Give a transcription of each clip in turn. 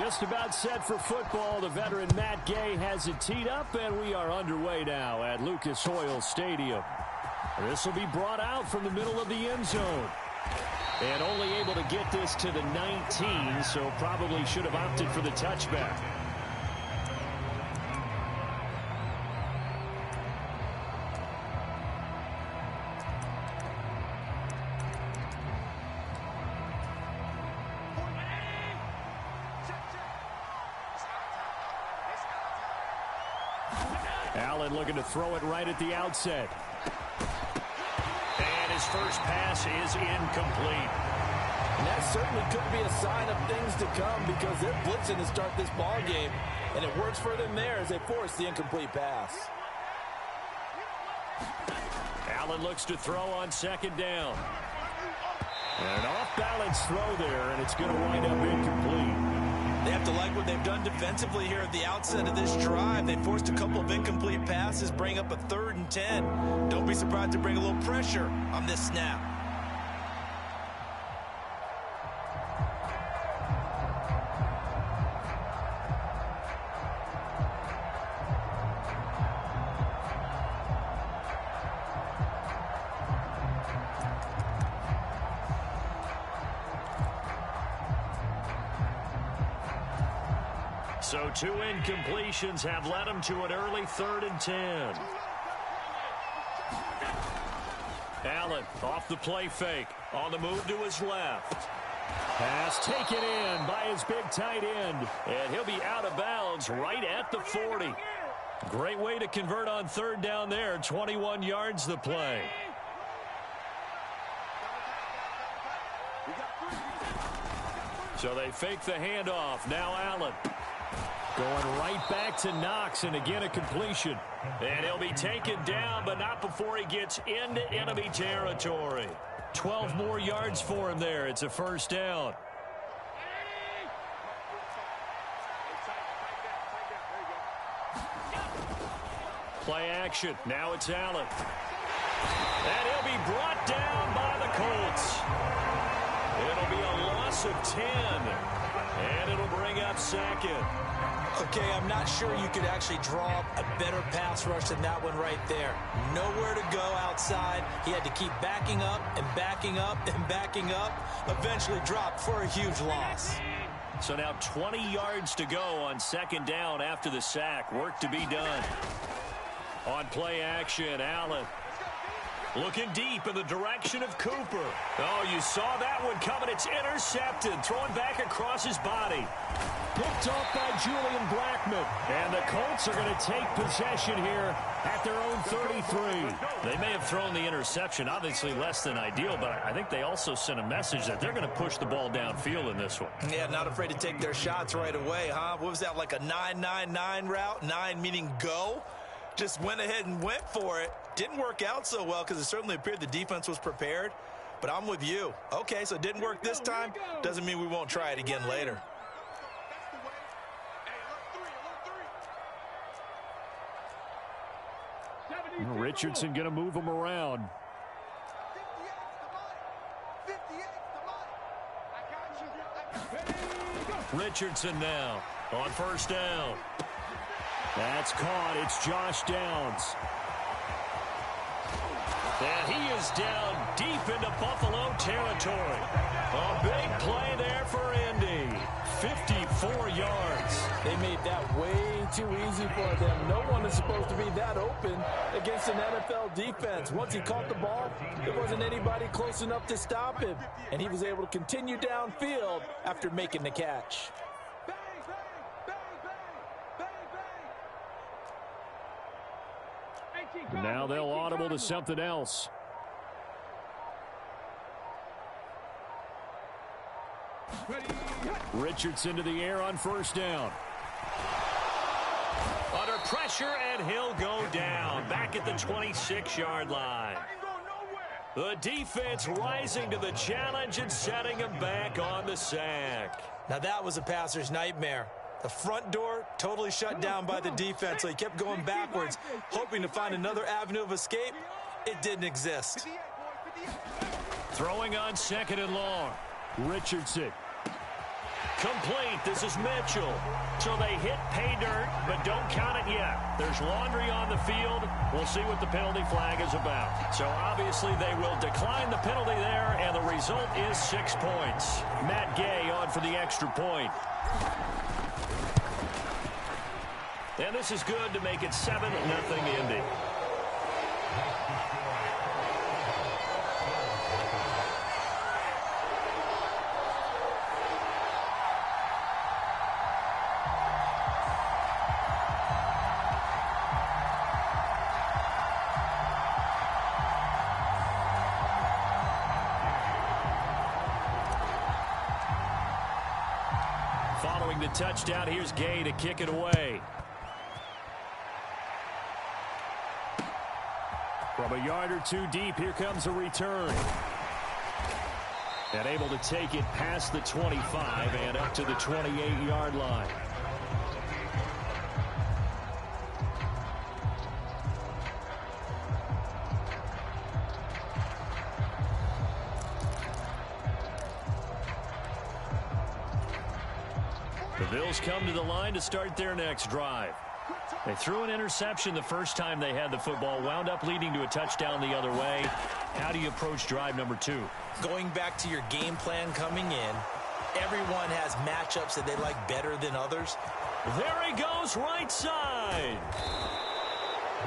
Just about set for football. The veteran Matt Gay has it teed up, and we are underway now at Lucas Oil Stadium. This will be brought out from the middle of the end zone. And only able to get this to the 19, so probably should have opted for the touchback. Allen looking to throw it right at the outset. And his first pass is incomplete. And that certainly could be a sign of things to come because they're blitzing to start this ball game, and it works for them there as they force the incomplete pass. Allen looks to throw on second down. And an off-balance throw there, and it's going to wind up incomplete. They have to like what they've done defensively here at the outset of this drive. They forced a couple of incomplete passes, bring up a 3rd and 10. Don't be surprised to bring a little pressure on this snap. So 2 incompletions have led him to an early 3rd and 10. Allen off the play fake. On the move to his left. Pass taken in by his big tight end. And he'll be out of bounds right at the 40. Great way to convert on 3rd down there. 21 yards the play. So they fake the handoff. Now Allen. Going right back to Knox, and again a completion. And he'll be taken down, but not before he gets into enemy territory. 12 more yards for him there. It's a first down. Play action. Now it's Allen. And he'll be brought down by the Colts. It'll be a loss of 10. And it'll bring up second. Okay, I'm not sure you could actually draw up a better pass rush than that one right there. Nowhere to go outside. He had to keep backing up and backing up and backing up. Eventually dropped for a huge loss. So now 20 yards to go on second down after the sack. Work to be done. On play action, Allen. Looking deep in the direction of Cooper. Oh, you saw that one coming. It's intercepted. Throwing back across his body. Picked off by Julian Blackmon. And the Colts are going to take possession here at their own 33. They may have thrown the interception, obviously less than ideal, but I think they also sent a message that they're going to push the ball downfield in this one. Yeah, not afraid to take their shots right away, huh? What was that, like a 9-9-9 route? 9 meaning go? Just went ahead and went for it. Didn't work out so well because it certainly appeared the defense was prepared. But I'm with you. Okay, so it didn't work this time. Doesn't mean we won't try it again later. Richardson going to move him around. Richardson now on first down. That's caught. It's Josh Downs. And he is down deep into Buffalo territory. A big play there for Indy. 54 yards. They made that way too easy for them. No one is supposed to be that open against an NFL defense. Once he caught the ball, there wasn't anybody close enough to stop him. And he was able to continue downfield after making the catch. Now they'll audible to something else. Richardson to the air on first down. Under pressure, and he'll go down. Back at the 26-yard line. The defense rising to the challenge and setting him back on the sack. Now that was a passer's nightmare. The front door totally shut down by the defense, so he kept going backwards, hoping to find another avenue of escape. It didn't exist. Throwing on second and long. Richardson. complete. This is Mitchell. So they hit pay dirt, but don't count it yet. There's laundry on the field. We'll see what the penalty flag is about. So obviously they will decline the penalty there, and the result is 6 points. Matt Gay on for the extra point. And this is good to make it 7-0 Indy. Following the touchdown, here's Gay to kick it away. From a yard or two deep, here comes a return. And able to take it past the 25 and up to the 28-yard line. The Bills come to the line to start their next drive. They threw an interception the first time they had the football, wound up leading to a touchdown the other way. How do you approach drive number 2? Going back to your game plan coming in, everyone has matchups that they like better than others. There he goes, right side.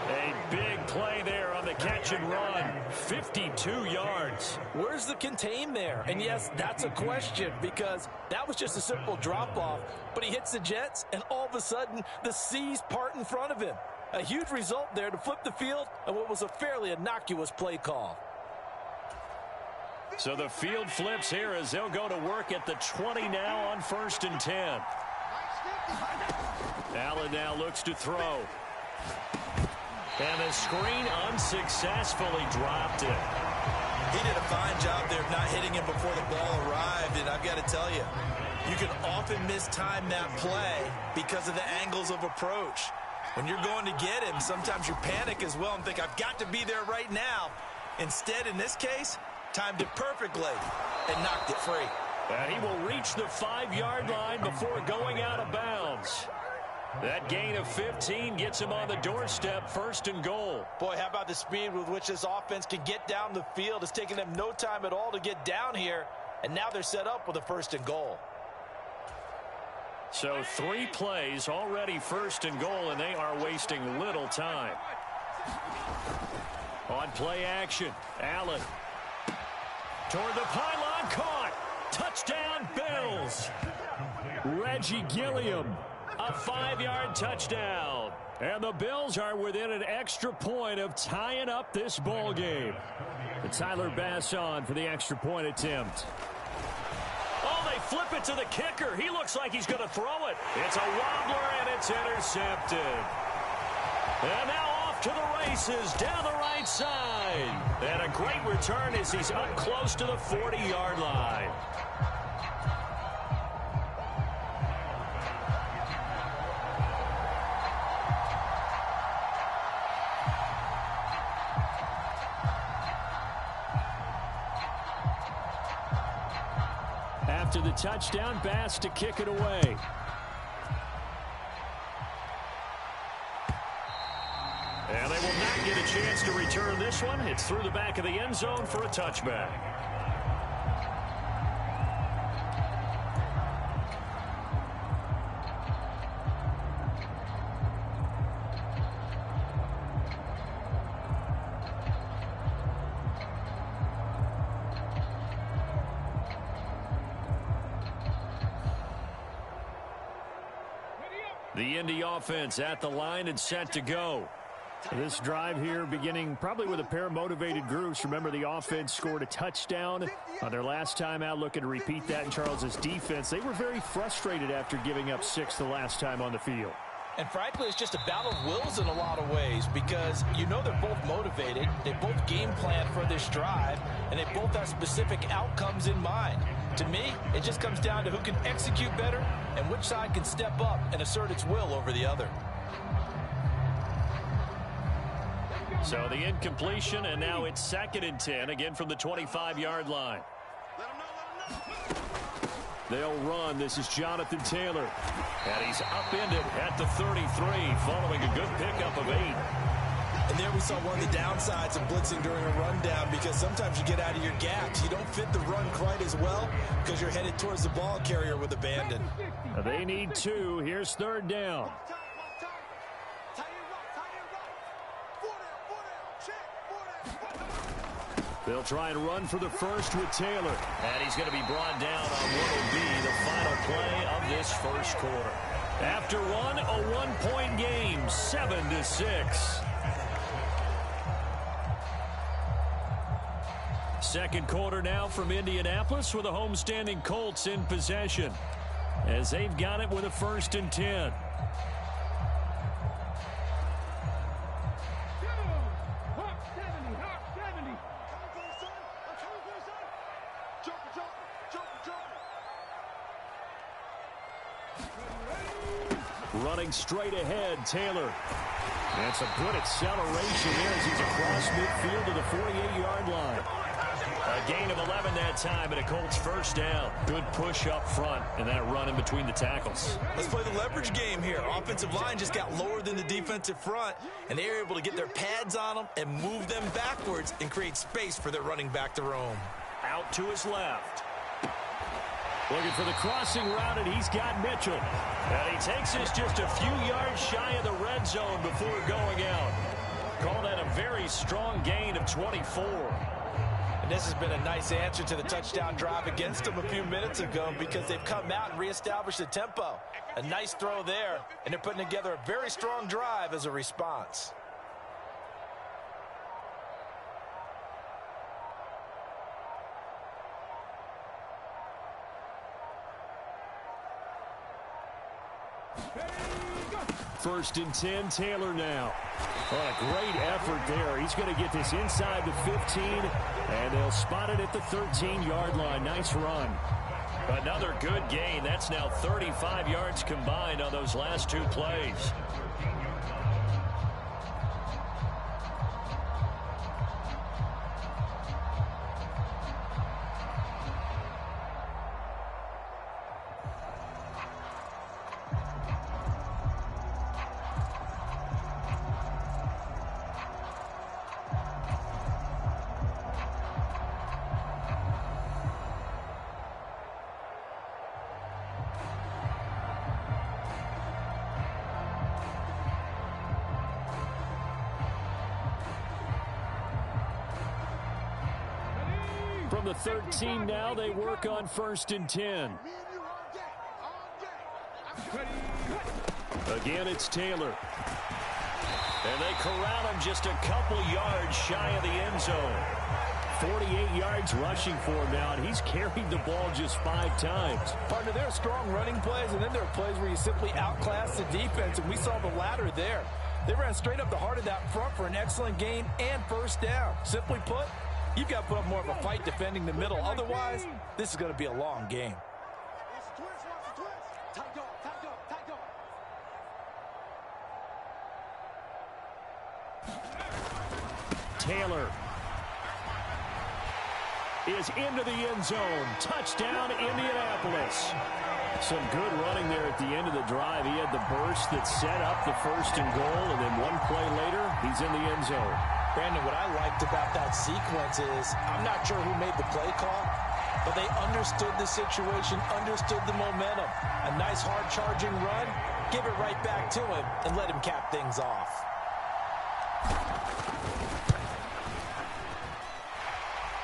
A big play there on the catch and run. 52 yards. Where's the contain there? And yes, that's a question because that was just a simple drop-off. But he hits the Jets, and all of a sudden, the seas part in front of him. A huge result there to flip the field and what was a fairly innocuous play call. So the field flips here as they'll go to work at the 20 now on 1st and 10. Allen now looks to throw. And the screen unsuccessfully dropped it. He did a fine job there of not hitting him before the ball arrived, and I've got to tell you, you can often mistime that play because of the angles of approach. When you're going to get him, sometimes you panic as well and think, I've got to be there right now. Instead, in this case, timed it perfectly and knocked it free. And he will reach the 5-yard line before going out of bounds. That gain of 15 gets him on the doorstep, 1st and goal. Boy, how about the speed with which this offense can get down the field? It's taken them no time at all to get down here, and now they're set up with a 1st and goal. So 3 plays already 1st and goal, and they are wasting little time. On play action, Allen. Toward the pylon, caught. Touchdown, Bills. Reggie Gilliam. A 5-yard touchdown. And the Bills are within an extra point of tying up this ball game. And Tyler Bass on for the extra point attempt. Oh, they flip it to the kicker. He looks like he's going to throw it. It's a wobbler, and it's intercepted. And now off to the races down the right side. And a great return as he's up close to the 40-yard line. After the touchdown, Bass to kick it away. And they will not get a chance to return this one. It's through the back of the end zone for a touchback. The Indy offense at the line and set to go. This drive here beginning probably with a pair of motivated groups. Remember, the offense scored a touchdown on their last time out, looking to repeat that in Charles's defense. They were very frustrated after giving up 6 the last time on the field. And frankly, it's just a battle of wills in a lot of ways because you know they're both motivated. They both game plan for this drive, and they both have specific outcomes in mind. To me, it just comes down to who can execute better and which side can step up and assert its will over the other. So the incompletion, and now it's 2nd and 10, again from the 25-yard line. They'll run. This is Jonathan Taylor. And he's upended at the 33 following a good pickup of 8. And there we saw one of the downsides of blitzing during a rundown, because sometimes you get out of your gaps. You don't fit the run quite as well because you're headed towards the ball carrier with abandon. They need 2. Here's 3rd down. They'll try and run for the first with Taylor. And he's going to be brought down on what will be the final play of this first quarter. After one, a one-point game, 7-6. Second quarter now from Indianapolis with the homestanding Colts in possession, as they've got it with a 1st and 10. Running straight ahead, Taylor. And some good acceleration there as he's across midfield to the 48-yard line. A gain of 11 that time, and a Colts 1st down. Good push up front, and that run in between the tackles. Let's play the leverage game here. Offensive line just got lower than the defensive front, and they were able to get their pads on them and move them backwards and create space for their running back to roam. Out to his left. Looking for the crossing route, and he's got Mitchell. And he takes us just a few yards shy of the red zone before going out. Call that a very strong gain of 24. And this has been a nice answer to the touchdown drive against them a few minutes ago, because they've come out and reestablished the tempo. A nice throw there, and they're putting together a very strong drive as a response. First and 10, Taylor now. Well, a great effort there. He's going to get this inside the 15, and they'll spot it at the 13-yard line. Nice run. Another good gain. That's now 35 yards combined on those last 2 plays. From the 13 now, they work on 1st and 10. Again, it's Taylor. And they corral him just a couple yards shy of the end zone. 48 yards rushing for him now, and he's carried the ball just 5 times. Partner, there are strong running plays, and then there are plays where you simply outclass the defense, and we saw the latter there. They ran straight up the heart of that front for an excellent gain and 1st down. Simply put, you've got to put up more of a fight defending the middle. Otherwise, this is going to be a long game. Taylor is into the end zone. Touchdown, Indianapolis. Some good running there at the end of the drive. He had the burst that set up the 1st and goal, and then one play later, he's in the end zone. Brandon, what I liked about that sequence is, I'm not sure who made the play call, but they understood the situation, understood the momentum. A nice hard charging run, give it right back to him, and let him cap things off.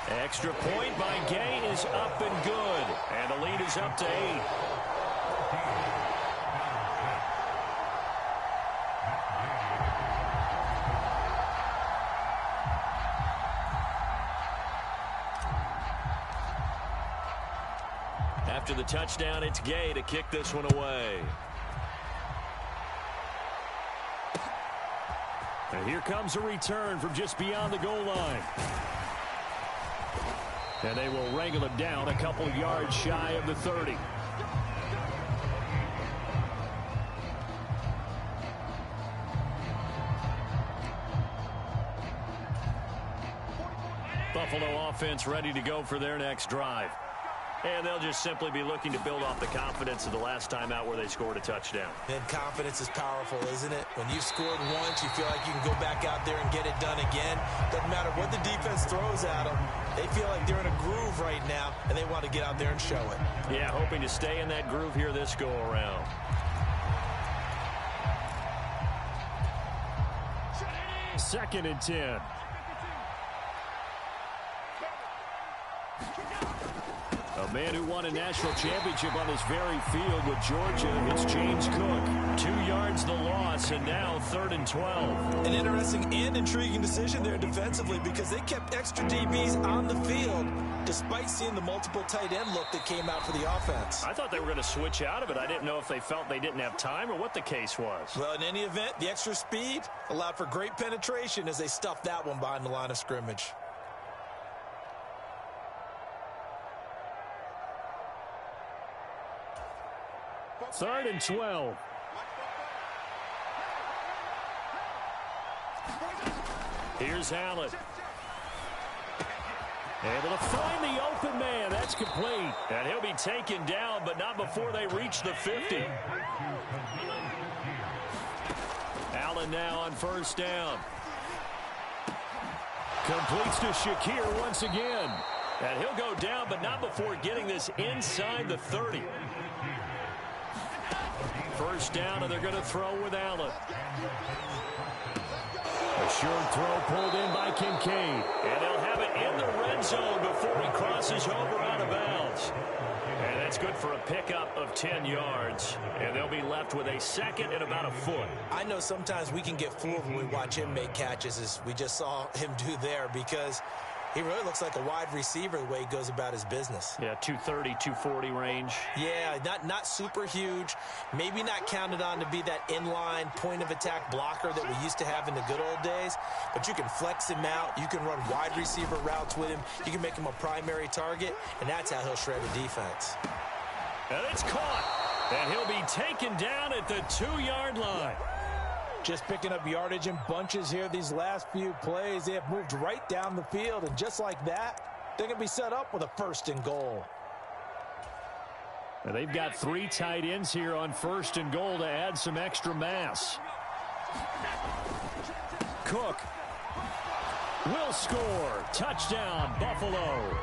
Extra point by Gay is up and good, and the lead is up to 8. After the touchdown, it's Gay to kick this one away. And here comes a return from just beyond the goal line. And they will wrangle him down a couple yards shy of the 30. Buffalo offense ready to go for their next drive. And they'll just simply be looking to build off the confidence of the last time out where they scored a touchdown. And confidence is powerful, isn't it? When you've scored once, you feel like you can go back out there and get it done again. Doesn't matter what the defense throws at them. They feel like they're in a groove right now, and they want to get out there and show it. Yeah, hoping to stay in that groove here this go-around. Second and 10. A man who won a national championship on this very field with Georgia. It's James Cook. 2 yards the loss, and now 3rd and 12. An interesting and intriguing decision there defensively because they kept extra DBs on the field despite seeing the multiple tight end look that came out for the offense. I thought they were going to switch out of it. I didn't know if they felt they didn't have time or what the case was. Well, in any event, the extra speed allowed for great penetration as they stuffed that one behind the line of scrimmage. Third and 12. Here's Allen. Able to find the open man. That's complete. And he'll be taken down, but not before they reach the 50. Allen now on first down. Completes to Shakir once again. And he'll go down, but not before getting this inside the 30. First down, and they're going to throw with Allen. A short throw pulled in by Kincaid. And they'll have it in the red zone before he crosses over out of bounds. And that's good for a pickup of 10 yards. And they'll be left with a second and about a foot. I know sometimes we can get fooled when we watch him make catches, as we just saw him do there, because he really looks like a wide receiver the way he goes about his business. Yeah, 230, 240 range. Yeah, not super huge. Maybe not counted on to be that inline point-of-attack blocker that we used to have in the good old days. But you can flex him out. You can run wide receiver routes with him. You can make him a primary target, and that's how he'll shred a defense. And it's caught. And he'll be taken down at the 2-yard line. Just picking up yardage in bunches here these last few plays. They have moved right down the field, and just like that, they're going to be set up with a 1st and goal. And they've got 3 tight ends here on 1st and goal to add some extra mass. Cook will score. Touchdown, Buffalo.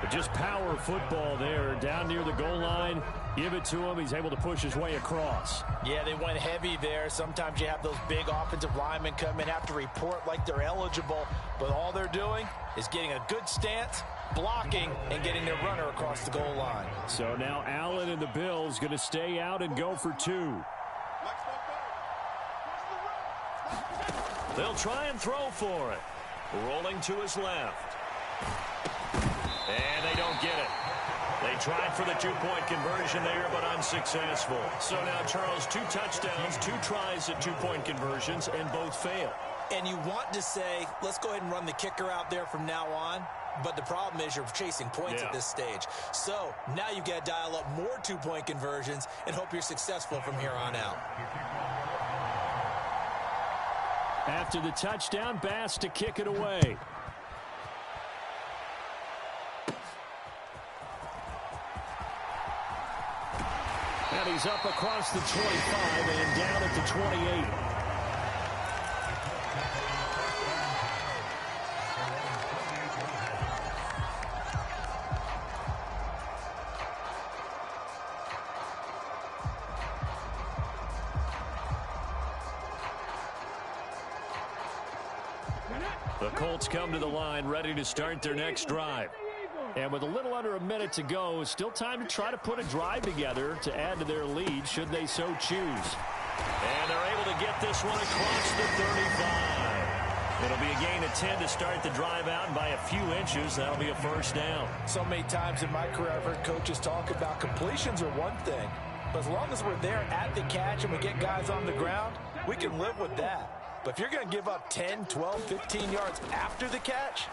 But just power football there down near the goal line. Give it to him. He's able to push his way across. Yeah, they went heavy there. Sometimes you have those big offensive linemen come in, have to report like they're eligible, but all they're doing is getting a good stance, blocking, and getting their runner across the goal line. So now Allen and the Bills going to stay out and go for 2. They'll try and throw for it. Rolling to his left. And they don't get it. They tried for the 2-point conversion there, but unsuccessful. So now, Charles, 2 touchdowns, 2 tries at 2-point conversions, and both fail. And you want to say, let's go ahead and run the kicker out there from now on. But the problem is you're chasing points at this stage. So now you got to dial up more 2-point conversions and hope you're successful from here on out. After the touchdown, Bass to kick it away. And he's up across the 25 and down at the 28. The Colts come to the line ready to start their next drive. And with a little under a minute to go, still time to try to put a drive together to add to their lead should they so choose. And they're able to get this one across the 35. It'll be a gain of 10 to start the drive out, and by a few inches, that'll be a first down. So many times in my career I've heard coaches talk about completions are one thing, but as long as we're there at the catch and we get guys on the ground, we can live with that. But if you're going to give up 10, 12, 15 yards after the catch,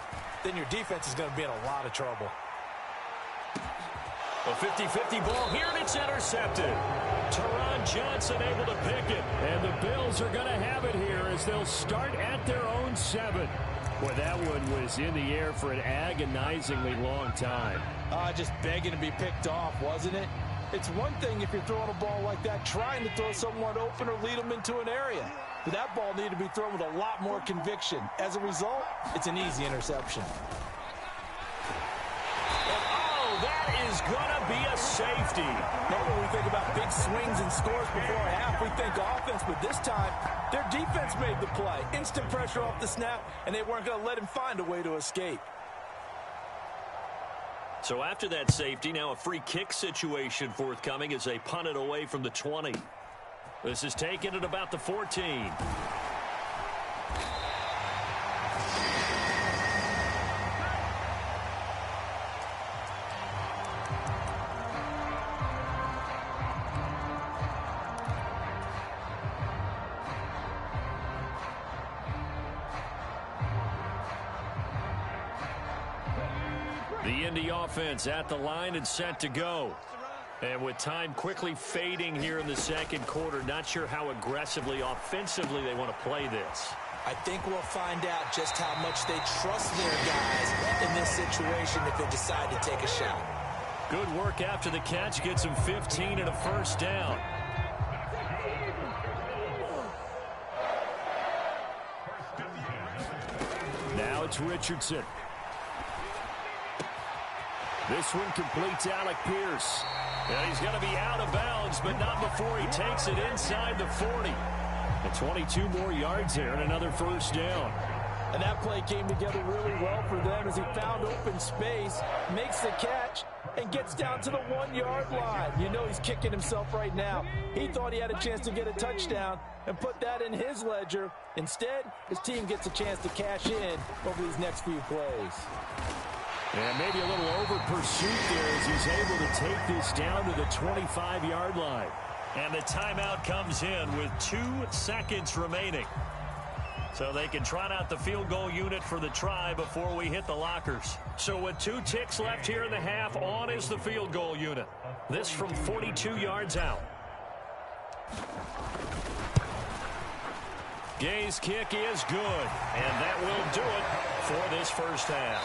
then your defense is going to be in a lot of trouble. A 50-50 ball here, and it's intercepted. Teron Johnson able to pick it. And the Bills are going to have it here as they'll start at their own 7. Boy, that one was in the air for an agonizingly long time. Just begging to be picked off, wasn't it? It's one thing if you're throwing a ball like that, trying to throw someone open or lead them into an area. But that ball needed to be thrown with a lot more conviction. As a result, it's an easy interception. Oh, that is going to be a safety. Normally we think about big swings and scores before a half. We think offense, but this time, their defense made the play. Instant pressure off the snap, and they weren't going to let him find a way to escape. So after that safety, now a free kick situation forthcoming as they punt it away from the 20. This is taken at about the 14. The Indy offense at the line and set to go. And with time quickly fading here in the second quarter, not sure how aggressively, offensively they want to play this. I think we'll find out just how much they trust their guys in this situation if they decide to take a shot. Good work after the catch. Gets him 15 and a first down. Now it's Richardson. This one completes Alec Pierce. And he's going to be out of bounds, but not before he takes it inside the 40. And 22 more yards there and another first down. And that play came together really well for them as he found open space, makes the catch, and gets down to the 1-yard line. You know he's kicking himself right now. He thought he had a chance to get a touchdown and put that in his ledger. Instead, his team gets a chance to cash in over these next few plays. And maybe a little over pursuit there as he's able to take this down to the 25-yard line. And the timeout comes in with 2 seconds remaining. So they can trot out the field goal unit for the try before we hit the lockers. So with 2 ticks left here in the half, on is the field goal unit. This from 42 yards out. Gay's kick is good, and that will do it for this first half.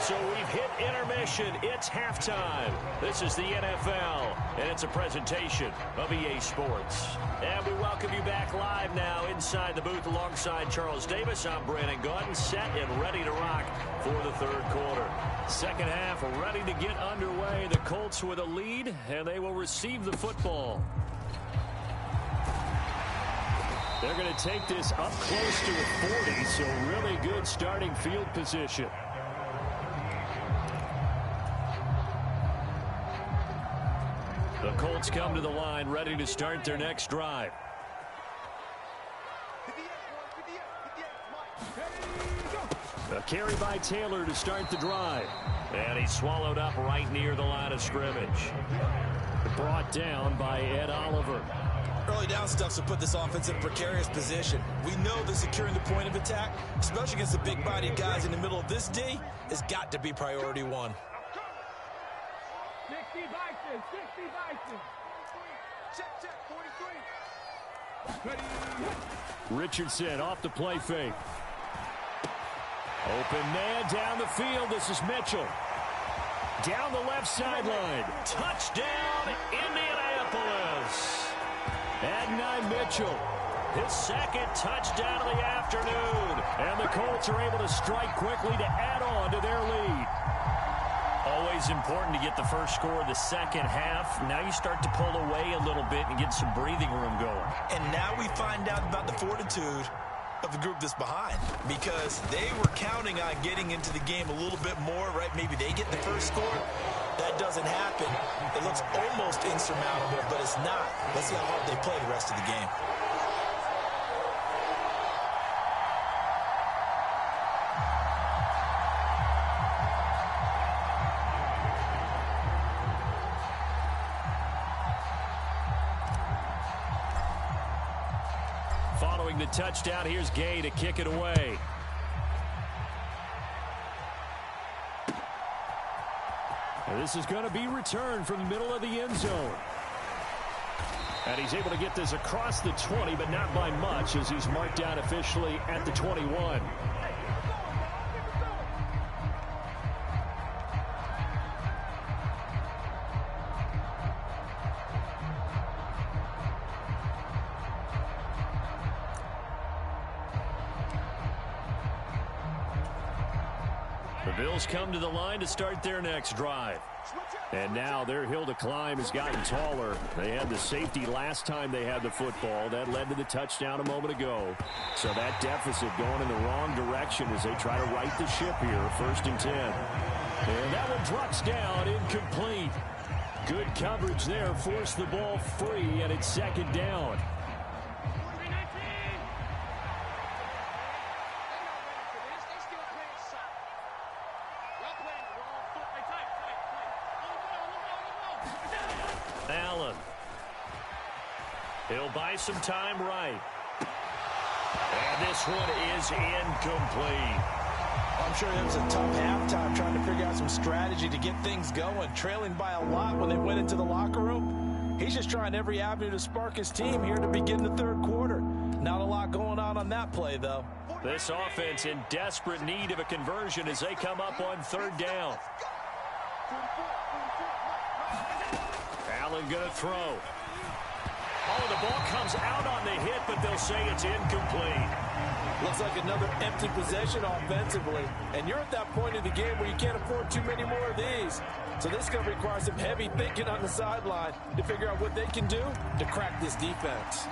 So we've hit intermission. It's halftime. This is the NFL, and it's a presentation of EA Sports. And we welcome you back live now inside the booth alongside Charles Davis. I'm Brandon Gordon, set and ready to rock for the third quarter. Second half ready to get underway. The Colts with a lead, and they will receive the football. They're going to take this up close to a 40, so really good starting field position. The Colts come to the line, ready to start their next drive. A carry by Taylor to start the drive. And he's swallowed up right near the line of scrimmage. Brought down by Ed Oliver. Early down stuff to put this offense in a precarious position. We know that securing the point of attack, especially against the big-bodied guys in the middle of this D, has got to be priority one. 60 Bison, 60 Bison. Check, 43. Ready. Richardson off the play fake. Open man down the field. This is Mitchell. Down the left sideline. Touchdown, Indianapolis. Adonai Mitchell, his second touchdown of the afternoon. And the Colts are able to strike quickly to add on to their lead. Always important to get the first score of the second half. Now you start to pull away a little bit and get some breathing room going. And now we find out about the fortitude of the group that's behind, because they were counting on getting into the game a little bit more, right? Maybe they get the first score. That doesn't happen. It looks almost insurmountable, but it's not. Let's see how hard they play the rest of the game. Following the touchdown, here's Gay to kick it away. And this is going to be returned from the middle of the end zone. And he's able to get this across the 20, but not by much, as he's marked out officially at the 21. Bills come to the line to start their next drive. And now their hill to climb has gotten taller. They had the safety last time they had the football. That led to the touchdown a moment ago. So that deficit going in the wrong direction as they try to right the ship here. 1st and 10. And that one drops down, incomplete. Good coverage there. Forced the ball free, and it's 2nd down. Allen. He'll buy some time right. And this one is incomplete. I'm sure it was a tough halftime trying to figure out some strategy to get things going. Trailing by a lot when they went into the locker room. He's just trying every avenue to spark his team here to begin the 3rd quarter. Not a lot going on that play, though. This offense in desperate need of a conversion as they come up on 3rd down. Allen going to throw. Oh, the ball comes out on the hit, but they'll say it's incomplete. Looks like another empty possession offensively. And you're at that point in the game where you can't afford too many more of these. So this is going to require some heavy thinking on the sideline to figure out what they can do to crack this defense.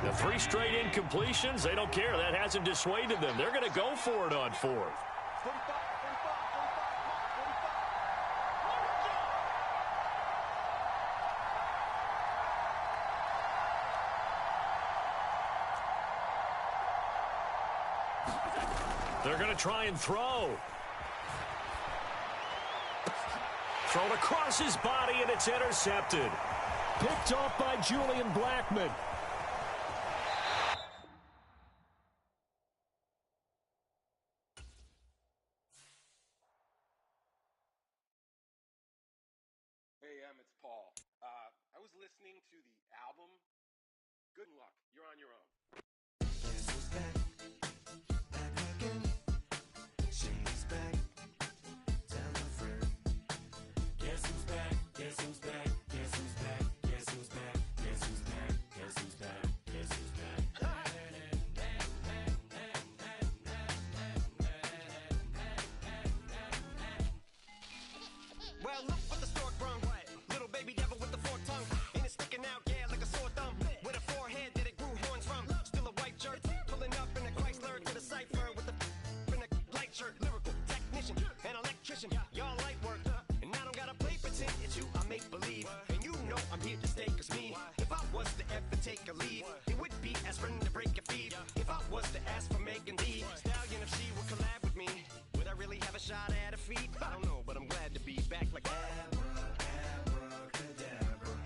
The 3 straight incompletions, they don't care. That hasn't dissuaded them. They're going to go for it on 4th. They're going to try and throw. Thrown across his body, and it's intercepted. Picked off by Julian Blackmon. Hey, it's Paul. I was listening to the album. Good luck. You're on your own. Guess who's back? Back again. She's back. Tell a friend. Guess who's back? Guess who's back? Guess who's back? Guess who's back? Guess who's back? Guess who's back? Guess who's back? Well, look what the stork brung. Little baby devil with the forked tongue. And it's sticking out, yeah, like a sore thumb. With a forehead that it grew horns from. Still a white shirt. Pulling up in a Chrysler to the cipher with a in a light shirt. Lyrical technician, an electrician. Y'all light work. And I don't gotta play pretend. It's you, I make believe. And you know I'm here to stay, cause me. If I was to ever take a leave, it would be aspirin to break your feet. If I was to ask for Megan D Stallion, if she would collab with me, would I really have a shot at her feet? I don't know, but I'm glad to be back like Abracadabra.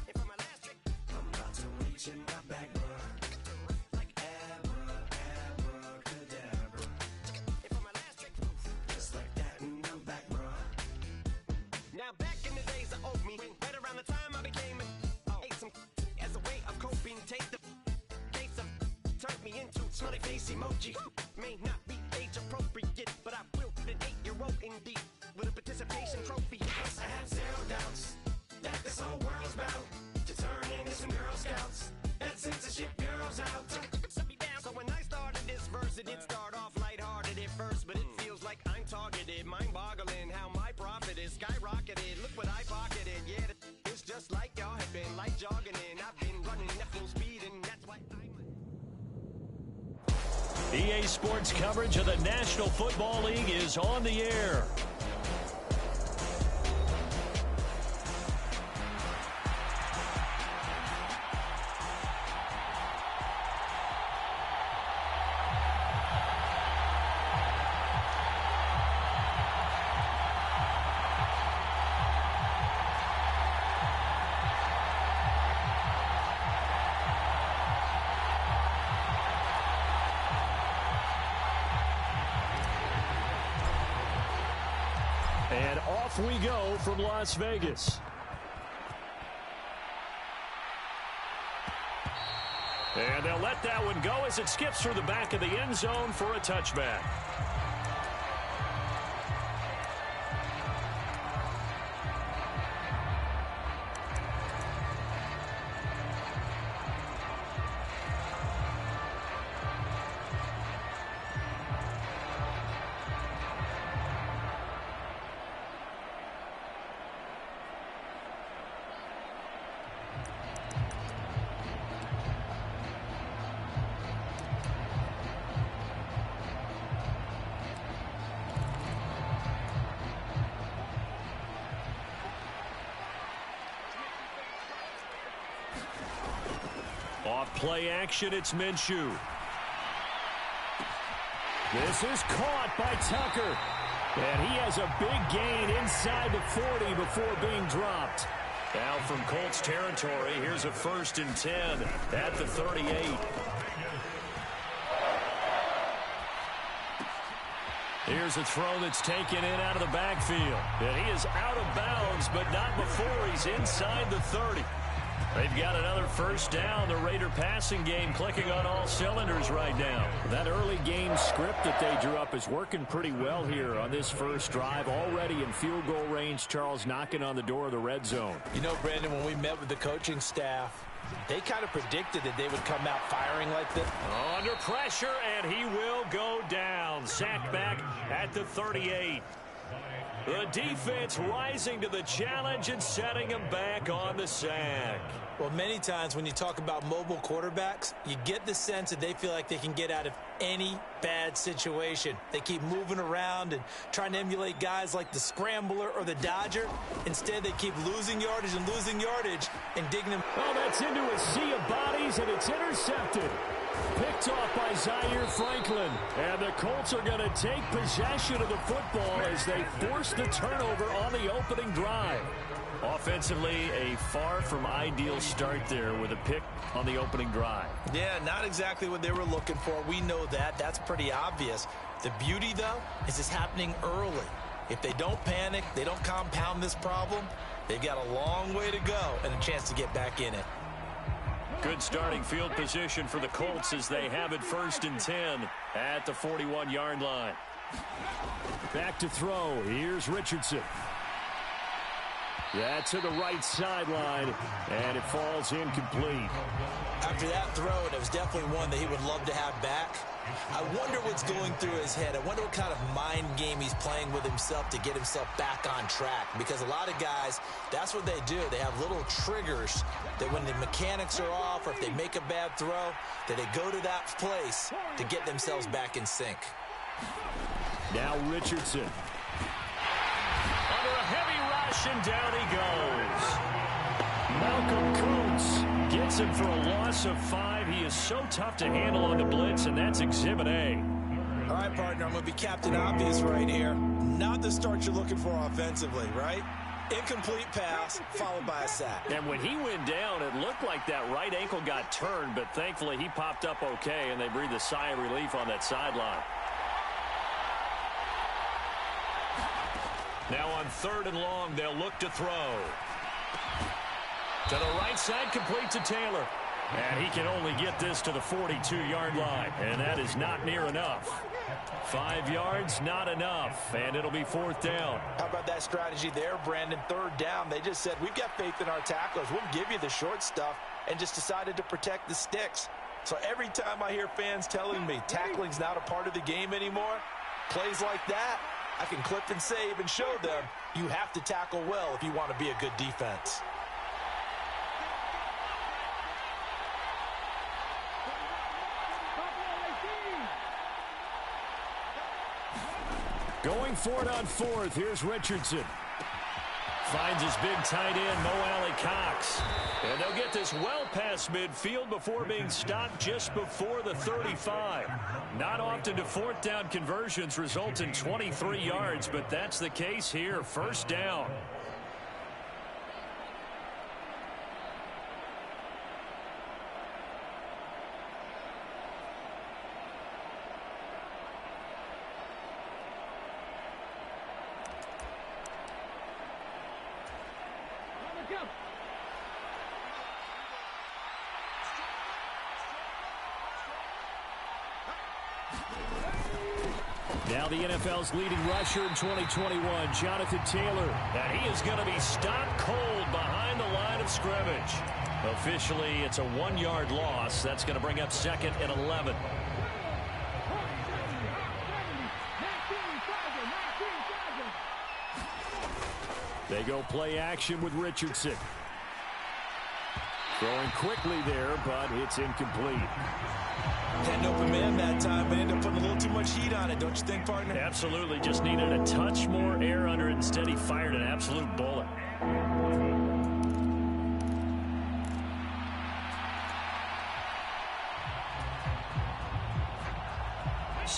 And for my last trick, I'm about to reach in my back, bruh. like Abracadabra. and for my last trick, Just like that, and I'm back, bruh. now back in the days of oat meat, right around the time I became ate some as a way of coping. Take the case of turned me into smiley face emoji. May not be age appropriate, but I will fit an 8-year-old indeed with a participation trophy. I have zero doubts that this whole world's bound to turn into some Girl Scouts. That censorship girls out. Set me down. So when I started this verse, it did start off lighthearted at first, but it feels like I'm targeted. Mind-boggling how my profit is skyrocketed. Look what I pocketed. Yeah, it's just like y'all have been like jogging in. I've been running at full speed, and that's why EA Sports coverage of the National Football League is on the air. And off we go from Las Vegas. And they'll let that one go as it skips through the back of the end zone for a touchback. Off play action, it's Minshew. This is caught by Tucker. And he has a big gain inside the 40 before being dropped. Now from Colts territory, here's a 1st and 10 at the 38. Here's a throw that's taken in out of the backfield. And he is out of bounds, but not before he's inside the 30. They've got another 1st down. The Raider passing game clicking on all cylinders right now. That early game script that they drew up is working pretty well here on this first drive. Already in field goal range, Charles knocking on the door of the red zone. You know, Brandon, when we met with the coaching staff, they kind of predicted that they would come out firing like this. Under pressure, and he will go down. Sacked back at the 38. The defense rising to the challenge and setting him back on the sack. Well, many times when you talk about mobile quarterbacks, you get the sense that they feel like they can get out of any bad situation. They keep moving around and trying to emulate guys like the Scrambler or the Dodger. Instead, they keep losing yardage and digging them. Oh, that's into a sea of bodies, and it's intercepted. Picked off by Zaire Franklin. And the Colts are going to take possession of the football as they force the turnover on the opening drive. Offensively, a far from ideal start there with a pick on the opening drive. Yeah, not exactly what they were looking for. We know that. That's pretty obvious. The beauty, though, is it's happening early. If they don't panic, they don't compound this problem, they've got a long way to go and a chance to get back in it. Good starting field position for the Colts as they have it 1st and 10 at the 41-yard line. Back to throw. Here's Richardson. That's to the right sideline, and it falls incomplete. After that throw, it was definitely one that he would love to have back. I wonder what's going through his head. I wonder what kind of mind game he's playing with himself to get himself back on track. Because a lot of guys, that's what they do. They have little triggers that when the mechanics are off or if they make a bad throw, that they go to that place to get themselves back in sync. Now Richardson. Under a heavy rush, and down he goes. Malcolm Kuntz gets him for a loss of 5. He is so tough to handle on the blitz, and that's Exhibit A. All right, partner, I'm going to be Captain Obvious right here. Not the start you're looking for offensively, right? Incomplete pass, followed by a sack. And when he went down, it looked like that right ankle got turned, but thankfully he popped up okay, and they breathed a sigh of relief on that sideline. Now on 3rd and long, they'll look to throw. To the right side, complete to Taylor. And he can only get this to the 42-yard line, and that is not near enough. 5 yards, not enough, and it'll be 4th down. How about that strategy there, Brandon? 3rd down, they just said, we've got faith in our tacklers. We'll give you the short stuff, and just decided to protect the sticks. So every time I hear fans telling me tackling's not a part of the game anymore, plays like that, I can clip and save and show them you have to tackle well if you want to be a good defense. Going for it on 4th. Here's Richardson. Finds his big tight end, Mo Alley-Cox. And they'll get this well past midfield before being stopped just before the 35. Not often do 4th down conversions result in 23 yards, but that's the case here. 1st down. Now the NFL's leading rusher in 2021, Jonathan Taylor. And he is going to be stopped cold behind the line of scrimmage. Officially, it's a 1-yard loss. That's going to bring up 2nd and 11. They go play action with Richardson. Throwing quickly there, but it's incomplete. Had open man that time, but ended up putting a little too much heat on it, don't you think, partner? Absolutely. Just needed a touch more air under it. Instead, he fired an absolute bullet.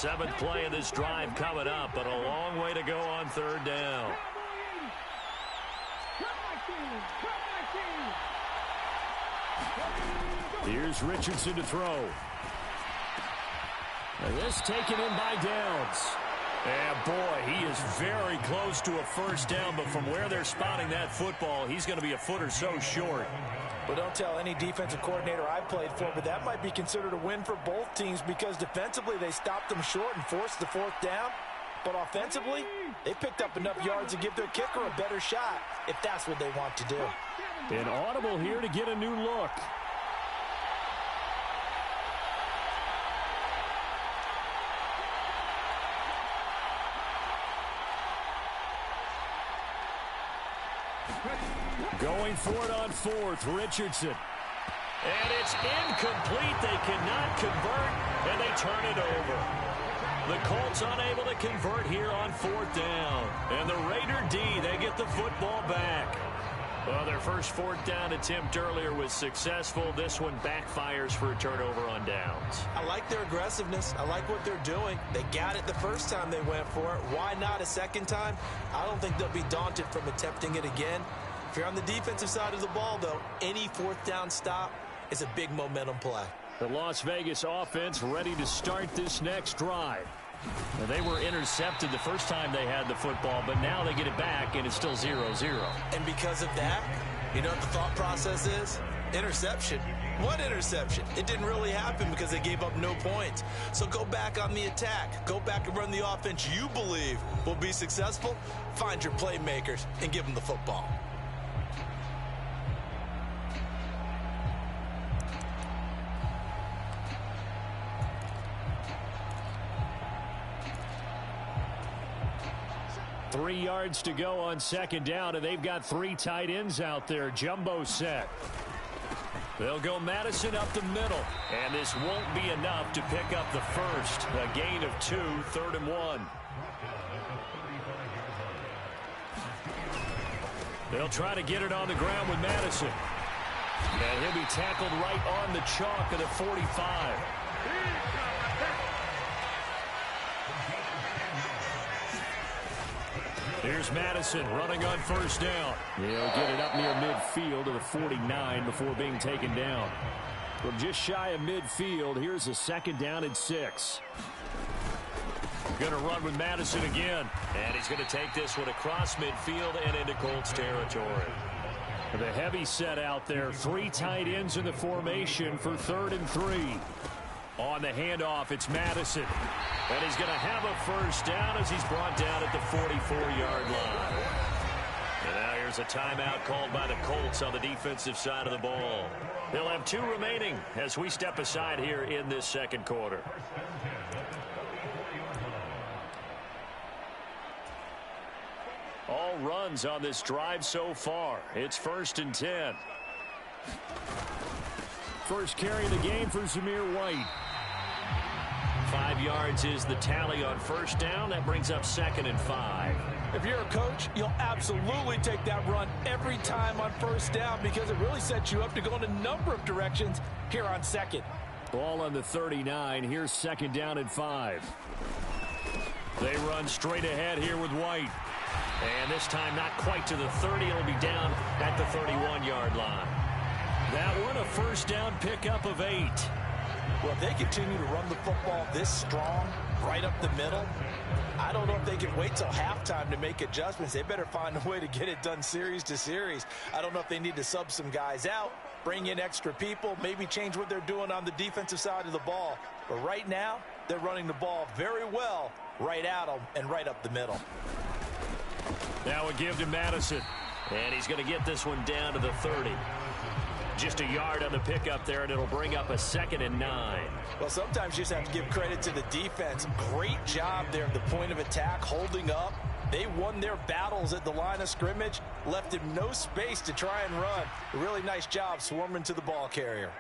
Seventh play of this drive coming up, but a long way to go on third down. Here's Richardson to throw. And this taken in by Downs. And boy, he is very close to a first down, but from where they're spotting that football, he's going to be a foot or so short. But don't tell any defensive coordinator I've played for, but that might be considered a win for both teams because defensively they stopped them short and forced the fourth down. But offensively, they picked up enough yards to give their kicker a better shot if that's what they want to do. An audible here to get a new look. Going for it on fourth, Richardson. And it's incomplete. They cannot convert, and they turn it over. The Colts unable to convert here on fourth down. And the Raider D, they get the football back. Well, their first fourth down attempt earlier was successful. This one backfires for a turnover on downs. I like their aggressiveness. I like what they're doing. They got it the first time they went for it. Why not a second time? I don't think they'll be daunted from attempting it again. If you're on the defensive side of the ball, though, any fourth down stop is a big momentum play. The Las Vegas offense ready to start this next drive. Now, they were intercepted the first time they had the football, but now they get it back, and it's still 0-0. And because of that, you know what the thought process is? Interception. What interception? It didn't really happen because they gave up no points. So go back on the attack. Go back and run the offense you believe will be successful. Find your playmakers and give them the football. Three yards to go on second down, and they've got three tight ends out there. Jumbo set. They'll go Madison up the middle, and this won't be enough to pick up the first. A gain of 2, 3rd and 1. They'll try to get it on the ground with Madison. And he'll be tackled right on the chalk of the 45. Here's Madison running on first down. He'll get it up near midfield to the 49 before being taken down. From just shy of midfield, here's a second down and 6. Going to run with Madison again. And he's going to take this one across midfield and into Colts territory. The heavy set out there. 3 tight ends in the formation for 3rd and 3. On the handoff, it's Madison. And he's going to have a first down as he's brought down at the 44-yard line. And now here's a timeout called by the Colts on the defensive side of the ball. They'll have 2 remaining as we step aside here in this second quarter. All runs on this drive so far. It's 1st and 10. First carry of the game for Zamir White. 5 yards is the tally on first down. That brings up 2nd and 5. If you're a coach, you'll absolutely take that run every time on first down because it really sets you up to go in a number of directions here on second. Ball on the 39. Here's 2nd down and 5. They run straight ahead here with White. And this time not quite to the 30. It'll be down at the 31-yard line. That one a first down pickup of 8. Well, if they continue to run the football this strong, right up the middle, I don't know if they can wait till halftime to make adjustments. They better find a way to get it done series to series. I don't know if they need to sub some guys out, bring in extra people, maybe change what they're doing on the defensive side of the ball. But right now, they're running the ball very well right at them and right up the middle. Now a give to Madison. And he's going to get this one down to the 30. Just a yard on the pickup there, and it'll bring up a 2nd and 9. Well, sometimes you just have to give credit to the defense. Great job there at the point of attack, holding up. They won their battles at the line of scrimmage, left him no space to try and run. A really nice job swarming to the ball carrier.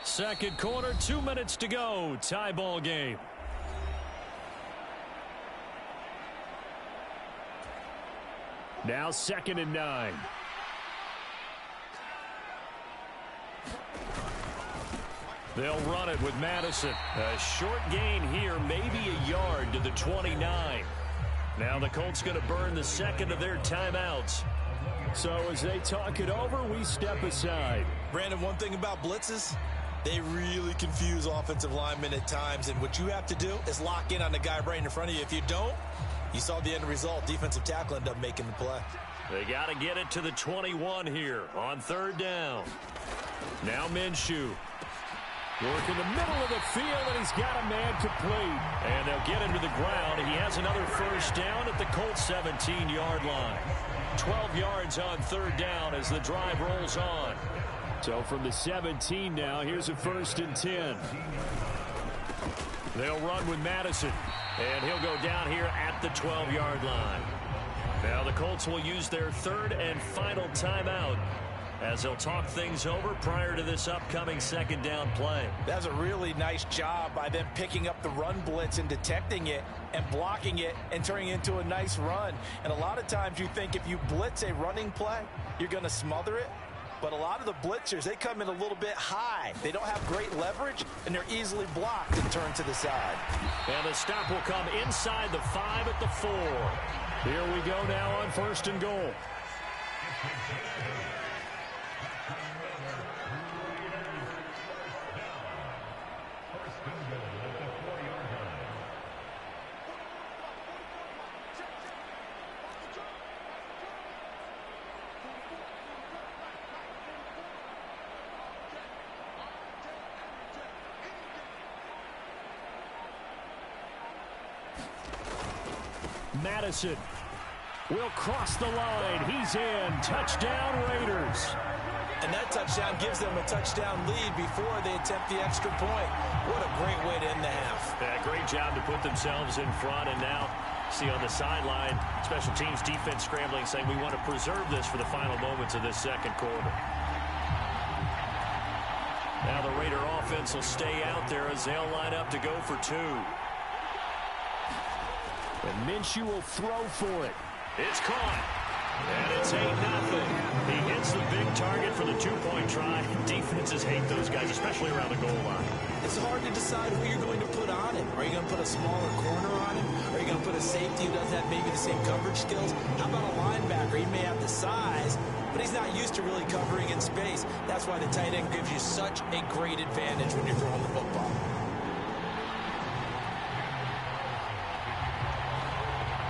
Second quarter, 2 minutes to go. Tie ball game. Now 2nd and 9. They'll run it with Madison. A short gain here, maybe a yard to the 29. Now the Colts going to burn the second of their timeouts. So as they talk it over, we step aside. Brandon, one thing about blitzes, they really confuse offensive linemen at times. And what you have to do is lock in on the guy right in front of you. If you don't, you saw the end result. Defensive tackle ended up making the play. They got to get it to the 21 here on third down. Now Minshew. Work in the middle of the field, and he's got a man complete. And they'll get him to the ground. He has another first down at the Colts 17-yard line. 12 yards on third down as the drive rolls on. So from the 17 now, here's a 1st and 10. They'll run with Madison, and he'll go down here at the 12-yard line. Now the Colts will use their third and final timeout as they'll talk things over prior to this upcoming second down play. That's a really nice job by them picking up the run blitz and detecting it and blocking it and turning it into a nice run. And a lot of times you think if you blitz a running play, you're going to smother it. But a lot of the blitzers, they come in a little bit high. They don't have great leverage, and they're easily blocked and turned to the side. And the stop will come inside the 5 at the 4. Here we go now on 1st and goal. Madison will cross the line. He's in. Touchdown, Raiders. And that touchdown gives them a touchdown lead before they attempt the extra point. What a great way to end the half. Yeah, great job to put themselves in front. And now, see on the sideline, special teams defense scrambling, saying we want to preserve this for the final moments of this second quarter. Now the Raider offense will stay out there as they'll line up to go for 2. And Minshew will throw for it. It's caught. And it's 8-0. He hits the big target for the 2-point try. Defenses hate those guys, especially around the goal line. It's hard to decide who you're going to put on him. Are you going to put a smaller corner on him? Are you going to put a safety who doesn't have maybe the same coverage skills? How about a linebacker? He may have the size, but he's not used to really covering in space. That's why the tight end gives you such a great advantage when you're throwing the football.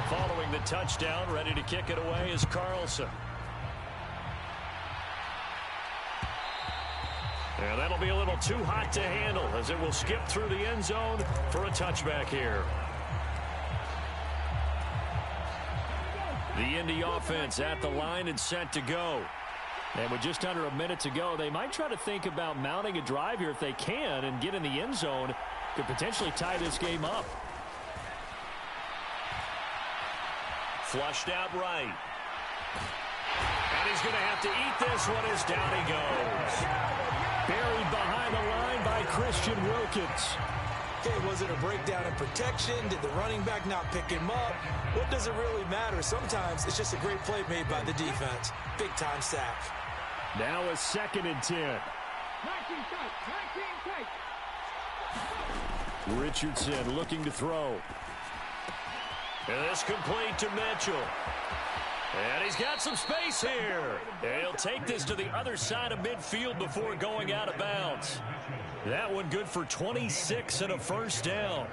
Following the touchdown, ready to kick it away is Carlson. And that'll be a little too hot to handle as it will skip through the end zone for a touchback here. The Indy offense at the line and set to go. And with just under a minute to go, they might try to think about mounting a drive here if they can and get in the end zone. Could potentially tie this game up. Flushed out right. And he's going to have to eat this one as down he goes. Buried behind the line by Christian Wilkins. Okay, was it a breakdown in protection? Did the running back not pick him up? What does it really matter? Sometimes it's just a great play made by the defense. Big-time sack. Now a 2nd and 10. 19 take. Richardson looking to throw. And this complete to Mitchell. And he's got some space here. And he'll take this to the other side of midfield before going out of bounds. That one good for 26 and a first down.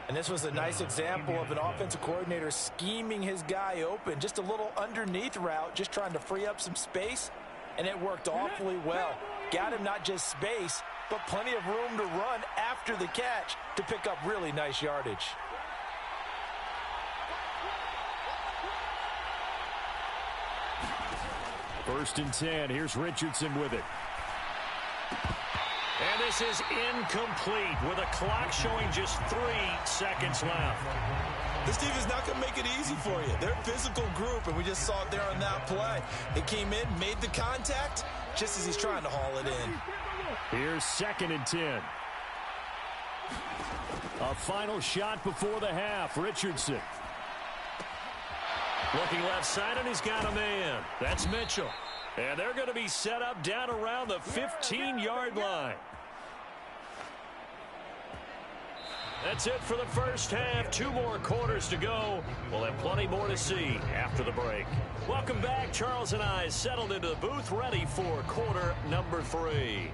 And this was a nice example of an offensive coordinator scheming his guy open. Just a little underneath route, just trying to free up some space. And it worked awfully well. Got him not just space, but plenty of room to run after the catch to pick up really nice yardage. First and 10. Here's Richardson with it. And this is incomplete with a clock showing just 3 seconds left. This team is not going to make it easy for you. They're a physical group, and we just saw it there on that play. They came in, made the contact, just as he's trying to haul it in. Here's 2nd and 10. A final shot before the half. Richardson. Looking left side, and he's got a man. That's Mitchell. And they're going to be set up down around the 15-yard line. That's it for the first half. 2 more quarters to go. We'll have plenty more to see after the break. Welcome back. Charles and I settled into the booth, ready for quarter number 3.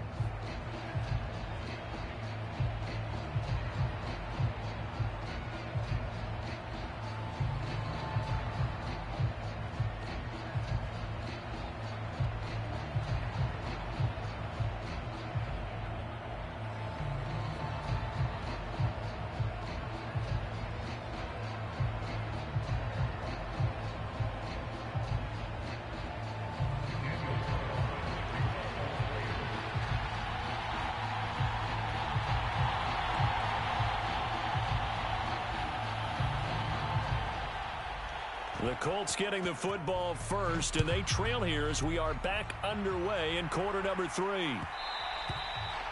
The Colts getting the football first, and they trail here as we are back underway in quarter number 3.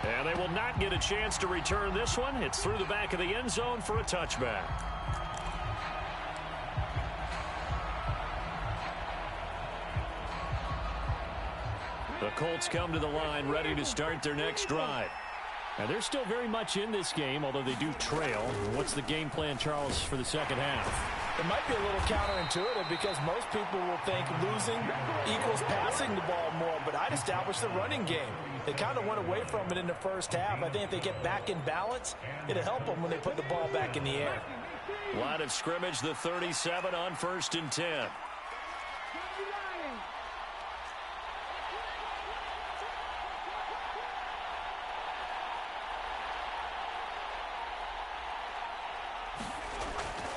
And they will not get a chance to return this one. It's through the back of the end zone for a touchback. The Colts come to the line ready to start their next drive. And they're still very much in this game, although they do trail. What's the game plan, Charles, for the second half? It might be a little counterintuitive because most people will think losing equals passing the ball more, but I'd establish the running game. They kind of went away from it in the first half. I think if they get back in balance, it'll help them when they put the ball back in the air. Line of scrimmage, the 37 on 1st and 10.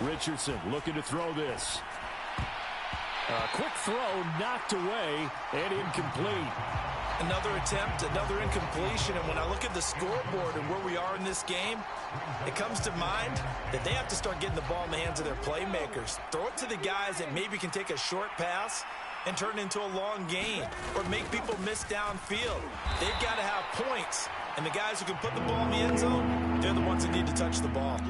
Richardson looking to throw this. A quick throw knocked away and incomplete. Another attempt, another incompletion, and when I look at the scoreboard and where we are in this game, it comes to mind that they have to start getting the ball in the hands of their playmakers. Throw it to the guys that maybe can take a short pass and turn it into a long gain or make people miss downfield. They've got to have points, and the guys who can put the ball in the end zone, they're the ones that need to touch the ball.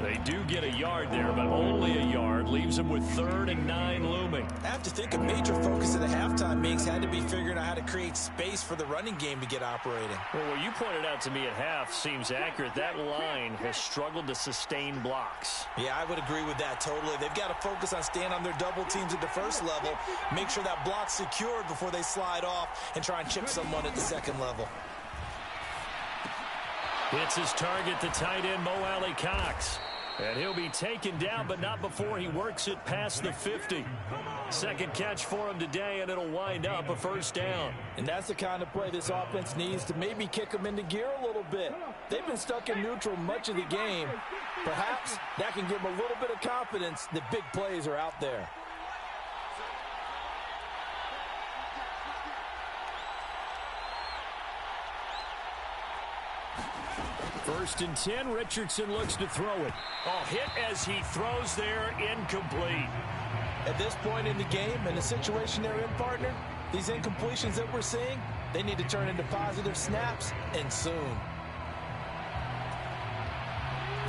They do get a yard there, but only a yard. Leaves them with 3rd and 9 looming. I have to think a major focus of the halftime makes had to be figuring out how to create space for the running game to get operating. Well, what you pointed out to me at half seems accurate. That line has struggled to sustain blocks. Yeah, I would agree with that totally. They've got to focus on staying on their double teams at the first level, make sure that block's secured before they slide off and try and chip someone at the second level. It's his target, the tight end, Mo Alley Cox. And he'll be taken down, but not before he works it past the 50. Second catch for him today, and it'll wind up a first down. And that's the kind of play this offense needs to maybe kick them into gear a little bit. They've been stuck in neutral much of the game. Perhaps that can give them a little bit of confidence that big plays are out there. First and 10, Richardson looks to throw it. Oh, hit as he throws there, incomplete. At this point in the game, and the situation they're in, partner, these incompletions that we're seeing, they need to turn into positive snaps, and soon.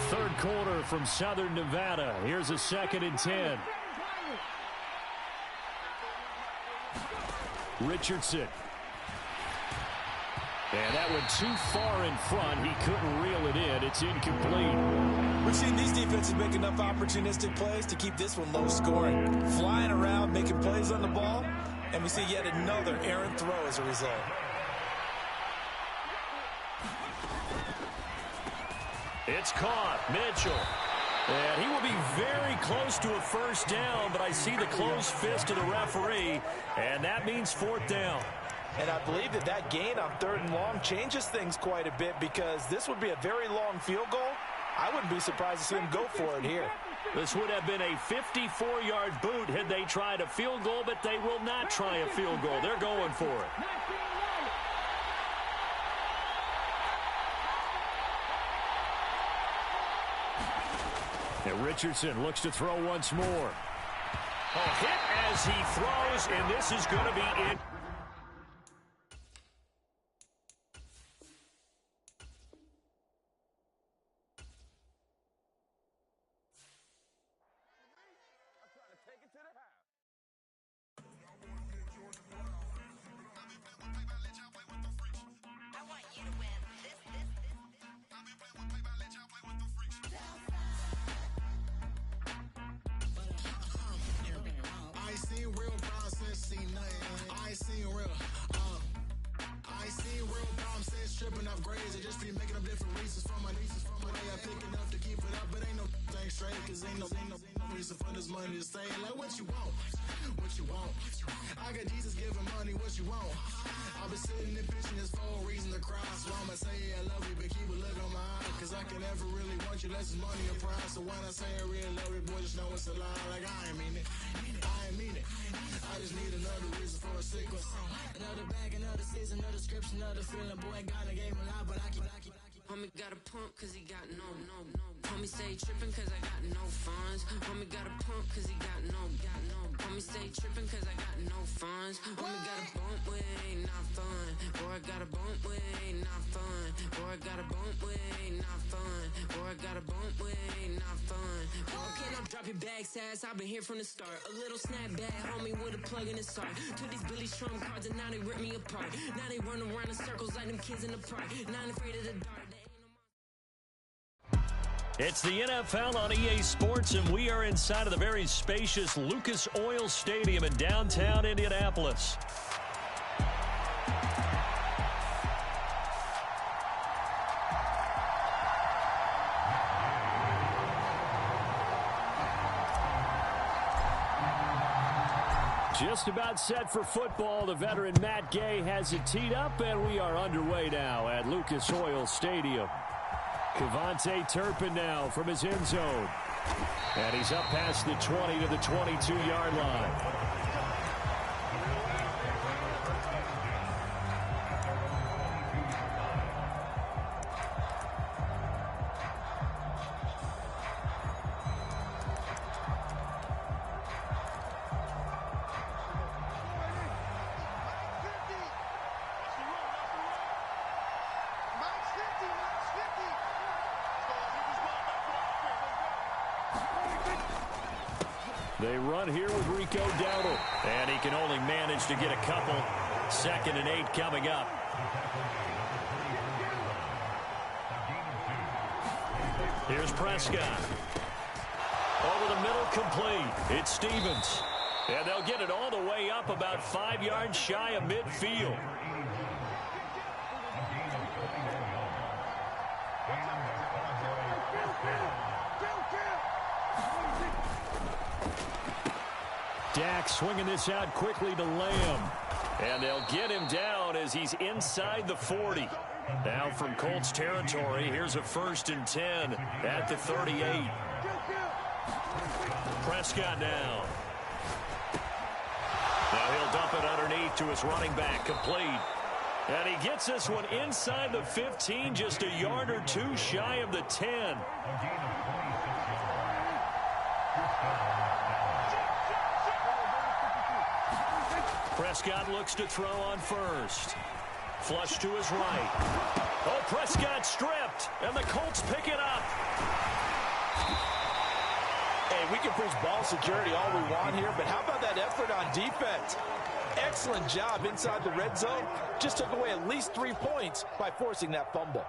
Third quarter from Southern Nevada. Here's a 2nd and 10. Richardson. And that went too far in front. He couldn't reel it in. It's incomplete. We've seen these defenses make enough opportunistic plays to keep this one low scoring. Flying around, making plays on the ball, and we see yet another errant throw as a result. It's caught. Mitchell. And he will be very close to a first down, but I see the closed fist of the referee, and that means 4th down. And I believe that gain on 3rd and long changes things quite a bit because this would be a very long field goal. I wouldn't be surprised to see him go for it here. This would have been a 54-yard boot had they tried a field goal, but they will not try a field goal. They're going for it. And Richardson looks to throw once more. Oh, hit as he throws, and this is going to be it. I ain't seen real problems since tripping off grades. I just be making up different reasons for my nieces. From way I pick it up to keep it up, but ain't no thing straight. Cause ain't no reason for this money to stay. Like what you want, what you want. I got Jesus giving money, what you want. I've been sitting and pitching this for a reason to cry. So I'ma say I love you, but keep a look on my eye. Cause I can never really want you less than money or pride. So when I say I really love you, boy, just know it's a lie. Like I ain't mean it, I ain't mean it. I just need another reason for a sequence. Another bag, another season, another description, another feeling. Boy, God, I gave him a lot, but I keep. Homie got a pump cause he got no. Homie stay trippin' cause I got no funds. Homie got a pump cause he got no. Homie stay trippin' cause I got no funds. Homie got a bump with it ain't not fun. Boy, I got a bump with it ain't not fun. Boy, I got a bump with it ain't not fun. Boy, I got a bump with it ain't not fun. Boy, can I drop your bag, sass? I've been here from the start. A little snapback, homie, with a plug in his heart. Took these Billy Strum cards and now they rip me apart. Now they run around in circles like them kids in the park. Not afraid of the dark. It's the NFL on EA Sports, and we are inside of the very spacious Lucas Oil Stadium in downtown Indianapolis. Just about set for football. The veteran Matt Gay has it teed up, and we are underway now at Lucas Oil Stadium. Kevontae Turpin now from his end zone. And he's up past the 20 to the 22-yard line. They run here with Rico Dowdle. And he can only manage to get a couple. 2nd and 8 coming up. Here's Prescott. Over the middle, complete. It's Stevens. And they'll get it all the way up about 5 yards shy of midfield. Dak swinging this out quickly to Lamb. And they'll get him down as he's inside the 40. Now from Colts territory, here's a 1st and 10 at the 38. Prescott now. Now he'll dump it underneath to his running back, complete. And he gets this one inside the 15, just a yard or two shy of the 10. Prescott looks to throw on first. Flush to his right. Oh, Prescott stripped, and the Colts pick it up. Hey, we can preach ball security all we want here, but how about that effort on defense? Excellent job inside the red zone. Just took away at least 3 points by forcing that fumble.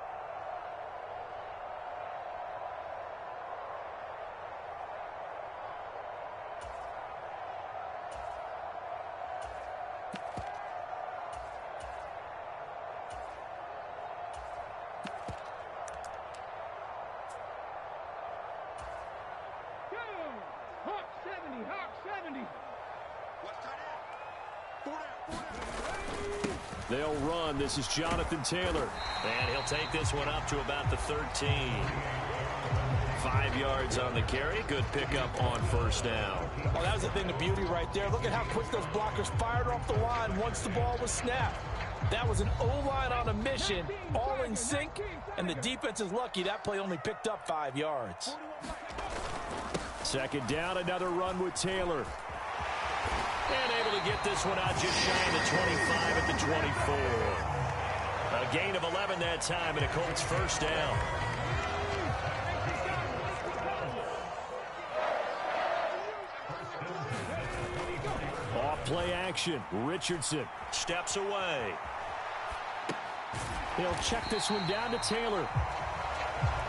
They'll run. This is Jonathan Taylor. And he'll take this one up to about the 13. 5 yards on the carry. Good pickup on 1st down. Oh, that was the thing of beauty right there. Look at how quick those blockers fired off the line once the ball was snapped. That was an O-line on a mission, all in sync, and the defense is lucky that play only picked up 5 yards. 2nd down, another run with Taylor. And able to get this one out just shy of the 25 at the 24. A gain of 11 that time and a Colts 1st down. Off play action. Richardson steps away. He'll check this one down to Taylor.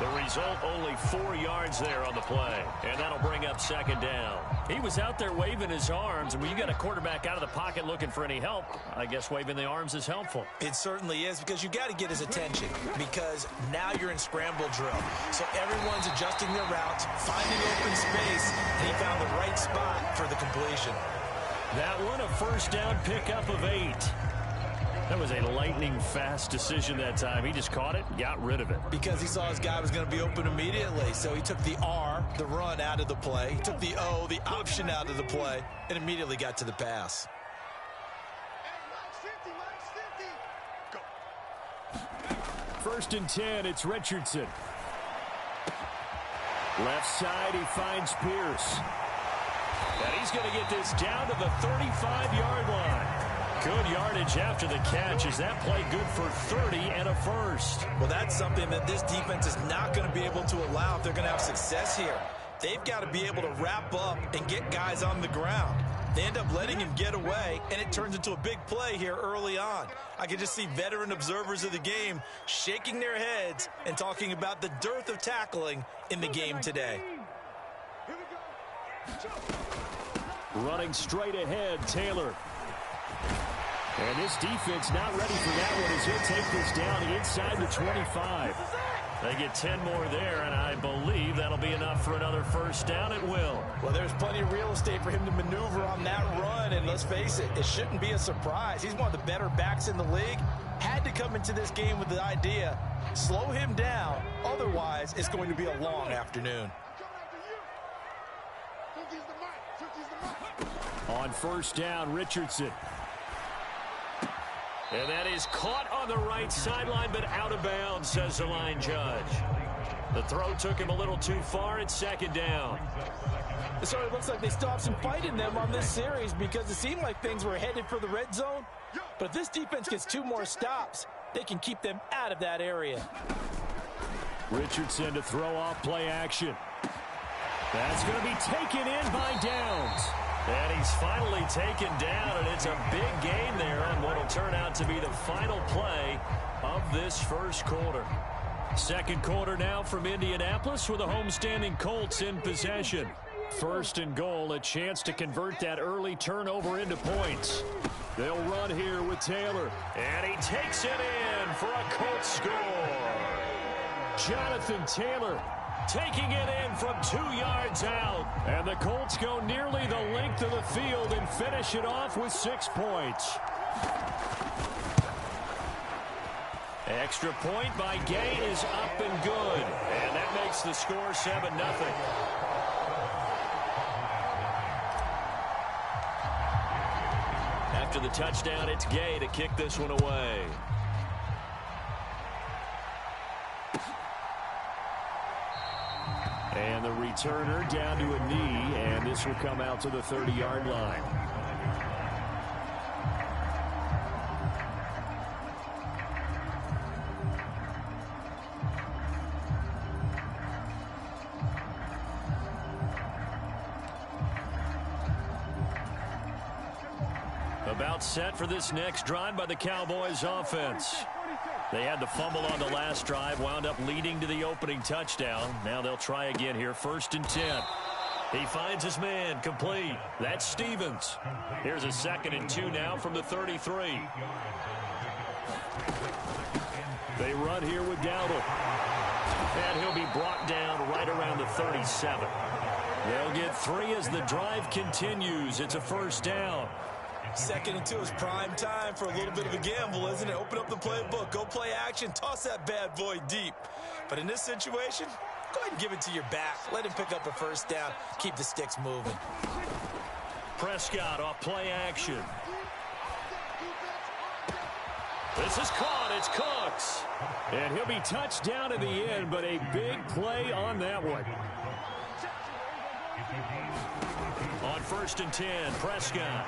The result, only 4 yards there on the play. And that'll bring up second down. He was out there waving his arms, and when you got a quarterback out of the pocket looking for any help, I guess waving the arms is helpful. It certainly is, because you got to get his attention, because now you're in scramble drill. So everyone's adjusting their routes, finding open space, and he found the right spot for the completion. That one, a first down pickup of 8. That was a lightning-fast decision that time. He just caught it, got rid of it. Because he saw his guy was going to be open immediately. So he took the R, the run, out of the play. He took the O, the option, out of the play, and immediately got to the pass. First and 10, it's Richardson. Left side, he finds Pierce. And he's going to get this down to the 35-yard line. Good yardage after the catch. Is that play good for 30 and a first? Well, that's something that this defense is not going to be able to allow if they're going to have success here. They've got to be able to wrap up and get guys on the ground. They end up letting him get away, and it turns into a big play here early on. I can just see veteran observers of the game shaking their heads and talking about the dearth of tackling in the game today. Running straight ahead, Taylor. And this defense not ready for that one as he'll take this down inside the 25. They get 10 more there, and I believe that'll be enough for another first down. It will. Well, there's plenty of real estate for him to maneuver on that run, and let's face it, it shouldn't be a surprise. He's one of the better backs in the league. Had to come into this game with the idea, slow him down, otherwise it's going to be a long afternoon. On first down, Richardson. And that is caught on the right sideline, but out of bounds, says the line judge. The throw took him a little too far. It's second down. So it looks like they still have some fight in them on this series, because it seemed like things were headed for the red zone. But if this defense gets 2 more stops, they can keep them out of that area. Richardson to throw off play action. That's going to be taken in by Downs. And he's finally taken down, and it's a big gain there on what will turn out to be the final play of this first quarter. Second quarter now from Indianapolis with the homestanding Colts in possession. First and goal, a chance to convert that early turnover into points. They'll run here with Taylor, and he takes it in for a Colts score. Jonathan Taylor taking it in from 2 yards out. And the Colts go nearly the length of the field and finish it off with 6 points. Extra point by Gay is up and good. And that makes the score 7-0. After the touchdown, it's Gay to kick this one away. And the returner down to a knee, and this will come out to the 30-yard line. About set for this next drive by the Cowboys offense. They had the fumble on the last drive, wound up leading to the opening touchdown. Now they'll try again here, first and 10. He finds his man, complete. That's Stevens. Here's a 2nd and 2 now from the 33. They run here with Dowdle. And he'll be brought down right around the 37. They'll get 3 as the drive continues. It's a first down. 2nd and 2 is prime time for a little bit of a gamble, isn't it? Open up the playbook, go play action, toss that bad boy deep. But in this situation, go ahead and give it to your back. Let him pick up a first down. Keep the sticks moving. Prescott off play action. This is caught. It's Cooks. And he'll be touched down in the end, but a big play on that one. On first and 10, Prescott.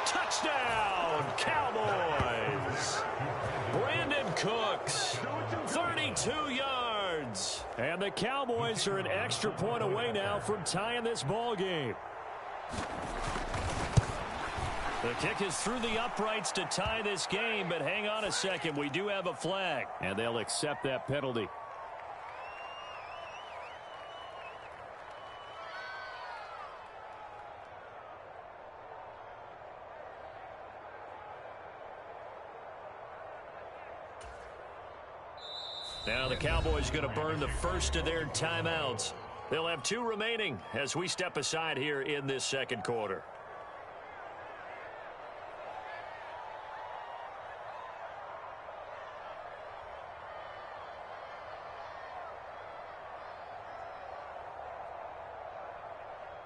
Touchdown, Cowboys. Brandon Cooks, 32 yards. And the Cowboys are an extra point away now from tying this ball game. The kick is through the uprights to tie this game, but hang on a second. We do have a flag, and they'll accept that penalty. Now the Cowboys going to burn the first of their timeouts. They'll have 2 remaining as we step aside here in this second quarter.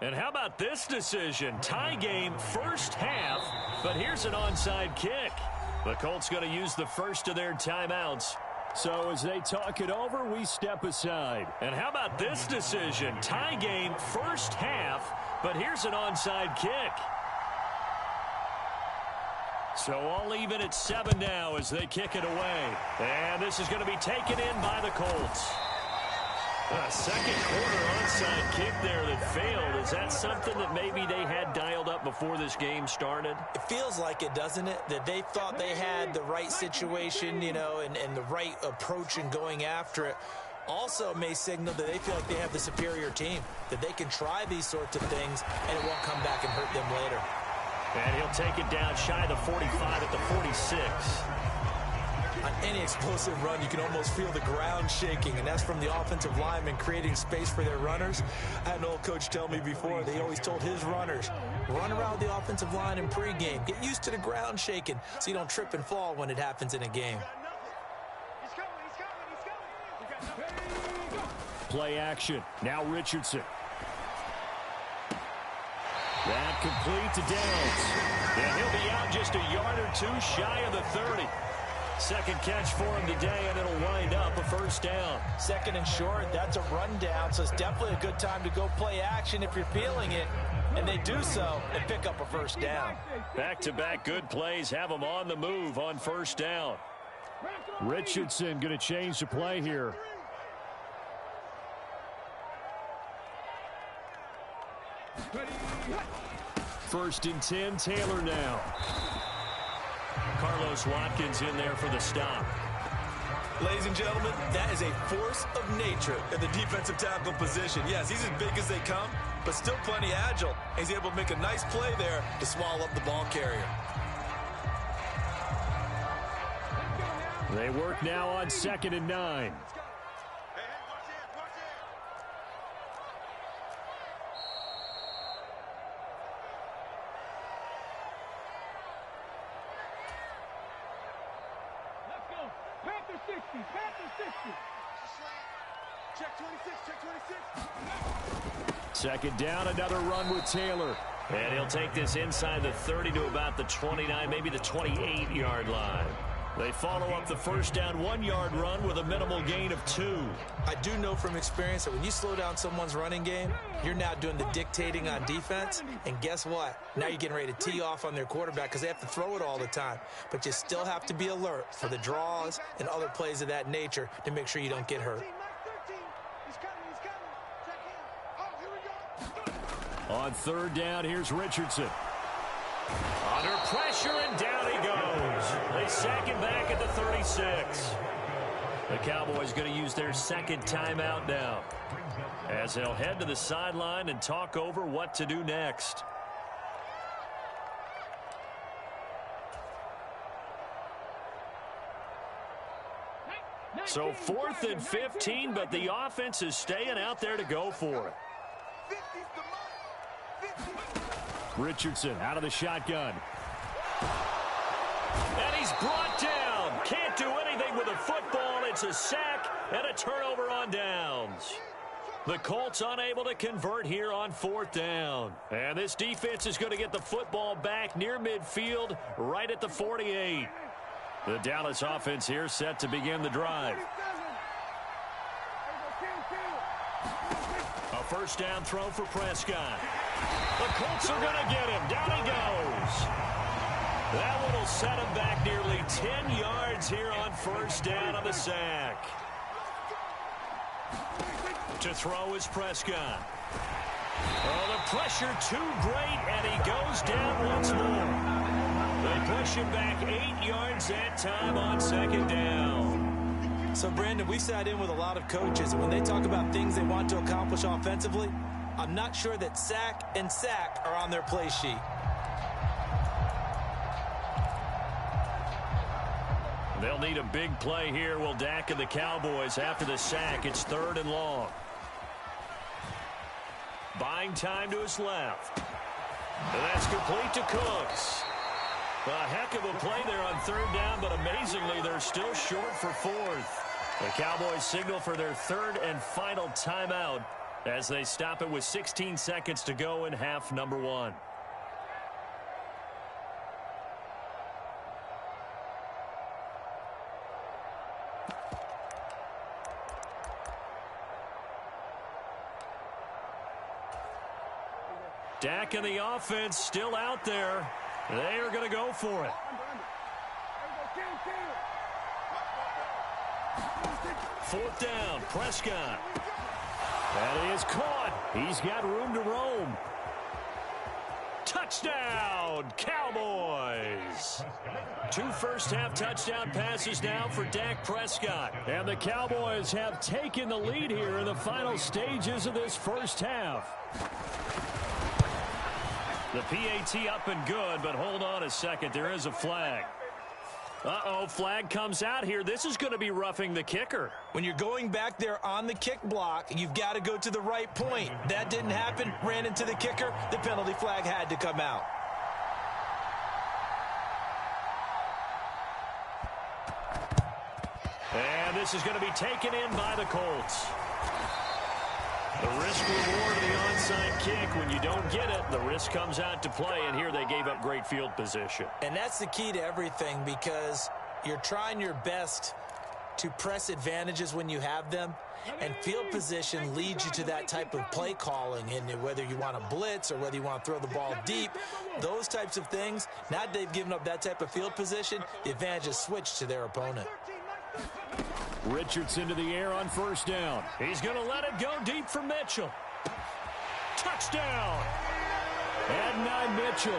And how about this decision? Tie game first half, but here's an onside kick. The Colts going to use the first of their timeouts. So as they talk it over, we step aside. And how about this decision? Tie game first half, but here's an onside kick. So all even at 7 now as they kick it away. And this is going to be taken in by the Colts. A second quarter onside kick there that failed. Is that something that maybe they had dialed up before this game started? It feels like it, doesn't it? That they thought they had the right situation, you know, and the right approach in going after it. Also may signal that they feel like they have the superior team, that they can try these sorts of things and it won't come back and hurt them later. And he'll take it down shy of the 45 at the 46. On any explosive run, you can almost feel the ground shaking, and that's from the offensive linemen creating space for their runners. I had an old coach tell me before, they always told his runners, run around the offensive line in pregame. Get used to the ground shaking so you don't trip and fall when it happens in a game. Play action. Now Richardson. That complete to Downs. And he'll be out just a yard or 2 shy of the 30. Second catch for him today, and it'll wind up a first down. Second and short, that's a rundown, so it's definitely a good time to go play action if you're feeling it. And they do so and pick up a first down. Back-to-back good plays have them on the move on first down. Richardson going to change the play here. First and 10, Taylor now. Carlos Watkins in there for the stop. Ladies and gentlemen, that is a force of nature in the defensive tackle position. Yes, he's as big as they come, but still plenty agile. He's able to make a nice play there to swallow up the ball carrier. They work now on 2nd and 9. Second down, another run with Taylor. And he'll take this inside the 30 to about the 29, maybe the 28-yard line. They follow up the first down 1-yard run with a minimal gain of 2. I do know from experience that when you slow down someone's running game, you're now doing the dictating on defense. And guess what? Now you're getting ready to tee off on their quarterback because they have to throw it all the time. But you still have to be alert for the draws and other plays of that nature to make sure you don't get hurt. On third down, here's Richardson. Under pressure, and down he goes. They sack him back at the 36. The Cowboys going to use their second timeout now, as they'll head to the sideline and talk over what to do next. So 4th and 15, but the offense is staying out there to go for it. Richardson out of the shotgun. And he's brought down. Can't do anything with a football. It's a sack and a turnover on downs. The Colts unable to convert here on 4th down. And this defense is going to get the football back near midfield, right at the 48. The Dallas offense here set to begin the drive. A first down throw for Prescott. The Colts are going to get him. Down he goes. That one will set him back nearly 10 yards here on first down on the sack. To throw is Prescott. Oh, the pressure too great, and he goes down once more. They push him back 8 yards that time on 2nd down. So, Brandon, we sat in with a lot of coaches, and when they talk about things they want to accomplish offensively, I'm not sure that sack and sack are on their play sheet. They'll need a big play here, will Dak and the Cowboys. After the sack, it's 3rd and long. Buying time to his left. And that's complete to Cooks. A heck of a play there on 3rd down, but amazingly, they're still short for 4th. The Cowboys signal for their 3rd and final timeout as they stop it with 16 seconds to go in half number 1. Dak and the offense still out there. They are going to go for it. 4th down, Prescott. That is caught. He's got room to roam. Touchdown, Cowboys. 2 first-half touchdown passes now for Dak Prescott. And the Cowboys have taken the lead here in the final stages of this first half. The PAT up and good, but hold on a second. There is a flag. Uh-oh, flag comes out here. This is going to be roughing the kicker. When you're going back there on the kick block, you've got to go to the right point. That didn't happen. Ran into the kicker. The penalty flag had to come out. And this is going to be taken in by the Colts. The risk-reward of the onside kick, when you don't get it, the risk comes out to play, and here they gave up great field position. And that's the key to everything, because you're trying your best to press advantages when you have them, and field position leads you to that type of play calling, and whether you want to blitz or whether you want to throw the ball deep, those types of things. Now they've given up that type of field position, the advantage is switched to their opponent. Richardson to the air on 1st down. He's going to let it go deep for Mitchell. Touchdown! Adonai Mitchell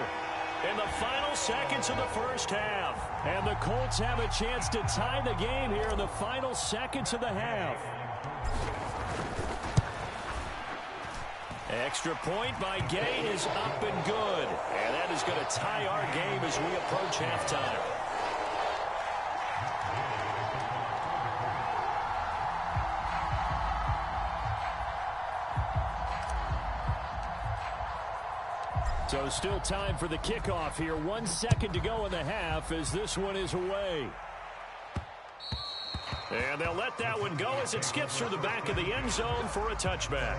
in the final seconds of the first half. And the Colts have a chance to tie the game here in the final seconds of the half. Extra point by Gay is up and good. And that is going to tie our game as we approach halftime. So still time for the kickoff here. 1 second to go in the half as this one is away. And they'll let that one go as it skips through the back of the end zone for a touchback.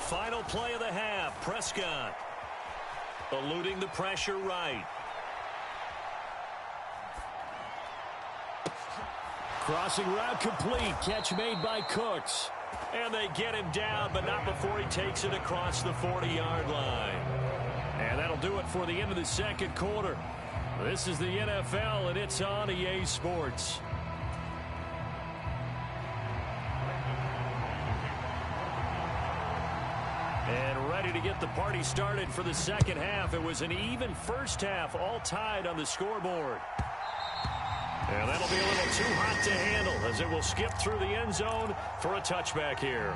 Final play of the half. Prescott eluding the pressure right. Crossing route complete. Catch made by Cooks. And they get him down, but not before he takes it across the 40-yard line. And that'll do it for the end of the second quarter. This is the NFL, and it's on EA Sports. And ready to get the party started for the second half. It was an even first half, all tied on the scoreboard. And that'll be a little too hot to handle as it will skip through the end zone for a touchback here.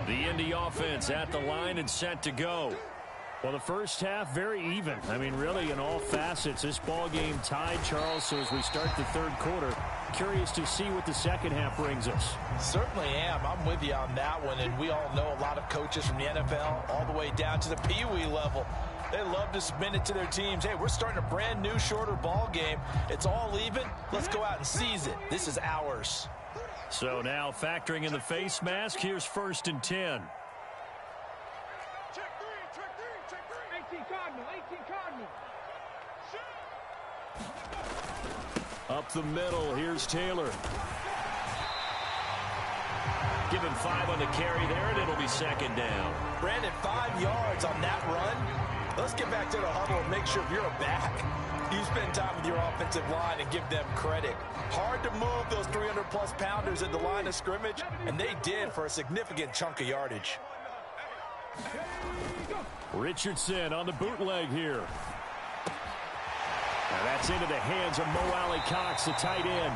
The Indy offense at the line and set to go. Well, the first half, very even. I mean, really, in all facets, this ball game tied, Charles. So as we start the third quarter, curious to see what the second half brings us. Certainly am. I'm with you on that one. And we all know a lot of coaches from the NFL all the way down to the Pee-wee level. They love to spin it to their teams. Hey, we're starting a brand new, shorter ball game. It's all even. Let's go out and seize it. This is ours. So now factoring in the face mask, here's 1st and 10. Up the middle, here's Taylor. Give him 5 on the carry there, and it'll be second down. Brandon, 5 yards on that run. Let's get back to the huddle and make sure if you're a back, you spend time with your offensive line and give them credit. Hard to move those 300-plus pounders at the line of scrimmage, and they did for a significant chunk of yardage. Richardson on the bootleg here. Now that's into the hands of Mo Alley Cox, the tight end.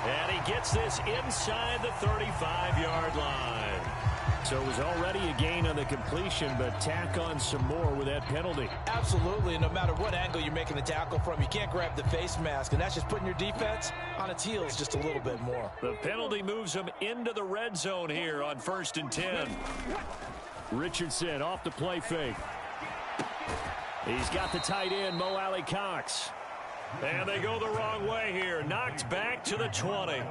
And he gets this inside the 35-yard line. So it was already a gain on the completion, but tack on some more with that penalty. Absolutely, and no matter what angle you're making the tackle from, you can't grab the face mask, and that's just putting your defense on its heels just a little bit more. The penalty moves him into the red zone here on 1st and 10. Richardson off the play fake. He's got the tight end, Mo Alley Cox. And they go the wrong way here. Knocked back to the 20.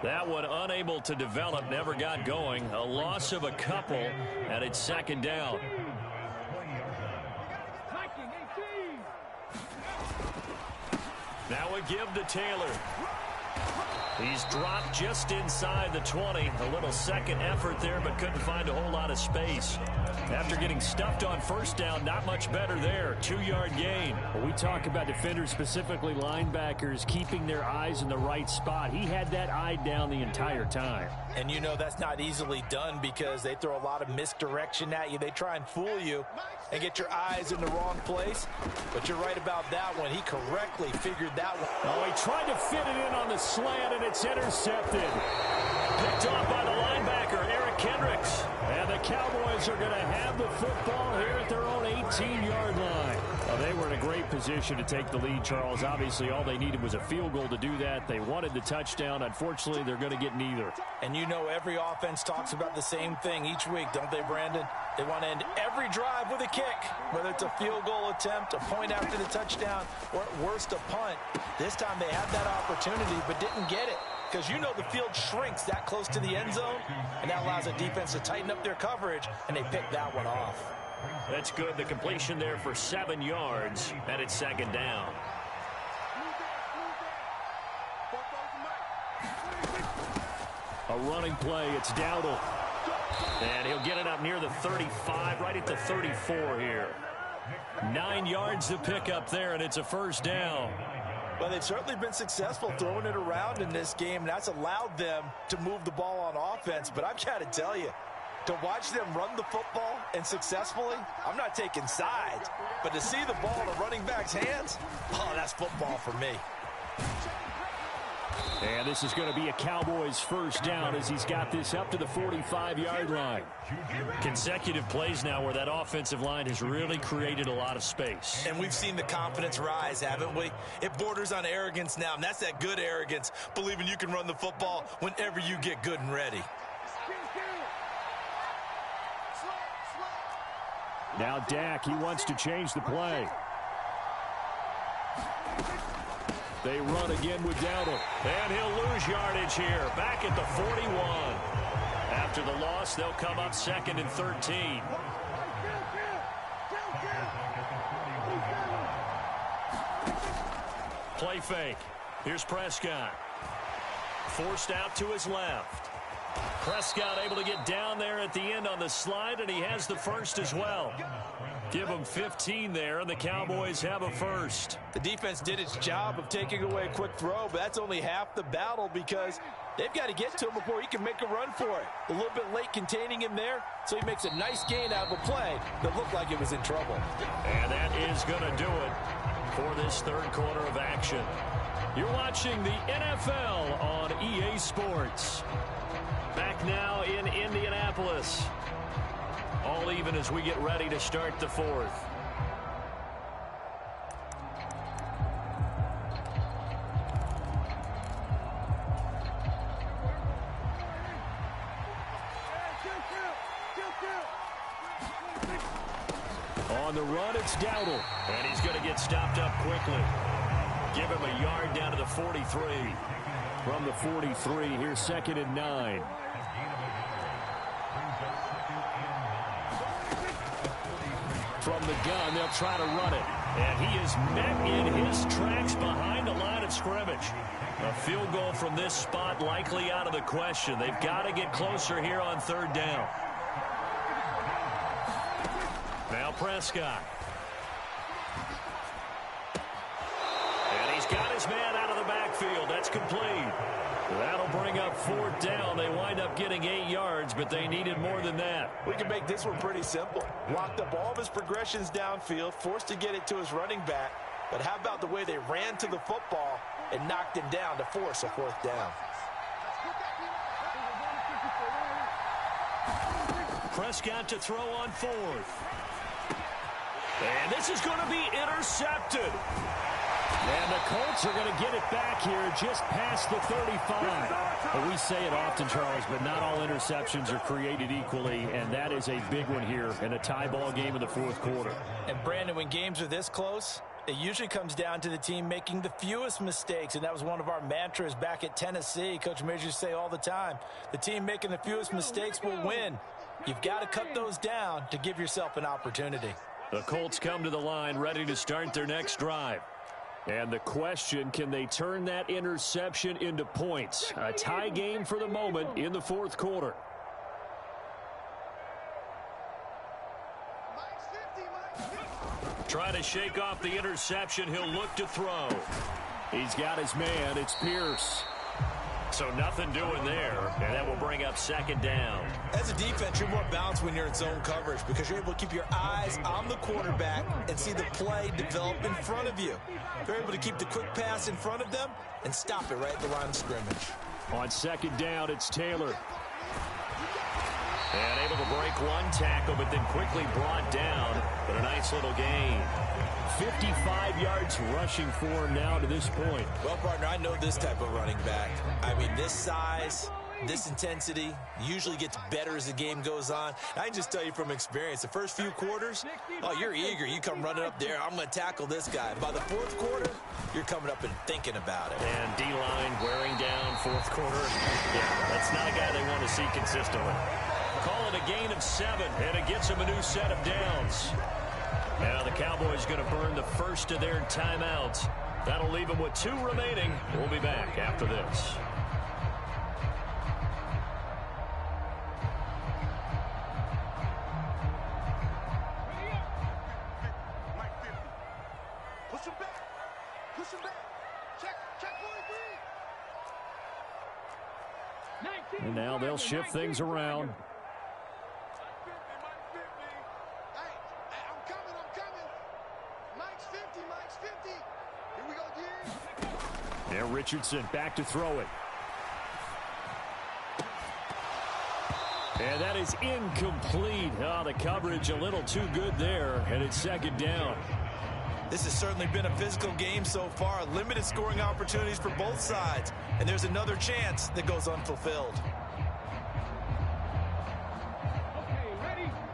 That one unable to develop, never got going. A loss of a couple, and it's 2nd down. Now a give to Taylor. He's dropped just inside the 20. A little second effort there, but couldn't find a whole lot of space. After getting stuffed on 1st down, not much better there. 2-yard gain. Well, we talk about defenders, specifically linebackers, keeping their eyes in the right spot. He had that eye down the entire time. And you know that's not easily done because they throw a lot of misdirection at you. They try and fool you and get your eyes in the wrong place. But you're right about that one. He correctly figured that one. Oh, he tried to fit it in on the slant, and it's intercepted. Picked off by the linebacker, Eric Kendricks. And the Cowboys are going to have the football here at their own 18-yard line. Well, they were in a great position to take the lead, Charles. Obviously, all they needed was a field goal to do that. They wanted the touchdown. Unfortunately, they're going to get neither. And you know every offense talks about the same thing each week, don't they, Brandon? They want to end every drive with a kick, whether it's a field goal attempt, a point after the touchdown, or at worst a punt. This time they had that opportunity but didn't get it. Because you know the field shrinks that close to the end zone, and that allows the defense to tighten up their coverage, and they pick that one off. That's good. The completion there for 7 yards, and it's 2nd down. A running play. It's Dowdle. And he'll get it up near the 35, right at the 34 here. 9 yards to pick up there, and it's a 1st down. Well, they've certainly been successful throwing it around in this game, and that's allowed them to move the ball on offense. But I've got to tell you, to watch them run the football and successfully, I'm not taking sides, but to see the ball in a running back's hands, oh, that's football for me. And this is going to be a Cowboys 1st down as he's got this up to the 45-yard line. Consecutive plays now where that offensive line has really created a lot of space. And we've seen the confidence rise, haven't we? It borders on arrogance now, and that's that good arrogance, believing you can run the football whenever you get good and ready. Now Dak, he wants to change the play. They run again with Dowdle. And he'll lose yardage here. Back at the 41. After the loss, they'll come up 2nd and 13. Play fake. Here's Prescott. Forced out to his left. Prescott able to get down there at the end on the slide, and he has the 1st as well. Give them 15 there, and the Cowboys have a 1st. The defense did its job of taking away a quick throw, but that's only half the battle because they've got to get to him before he can make a run for it. A little bit late containing him there, so he makes a nice gain out of a play that looked like it was in trouble. And that is going to do it for this 3rd quarter of action. You're watching the NFL on EA Sports. Back now in Indianapolis. All even as we get ready to start the 4th. On the run, it's Dowdle. And he's going to get stopped up quickly. Give him a yard down to the 43. From the 43, here's 2nd and 9. From the gun, they'll try to run it. And he is met in his tracks behind the line of scrimmage. A field goal from this spot likely out of the question. They've got to get closer here on 3rd down. Now Prescott. backfield. That's complete. That'll bring up 4th down. They wind up getting 8 yards, but they needed more than that. We can make this one pretty simple. Locked up all of his progressions downfield, forced to get it to his running back. But how about the way they ran to the football and knocked him down to force a 4th down? Prescott to throw on 4th. And this is going to be intercepted. And the Colts are going to get it back here just past the 35. Well, we say it often, Charles, but not all interceptions are created equally, and that is a big one here in a tie ball game in the 4th quarter. And, Brandon, when games are this close, it usually comes down to the team making the fewest mistakes, and that was one of our mantras back at Tennessee. Coach Majors used to say all the time, the team making the fewest mistakes will win. You've got to cut those down to give yourself an opportunity. The Colts come to the line ready to start their next drive. And the question, can they turn that interception into points? A tie game for the moment in the 4th quarter. Try to shake off the interception. He'll look to throw. He's got his man. It's Pierce. So nothing doing there, and that will bring up 2nd down. As a defense, you're more balanced when you're in zone coverage because you're able to keep your eyes on the quarterback and see the play develop in front of you. You're able to keep the quick pass in front of them and stop it right at the line of scrimmage. On 2nd down, it's Taylor. And able to break one tackle, but then quickly brought down. But a nice little gain. 55 yards rushing for him now to this point. Well, partner, I know this type of running back. I mean, this size, this intensity usually gets better as the game goes on. I can just tell you from experience, the first few quarters, oh, you're eager. You come running up there, I'm going to tackle this guy. By the 4th quarter, you're coming up and thinking about it. And D-line wearing down 4th quarter. Yeah, that's not a guy they want to see consistently. Call it a gain of 7, and it gets him a new set of downs. Now the Cowboys going to burn the first of their timeouts. That'll leave them with 2 remaining. We'll be back after this. Push him back. Push him back. Check And now they'll shift things around. And Richardson back to throw it. And that is incomplete. Oh, the coverage a little too good there, and it's 2nd down. This has certainly been a physical game so far. Limited scoring opportunities for both sides. And there's another chance that goes unfulfilled.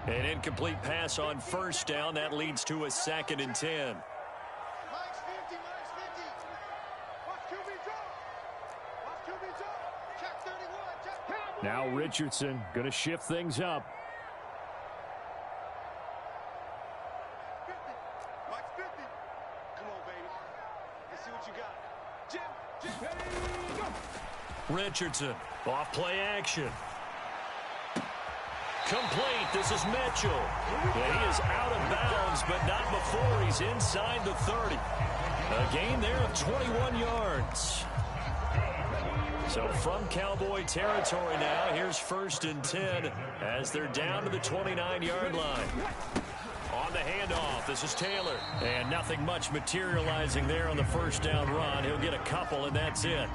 An incomplete pass on 1st down. That leads to a 2nd and 10. Now Richardson going to shift things up. Richardson off play action. Complete. This is Mitchell. And he is out of bounds, but not before he's inside the 30. A gain there of 21 yards. So from Cowboy territory now, here's 1st and 10 as they're down to the 29-yard line. On the handoff, this is Taylor. And nothing much materializing there on the 1st down run. He'll get a couple, and that's it.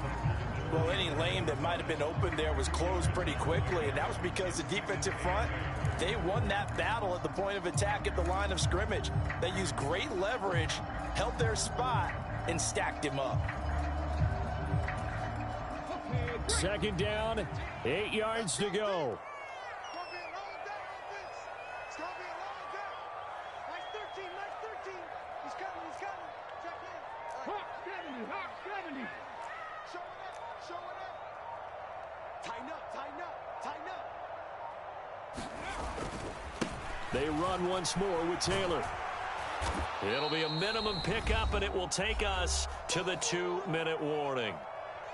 Well, any lane that might have been open there was closed pretty quickly, and that was because the defensive front, they won that battle at the point of attack at the line of scrimmage. They used great leverage, held their spot, and stacked him up. 2nd down, 8 yards to go. They run once more with Taylor. It'll be a minimum pickup, and it will take us to the 2-minute warning.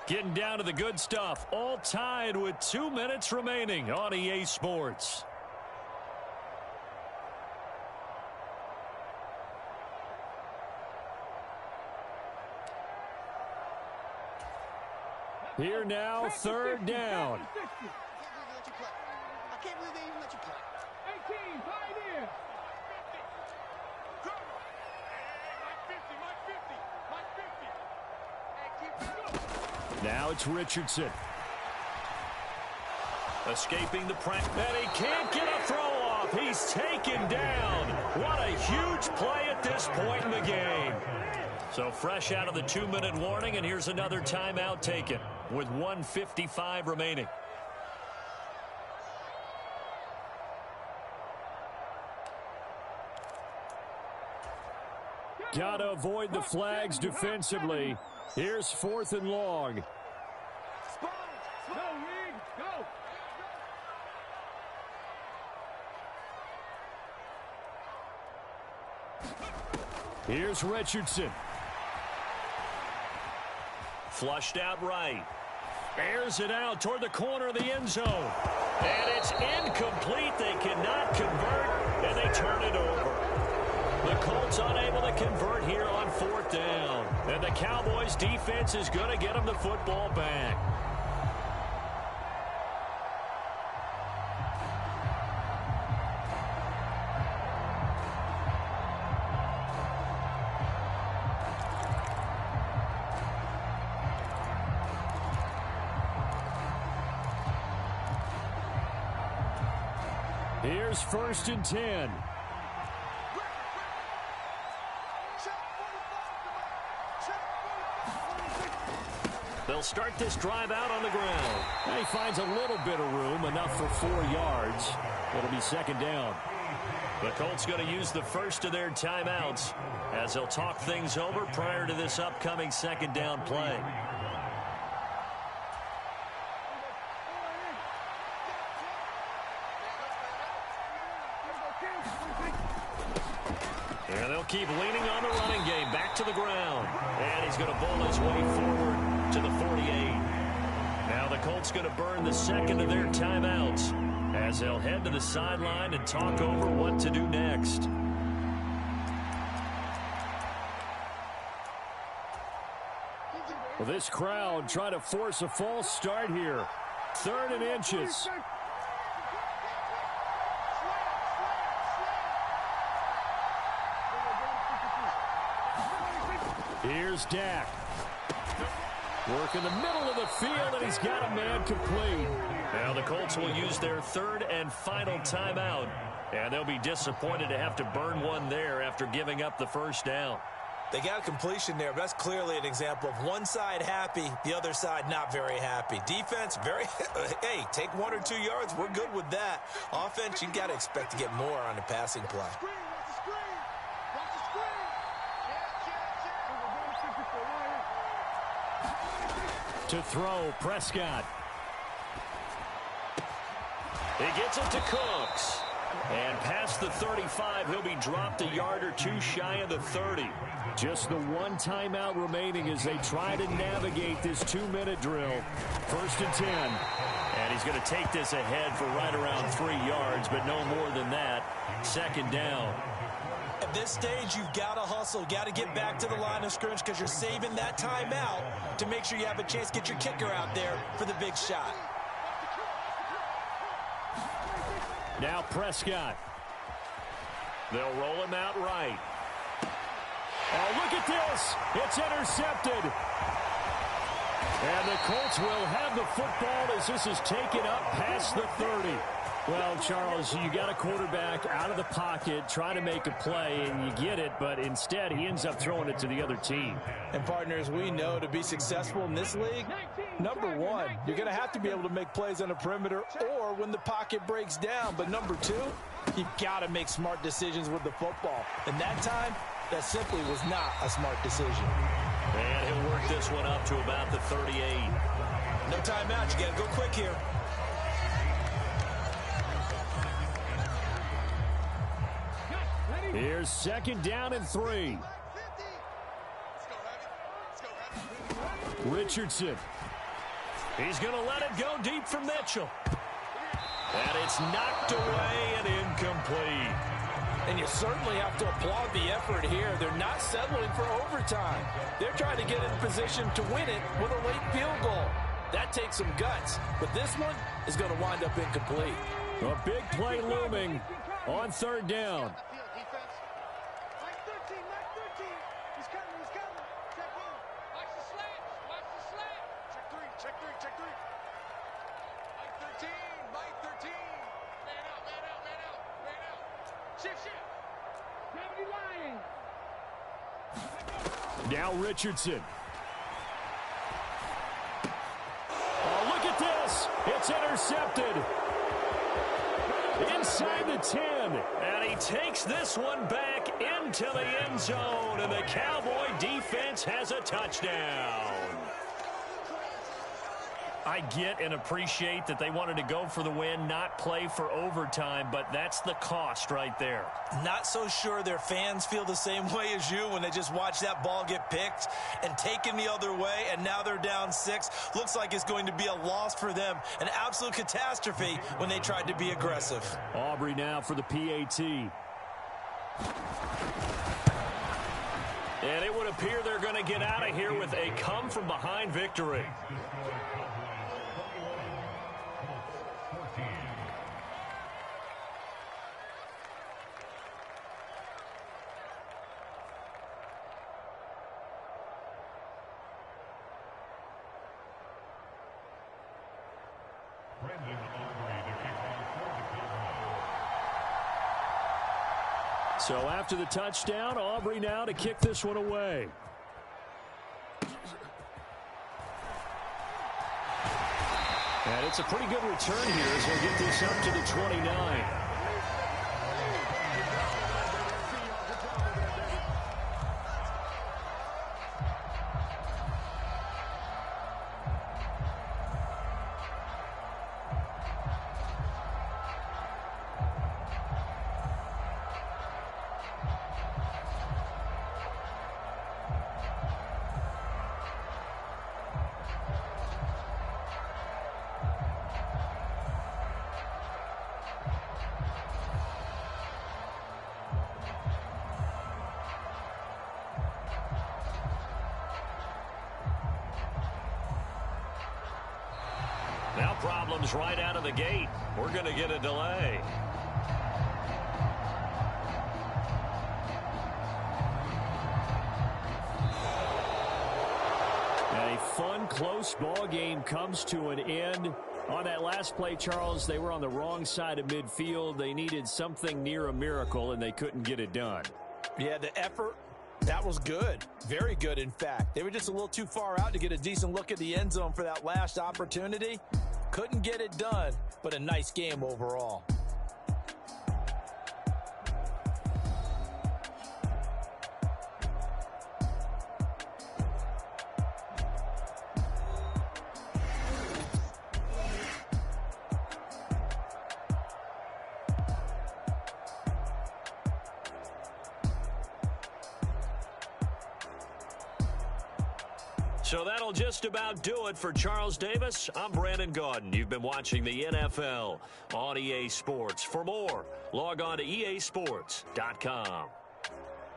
Getting down to the good stuff, all tied with 2 minutes remaining on EA Sports. Here now, third down. I can't believe they even let you play. 18, pioneer. Now it's Richardson. Escaping the press. And he can't get a throw off. He's taken down. What a huge play at this point in the game. So fresh out of the 2-minute warning, and here's another timeout taken with 1:55 remaining. Gotta avoid the flags defensively. Here's 4th and long. Go, Reed, go. Here's Richardson. Flushed out right. Airs it out toward the corner of the end zone. And it's incomplete. They cannot convert, and they turn it over. The Colts unable to convert here on 4th down. And the Cowboys defense is going to get them the football back. Here's 1st and 10. They'll start this drive out on the ground. Now he finds a little bit of room, enough for 4 yards. It'll be 2nd down. The Colts going to use the first of their timeouts as they'll talk things over prior to this upcoming 2nd down play. And they'll keep leaning on the running game. Back to the ground. And he's going to bowl his way forward to the 48. Now the Colts going to burn the 2nd of their timeouts as they'll head to the sideline and talk over what to do next. Well, this crowd trying to force a false start here. 3rd and inches. Here's Dak. Work in the middle of the field, and he's got a man complete. Now the Colts will use their 3rd and final timeout, and they'll be disappointed to have to burn one there after giving up the 1st down. They got a completion there, but that's clearly an example of one side happy, the other side not very happy. Defense, very, hey, take 1 or 2 yards, we're good with that. Offense, you got to expect to get more on the passing play. To throw, Prescott. He gets it to Cooks. And past the 35, he'll be dropped a yard or 2 shy of the 30. Just the 1 timeout remaining as they try to navigate this 2-minute drill. 1st and 10. And he's going to take this ahead for right around 3 yards, but no more than that. 2nd down. At this stage, you've got to hustle. Got to get back to the line of scrimmage because you're saving that timeout to make sure you have a chance to get your kicker out there for the big shot. Now Prescott. They'll roll him out right. Oh, look at this. It's intercepted. And the Colts will have the football as this is taken up past the 30. Well, Charles, you got a quarterback out of the pocket trying to make a play, and you get it, but instead he ends up throwing it to the other team. And, partners, we know to be successful in this league, number one, you're going to have to be able to make plays on the perimeter or when the pocket breaks down. But number two, you've got to make smart decisions with the football. And that time, that simply was not a smart decision. And he'll work this one up to about the 38. No timeout. You got to go quick here. Here's 2nd down and 3. Richardson. He's going to let it go deep for Mitchell. And it's knocked away and incomplete. And you certainly have to applaud the effort here. They're not settling for overtime. They're trying to get in position to win it with a late field goal. That takes some guts, but this one is going to wind up incomplete. A big play looming on third down. Now Richardson. Oh, look at this. It's intercepted. Inside the 10. And he takes this one back into the end zone. And the Cowboy defense has a touchdown. I get and appreciate that they wanted to go for the win, not play for overtime, but that's the cost right there. Not so sure their fans feel the same way as you when they just watch that ball get picked and taken the other way, and now they're down 6. Looks like it's going to be a loss for them. An absolute catastrophe when they tried to be aggressive. Aubrey now for the PAT. And it would appear they're going to get out of here with a come-from-behind victory. So after the touchdown, Aubrey now to kick this one away. And it's a pretty good return here as we'll get this up to the 29. Now problems right out of the gate. We're going to get a delay. A fun, close ball game comes to an end. On that last play, Charles, they were on the wrong side of midfield. They needed something near a miracle, and they couldn't get it done. Yeah, the effort, that was good. Very good, in fact. They were just a little too far out to get a decent look at the end zone for that last opportunity. Couldn't get it done, but a nice game overall. So that'll just about do it for Charles Davis. I'm Brandon Gaudin. You've been watching the NFL on EA Sports. For more, log on to easports.com.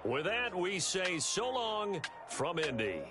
With that, we say so long from Indy.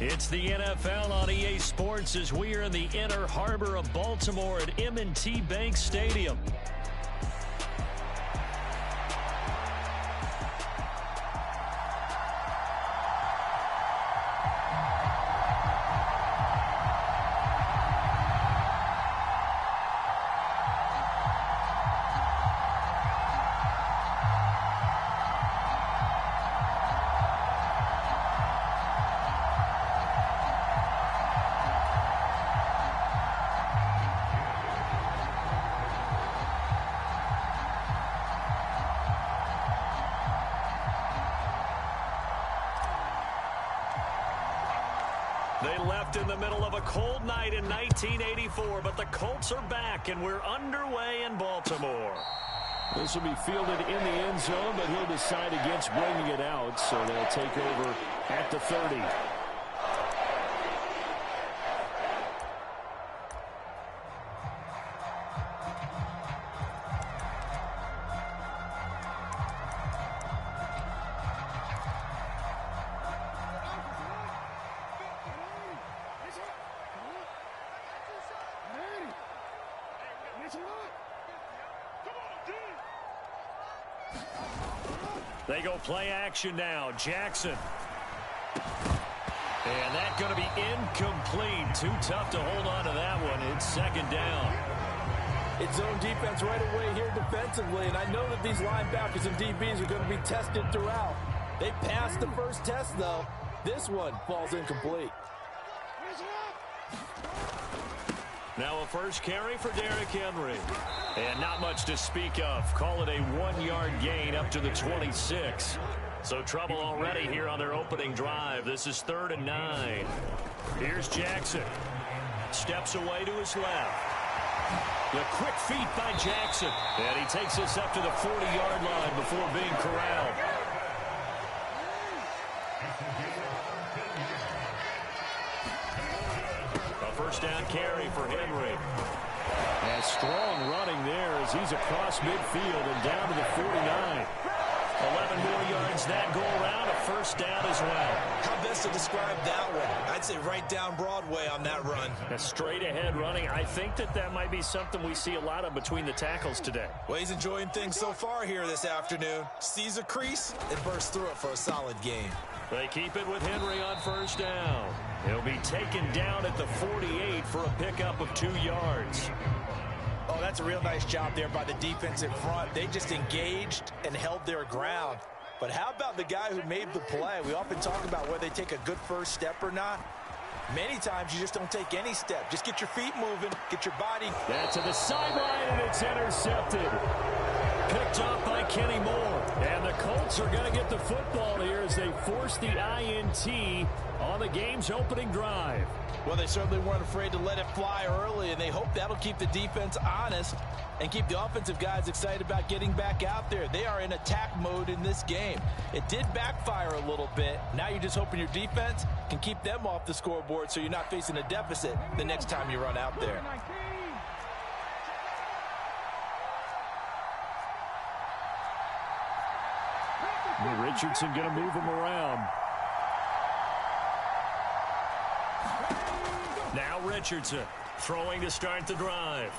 It's the NFL on EA Sports as we are in the inner harbor of Baltimore at M&T Bank Stadium. They left in the middle of a cold night in 1984, but the Colts are back, and we're underway in Baltimore. This will be fielded in the end zone, but he'll decide against bringing it out, so they'll take over at the 30. They go play action now. Jackson. And that's going to be incomplete. Too tough to hold on to that one. It's second down. It's zone defense right away here defensively, and I know that these linebackers and DBs are going to be tested throughout. They passed the first test, though. This one falls incomplete. Now a first carry for Derrick Henry. And not much to speak of. Call it a 1-yard gain up to the 26. So trouble already here on their opening drive. This is 3rd and 9. Here's Jackson. Steps away to his left. The quick feet by Jackson. And he takes us up to the 40-yard line before being corralled. First down carry for Henry. And strong running there as he's across midfield and down to the 49. 11 more yards that go around. A first down as well. How best to describe that one? I'd say right down Broadway on that run. A straight ahead running. I think that might be something we see a lot of between the tackles today. Well, he's enjoying things so far here this afternoon. Sees a crease and bursts through it for a solid gain. They keep it with Henry on first down. He'll be taken down at the 48 for a pickup of 2 yards. Oh, that's a real nice job there by the defense in front. They just engaged and held their ground. But how about the guy who made the play? We often talk about whether they take a good first step or not. Many times you just don't take any step. Just get your feet moving, get your body. That's to the sideline, and it's intercepted. Picked off by Kenny Moore. And the Colts are going to get the football here as they force the INT on the game's opening drive. Well, they certainly weren't afraid to let it fly early, and they hope that'll keep the defense honest and keep the offensive guys excited about getting back out there. They are in attack mode in this game. It did backfire a little bit. Now you're just hoping your defense can keep them off the scoreboard so you're not facing a deficit the next time you run out there. Richardson going to move him around. Now Richardson throwing to start the drive.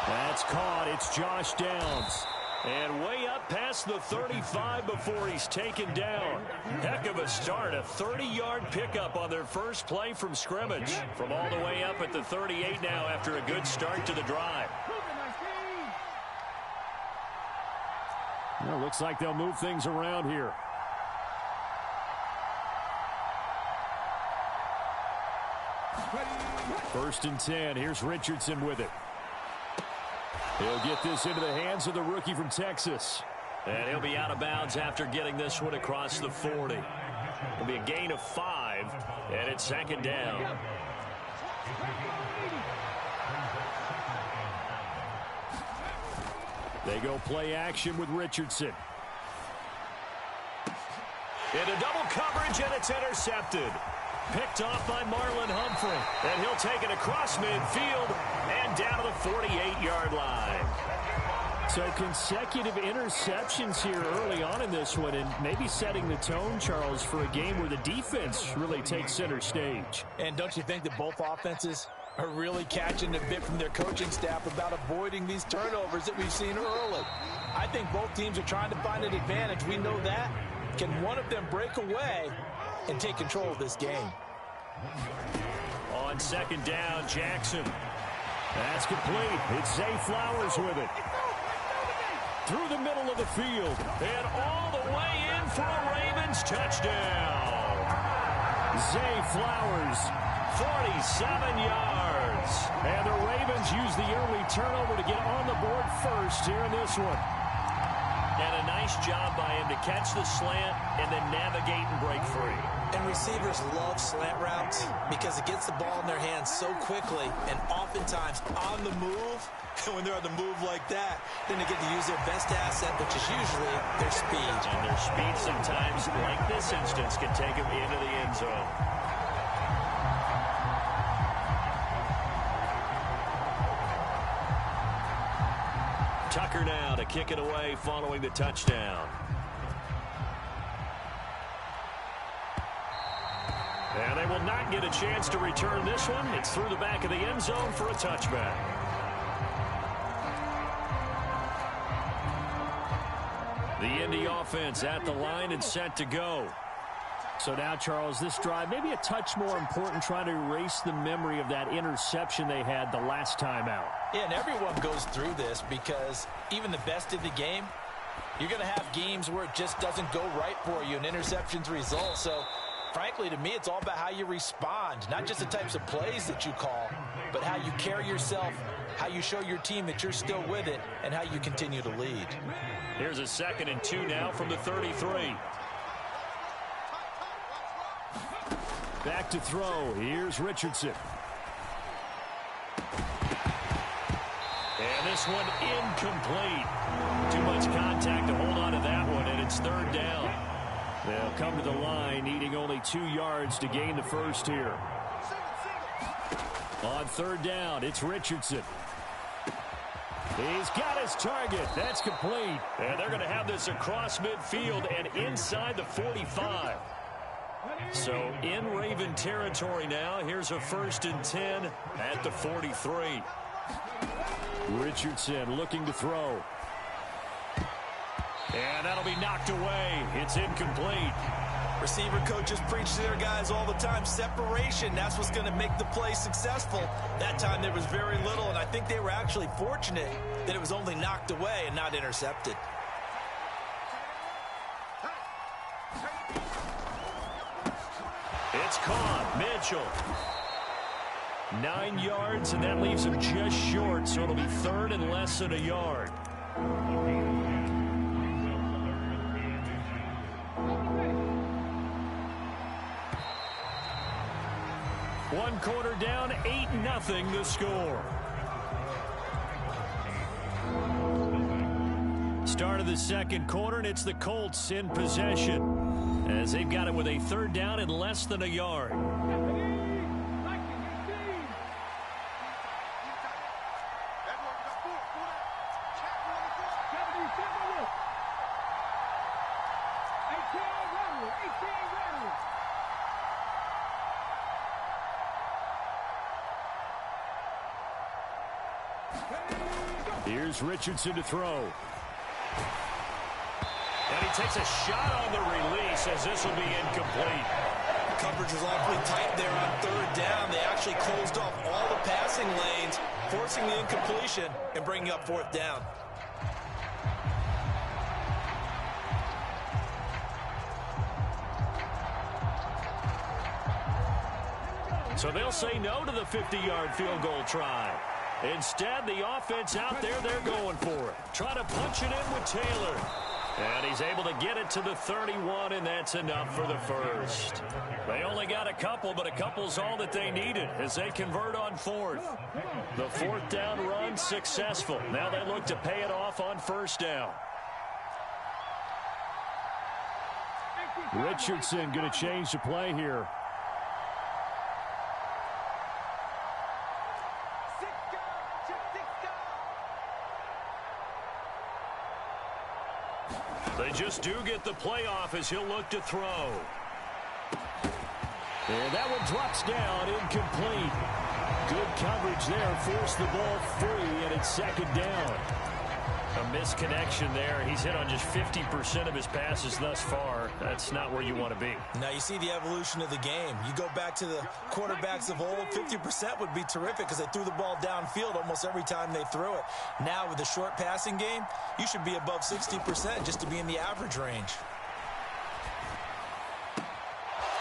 That's caught. It's Josh Downs. And way up past the 35 before he's taken down. Heck of a start. A 30-yard pickup on their first play from scrimmage. From all the way up at the 38 now after a good start to the drive. Well, looks like they'll move things around here. First and 10. Here's Richardson with it. He'll get this into the hands of the rookie from Texas. And he'll be out of bounds after getting this one across the 40. It'll be a gain of 5, and it's second down. They go play action with Richardson. Into double coverage, and it's intercepted. Picked off by Marlon Humphrey. And he'll take it across midfield and down to the 48-yard line. So consecutive interceptions here early on in this one, and maybe setting the tone, Charles, for a game where the defense really takes center stage. And don't you think that both offenses are really catching a bit from their coaching staff about avoiding these turnovers that we've seen early? I think both teams are trying to find an advantage. We know that. Can one of them break away and take control of this game? On second down, Jackson. That's complete. It's Zay Flowers with it. Through the middle of the field. And all the way in for a Ravens touchdown. Zay Flowers, 47 yards. And the Ravens use the early turnover to get on the board first here in this one. And a nice job by him to catch the slant and then navigate and break free. And receivers love slant routes because it gets the ball in their hands so quickly and oftentimes on the move. And when they're on the move like that, then they get to use their best asset, which is usually their speed. And their speed sometimes, like this instance, can take them into the end zone. Tucker now to kick it away following the touchdown. And they will not get a chance to return this one. It's through the back of the end zone for a touchback. The Indy offense at the line and set to go. So now, Charles, this drive maybe a touch more important, trying to erase the memory of that interception they had the last time out. Yeah, and everyone goes through this because even the best of the game, you're going to have games where it just doesn't go right for you and interceptions result. So, frankly, to me, it's all about how you respond, not just the types of plays that you call, but how you carry yourself, how you show your team that you're still with it, and how you continue to lead. Here's a 2nd and 2 now from the 33. Back to throw. Here's Richardson. And this one incomplete. Too much contact to hold on to that one, and it's 3rd down. They'll come to the line, needing only 2 yards to gain the first here. On 3rd down, it's Richardson. He's got his target. That's complete. And they're going to have this across midfield and inside the 45. So in Raven territory now. Here's a 1st and 10 at the 43. Richardson looking to throw. And that'll be knocked away. It's incomplete. Receiver coaches preach to their guys all the time. Separation, that's what's going to make the play successful. That time there was very little, and I think they were actually fortunate that it was only knocked away and not intercepted. It's caught. Mitchell. 9 yards, and that leaves him just short, so it'll be 3rd and less than a yard. One quarter down, 8-0 the score. Start of the 2nd quarter, and it's the Colts in possession as they've got it with a 3rd down and less than a yard. Here's Richardson to throw. And he takes a shot on the release as this will be incomplete. Coverage was awfully tight there on 3rd down. They actually closed off all the passing lanes, forcing the incompletion and bringing up 4th down. So they'll say no to the 50-yard field goal try. Instead, the offense out there, they're going for it. Trying to punch it in with Taylor. And he's able to get it to the 31, and that's enough for the first. They only got a couple, but a couple's all that they needed as they convert on 4th. The 4th down run successful. Now they look to pay it off on 1st down. Richardson going to change the play here. They just do get the playoff as he'll look to throw. And that one drops down, incomplete. Good coverage there, forced the ball free, and it's second down. A misconnection there. He's hit on just 50% of his passes thus far. That's not where you want to be. Now you see the evolution of the game. You go back to the quarterbacks of old, 50% would be terrific because they threw the ball downfield almost every time they threw it. Now with the short passing game, you should be above 60% just to be in the average range.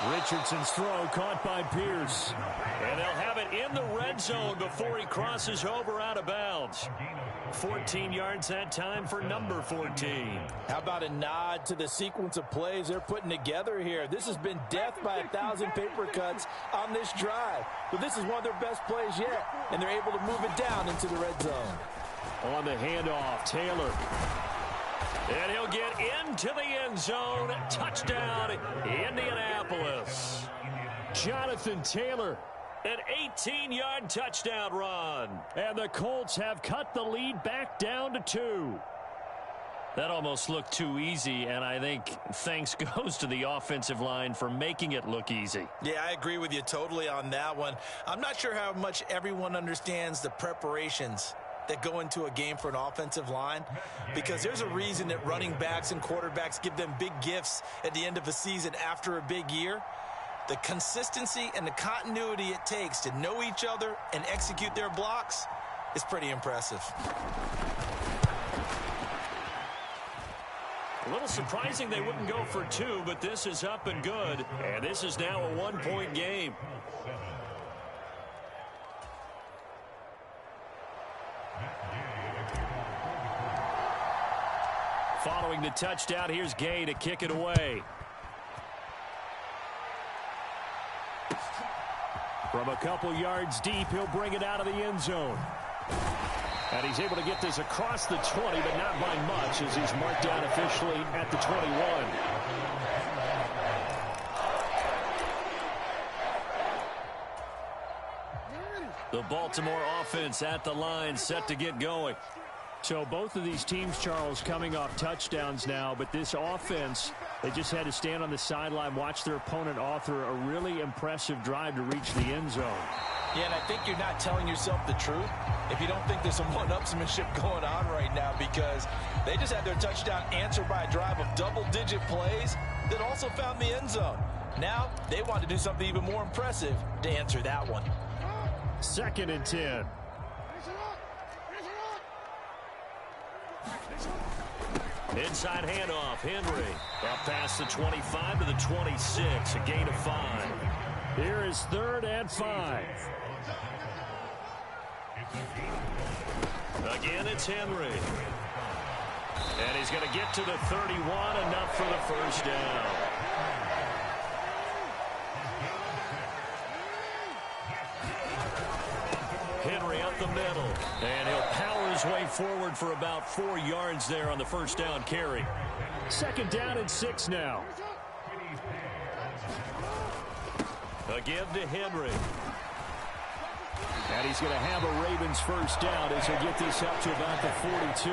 Richardson's throw caught by Pierce. And they'll have it in the red zone before he crosses over out of bounds. 14 yards that time for number 14. How about a nod to the sequence of plays they're putting together here? This has been death by 1,000 paper cuts on this drive. But this is one of their best plays yet, and they're able to move it down into the red zone. On the handoff, Taylor. And he'll get into the end zone. Touchdown, Indianapolis. Jonathan Taylor. An 18-yard touchdown run. And the Colts have cut the lead back down to 2. That almost looked too easy, and I think thanks goes to the offensive line for making it look easy. Yeah, I agree with you totally on that one. I'm not sure how much everyone understands the preparations that go into a game for an offensive line, because there's a reason that running backs and quarterbacks give them big gifts at the end of a season after a big year. The consistency and the continuity it takes to know each other and execute their blocks is pretty impressive. A little surprising they wouldn't go for 2, but this is up and good, and this is now a 1-point game. Following the touchdown, here's Gay to kick it away. From a couple yards deep, he'll bring it out of the end zone. And he's able to get this across the 20, but not by much, as he's marked down officially at the 21. The Baltimore offense at the line, set to get going. So both of these teams, Charles, coming off touchdowns now, but this offense, they just had to stand on the sideline, watch their opponent author a really impressive drive to reach the end zone. Yeah, and I think you're not telling yourself the truth if you don't think there's some one-upsmanship going on right now, because they just had their touchdown answered by a drive of double-digit plays that also found the end zone. Now they want to do something even more impressive to answer that one. 2nd and 10. Inside handoff, Henry. Up past the 25 to the 26, a gain of 5. Here is 3rd and 5. Again, it's Henry. And he's going to get to the 31, enough for the first down. Henry up the middle, and he'll power his way forward for about 4 yards there on the first down carry. 2nd down and 6 now. Again to Henry. And he's going to have a Ravens first down as he'll get this up to about the 42.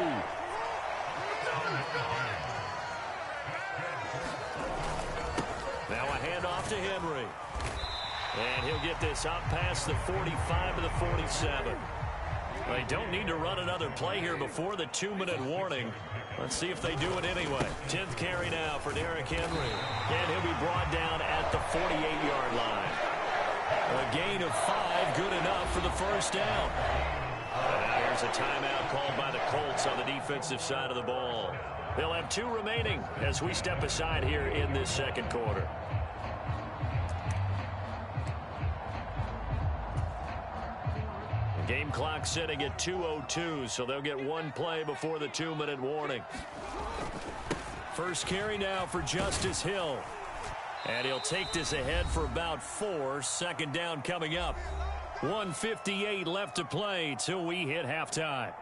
Now a handoff to Henry. And he'll get this up past the 45 to the 47. They don't need to run another play here before the 2-minute warning. Let's see if they do it anyway. 10th carry now for Derrick Henry. And he'll be brought down at the 48-yard line. A gain of 5, good enough for the first down. And now here's a timeout called by the Colts on the defensive side of the ball. They'll have 2 remaining as we step aside here in this second quarter. Game clock sitting at 2:02, so they'll get 1 play before the 2-minute warning. First carry now for Justice Hill. And he'll take this ahead for about 4. 2nd down coming up. 1:58 left to play till we hit halftime.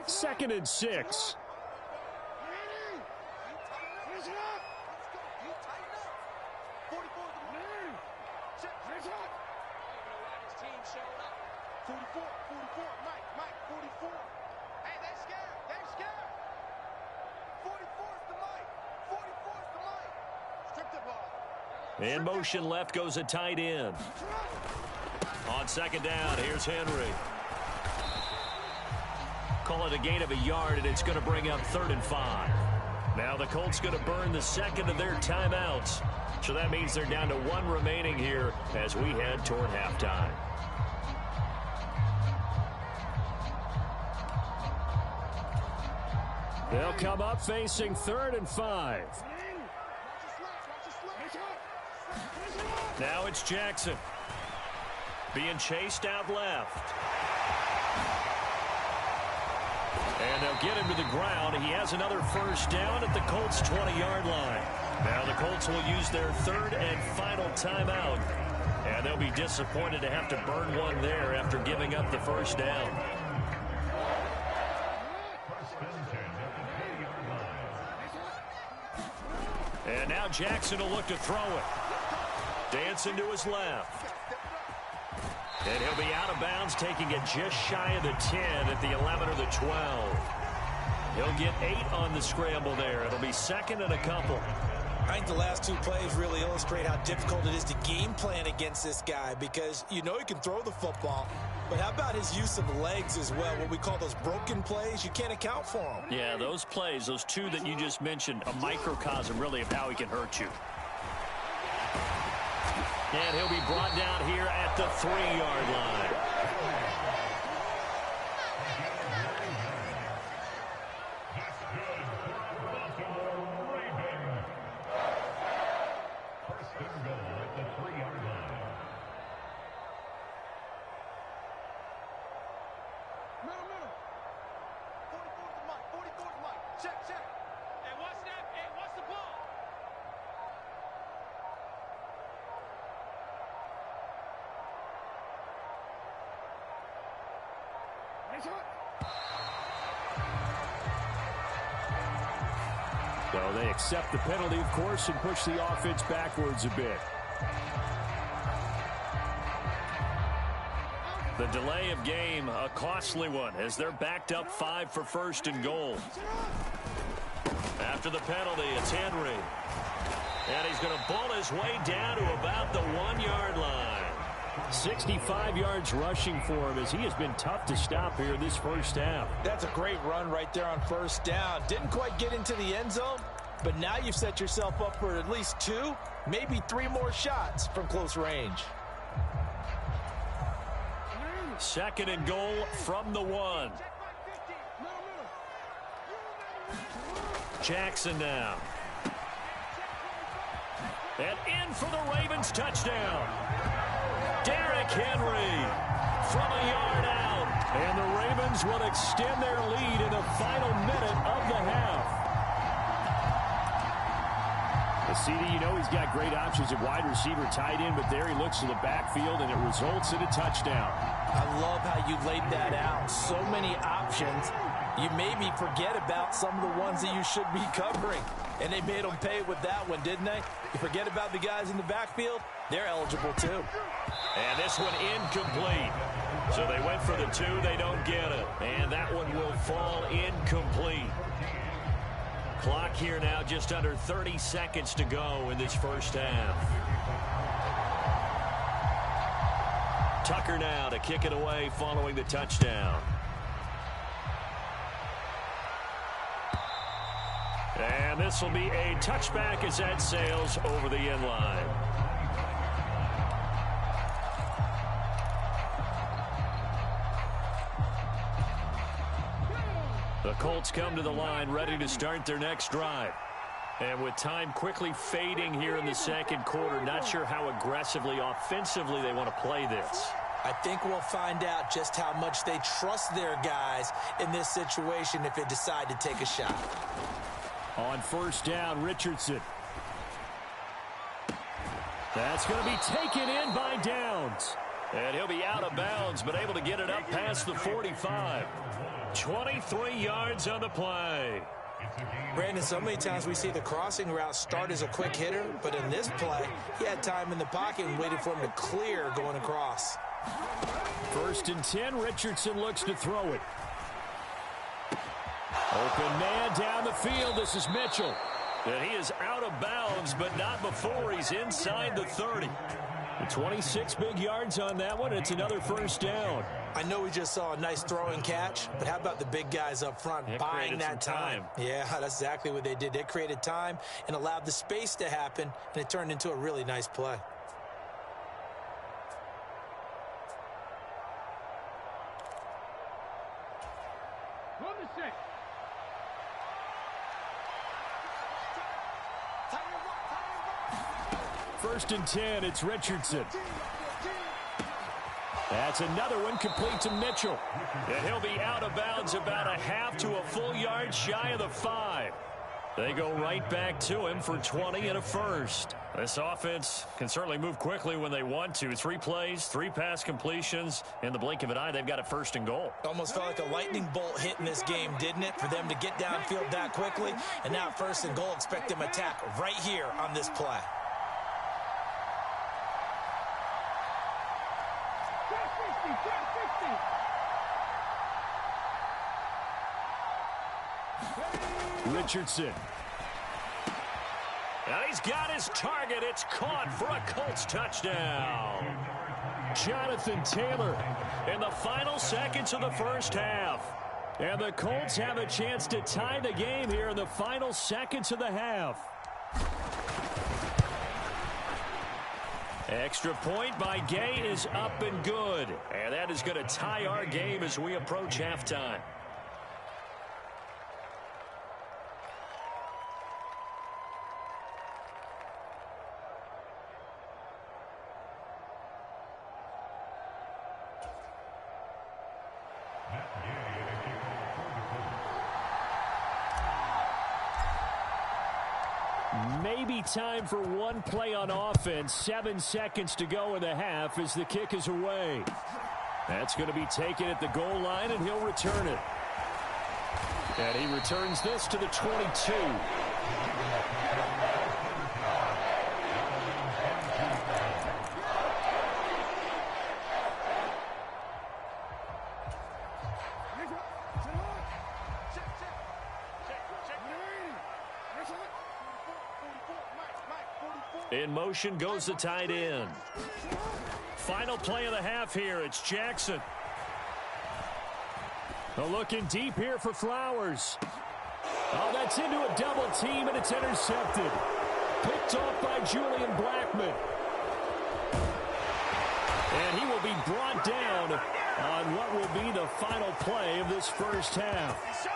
Second and 6. 44, Mike, 44. Hey, they scared. 44's the Mike. 44's the Mike. Strip the ball. In motion left goes a tight end. On second down, here's Henry. Call it a gain of a yard, and it's going to bring up 3rd and 5. Now the Colts going to burn the second of their timeouts. So that means they're down to 1 remaining here as we head toward halftime. They'll come up facing 3rd and 5. Now it's Jackson. Being chased out left. And they'll get him to the ground. He has another first down at the Colts' 20-yard line. Now the Colts will use their 3rd and final timeout. And they'll be disappointed to have to burn one there after giving up the first down. And now Jackson will look to throw it. Dancing to his left. And he'll be out of bounds, taking it just shy of the 10 at the 11 or the 12. He'll get 8 on the scramble there. It'll be 2nd and a couple. I think the last 2 plays really illustrate how difficult it is to game plan against this guy, because you know he can throw the football, but how about his use of legs as well? What we call those broken plays, you can't account for them. Yeah, those plays, those 2 that you just mentioned, a microcosm really of how he can hurt you. And he'll be brought down here at the 3-yard line. So they accept the penalty, of course, and push the offense backwards a bit. The delay of game, a costly one, as they're backed up 5 for 1st and goal. After the penalty, it's Henry. And he's going to bull his way down to about the 1-yard line. 65 yards rushing for him, as he has been tough to stop here this first half. That's a great run right there on first down. Didn't quite get into the end zone, but now you've set yourself up for at least 2, maybe 3 more shots from close range. 2nd and goal from the 1. Jackson now. And in for the Ravens touchdown. Derrick Henry from a yard out. And the Ravens will extend their lead in the final minute of the half. The CD, you know he's got great options at wide receiver, tight end, but there he looks to the backfield, and it results in a touchdown. I love how you laid that out. So many options. You maybe forget about some of the ones that you should be covering. And they made them pay with that one, didn't they? You forget about the guys in the backfield, they're eligible too. And this one incomplete. So they went for the 2, they don't get it. And that one will fall incomplete. Clock here now just under 30 seconds to go in this first half. Tucker now to kick it away following the touchdown. And this will be a touchback as that sails over the end line. The Colts come to the line ready to start their next drive. And with time quickly fading here in the second quarter, not sure how aggressively, offensively they want to play this. I think we'll find out just how much they trust their guys in this situation if they decide to take a shot. On first down, Richardson. That's going to be taken in by Downs. And he'll be out of bounds, but able to get it up past the 45. 23 yards on the play. Brandon, so many times we see the crossing route start as a quick hitter, but in this play, he had time in the pocket and waited for him to clear going across. First and 10, Richardson looks to throw it. Open man down the field. This is Mitchell. And he is out of bounds, but not before he's inside the 30. 26 big yards on that one. It's another first down. I know we just saw a nice throw and catch, but how about the big guys up front buying that time? Yeah, that's exactly what they did. They created time and allowed the space to happen, and it turned into a really nice play. First and 10, it's Richardson. That's another one complete to Mitchell. And he'll be out of bounds about a half to a full yard shy of the 5. They go right back to him for 20 and a first. This offense can certainly move quickly when they want to. 3 plays, 3 pass completions. In the blink of an eye, they've got a first and goal. Almost felt like a lightning bolt hit in this game, didn't it? For them to get downfield that quickly. And now first and goal, expect them to attack right here on this play. Richardson. And he's got his target. It's caught for a Colts touchdown. Jonathan Taylor in the final seconds of the first half. And the Colts have a chance to tie the game here in the final seconds of the half. Extra point by Gay is up and good. And that is going to tie our game as we approach halftime. Maybe time for one play on offense. 7 seconds to go in the half as the kick is away. That's going to be taken at the goal line, and he'll return it. And he returns this to the 22. In motion goes the tight end. Final play of the half here. It's Jackson. Looking deep here for Flowers. Oh, that's into a double team, and it's intercepted. Picked off by Julian Blackman. And he will be brought down on what will be the final play of this first half.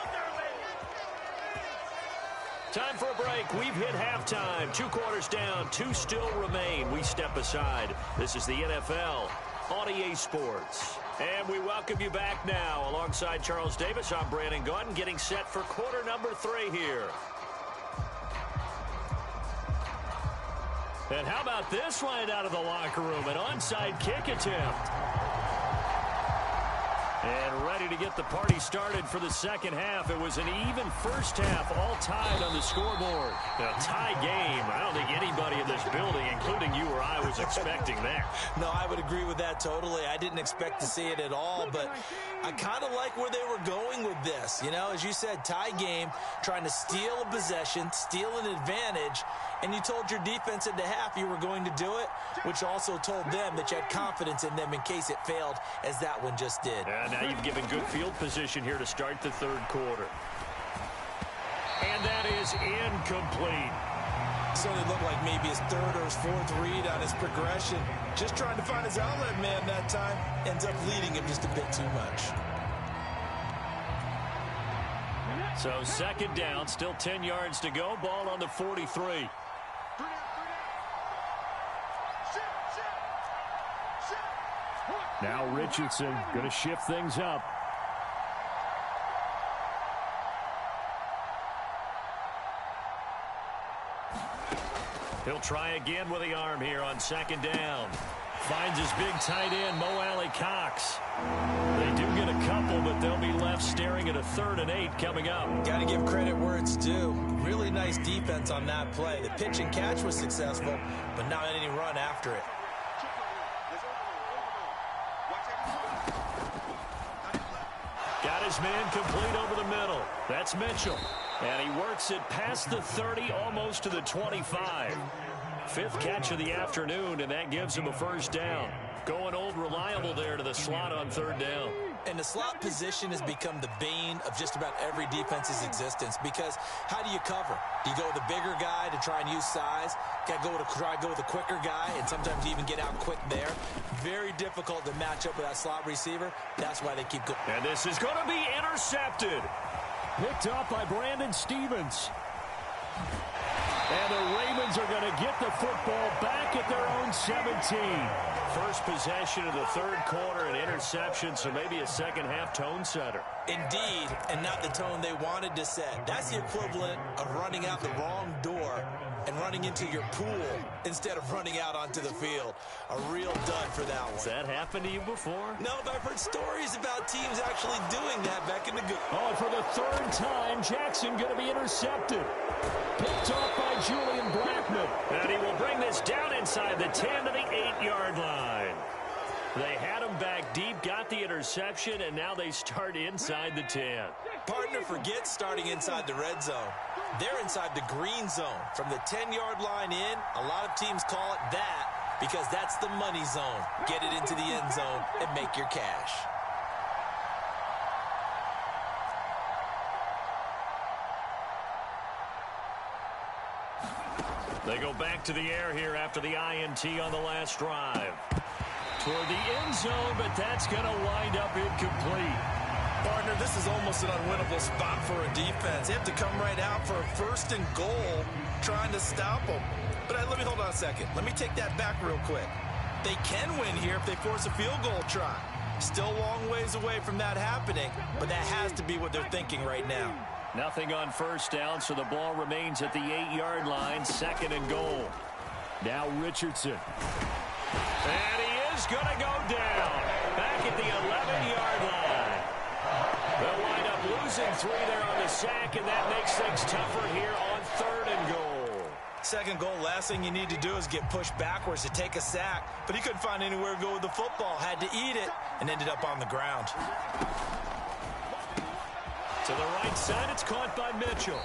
Time for a break. We've hit halftime. 2 quarters down. 2 still remain. We step aside. This is the NFL on EA Sports. And we welcome you back now. Alongside Charles Davis, I'm Brandon Gordon, getting set for quarter number 3 here. And how about this right out of the locker room? An onside kick attempt. And ready to get the party started for the second half. It was an even first half, all tied on the scoreboard. A tie game. I don't think anybody in this building, including you or I, was expecting that. No, I would agree with that totally. I didn't expect to see it at all, but I kind of like where they were going with this. You know, as you said, tie game, trying to steal a possession, steal an advantage, and you told your defense at the half you were going to do it, which also told them that you had confidence in them in case it failed, as that one just did. And now you've given good field position here to start the third quarter. And that is incomplete. Certainly looked like maybe his third or his fourth read on his progression. Just trying to find his outlet man that time. Ends up leading him just a bit too much. So second down, still 10 yards to go. Ball on the 43. Now Richardson going to shift things up. He'll try again with the arm here on second down. Finds his big tight end, Mo Alley Cox. They do get a couple, but they'll be left staring at a 3rd and 8 coming up. Got to give credit where it's due. Really nice defense on that play. The pitch and catch was successful, but not any run after it. his man complete over the middle. That's Mitchell. And he works it past the 30, almost to the 25. Fifth catch of the afternoon, and that gives him a first down. Going old reliable there to the slot on third down. And the slot position has become the bane of just about every defense's existence, because how do you cover? Do you go with a bigger guy to try and use size? Got to try to go with a quicker guy, and sometimes you even get out quick there. Very difficult to match up with that slot receiver. That's why they keep going. And this is going to be intercepted. Picked up by Brandon Stevens. And the Ravens are going to get the football back at their own 17. First possession of the third quarter, an interception, so maybe a second-half tone setter. Indeed, and not the tone they wanted to set. That's the equivalent of running out the wrong door and running into your pool instead of running out onto the field. A real dud for that one. Has that happened to you before? No, but I've heard stories about teams actually doing that back in the good. Oh, and for the third time, Jackson going to be intercepted. Picked off by Julian Blackman. And he will bring this down inside the 10 to the 8-yard line. They had him back deep, got the interception, and now they start inside the 10. Partner, forget starting inside the red zone. They're inside the green zone. From the 10-yard line in, a lot of teams call it that because that's the money zone. Get it into the end zone and make your cash. They go back to the air here after the INT on the last drive. Toward the end zone, but that's going to wind up incomplete. Partner, this is almost an unwinnable spot for a defense. They have to come right out for a first and goal trying to stop them. But let me hold on a second. Let me take that back real quick. They can win here if they force a field goal try. Still a long ways away from that happening, but that has to be what they're thinking right now. Nothing on first down, so the ball remains at the 8-yard line, second and goal. Now Richardson. And he is going to go down back at the 11-yard line. They'll wind up losing 3 there on the sack, and that makes things tougher here on third and goal. Second goal, last thing you need to do is get pushed backwards to take a sack, but he couldn't find anywhere to go with the football, had to eat it, and ended up on the ground. To the right side, it's caught by Mitchell.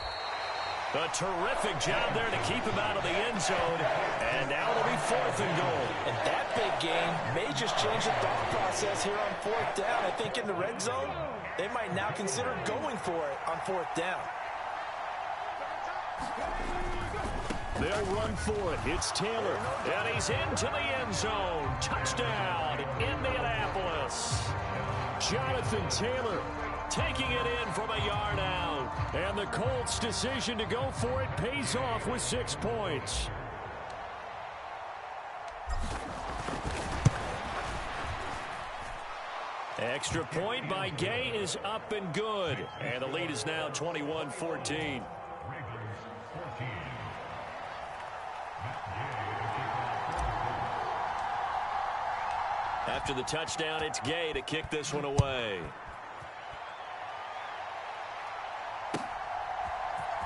A terrific job there to keep him out of the end zone. And now it'll be fourth and goal. And that big game may just change the thought process here on fourth down. I think in the red zone, they might now consider going for it on fourth down. They'll run for it. It's Taylor. And he's into the end zone. Touchdown, Indianapolis. Jonathan Taylor taking it in from a yard out. And the Colts' decision to go for it pays off with 6 points. Extra point by Gay is up and good. And the lead is now 21-14. After the touchdown, it's Gay to kick this one away.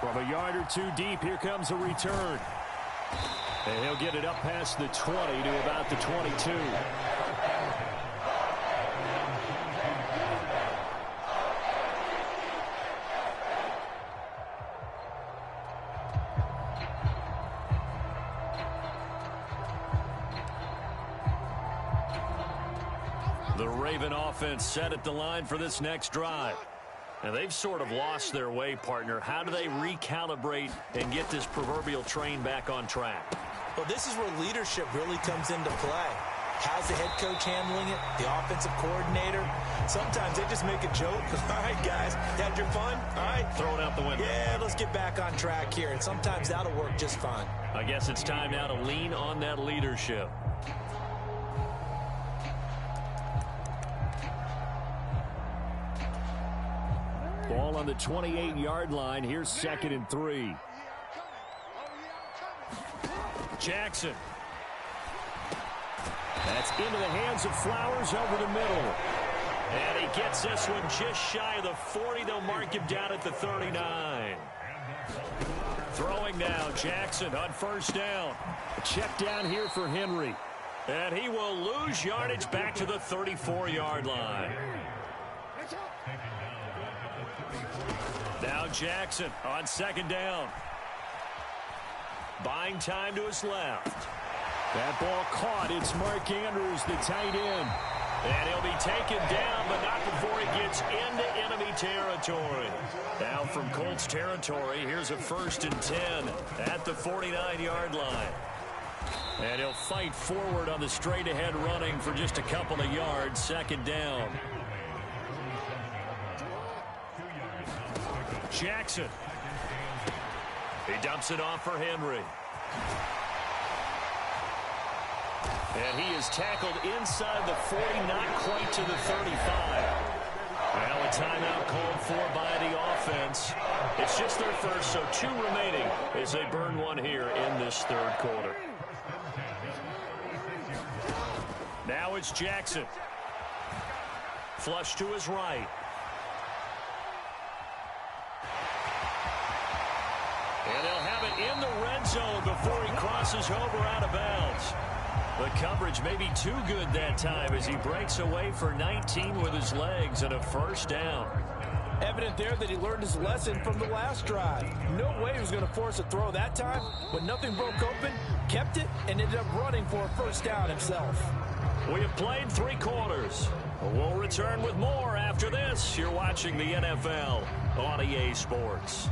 From a yard or two deep, here comes a return. And he'll get it up past the 20 to about the 22. The Raven offense set at the line for this next drive. And they've sort of lost their way, partner. How do they recalibrate and get this proverbial train back on track? Well, this is where leadership really comes into play. How's the head coach handling it? The offensive coordinator? Sometimes they just make a joke. All right, guys, you had your fun? All right. Throw it out the window. Yeah, let's get back on track here. And sometimes that'll work just fine. I guess it's time now to lean on that leadership. Ball on the 28-yard line. Here's 2nd and 3. Jackson. That's into the hands of Flowers over the middle. And he gets this one just shy of the 40. They'll mark him down at the 39. Throwing now, Jackson on first down. A check down here for Henry. And he will lose yardage back to the 34-yard line. Jackson on second down. Buying time to his left. That ball caught. It's Mark Andrews, the tight end. And he'll be taken down, but not before he gets into enemy territory. Now from Colts territory, here's a 1st and 10 at the 49-yard line. And he'll fight forward on the straight-ahead running for just a couple of yards. Second down. Jackson. He dumps it off for Henry. And he is tackled inside the 40, not quite to the 35. Well, a timeout called for by the offense. It's just their first, so 2 remaining as they burn one here in this 3rd quarter. Now it's Jackson. Flush to his right. And they'll have it in the red zone before he crosses over out of bounds. The coverage may be too good that time as he breaks away for 19 with his legs and a 1st down. Evident there that he learned his lesson from the last drive. No way he was going to force a throw that time. When nothing broke open, kept it, and ended up running for a 1st down himself. We have played 3 quarters. We'll return with more after this. You're watching the NFL on EA Sports.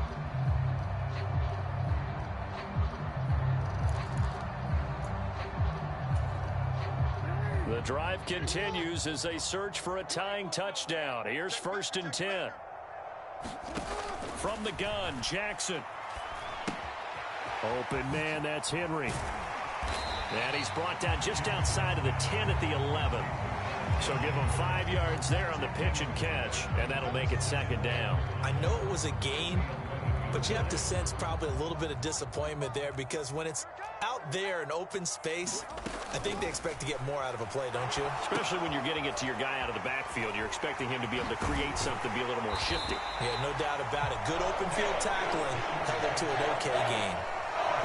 The drive continues as they search for a tying touchdown. Here's 1st and 10. From the gun, Jackson. Open man, that's Henry. And he's brought down just outside of the 10 at the 11. So give him 5 yards there on the pitch and catch, and that'll make it 2nd down. I know it was a gain, but you have to sense probably a little bit of disappointment there because when it's out there in open space, I think they expect to get more out of a play, don't you? Especially when you're getting it to your guy out of the backfield. You're expecting him to be able to create something, be a little more shifty. Yeah, no doubt about it. Good open field tackling held it to an okay gain.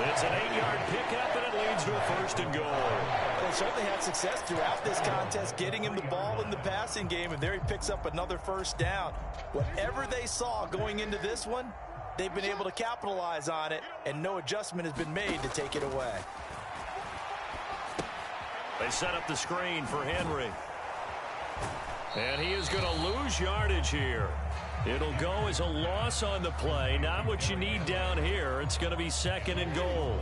It's an 8-yard pickup, and it leads to a 1st and goal. They certainly had success throughout this contest, getting him the ball in the passing game, and there he picks up another 1st down. Whatever they saw going into this one, they've been able to capitalize on it, and no adjustment has been made to take it away. They set up the screen for Henry. And he is going to lose yardage here. It'll go as a loss on the play. Not what you need down here. It's going to be 2nd and goal.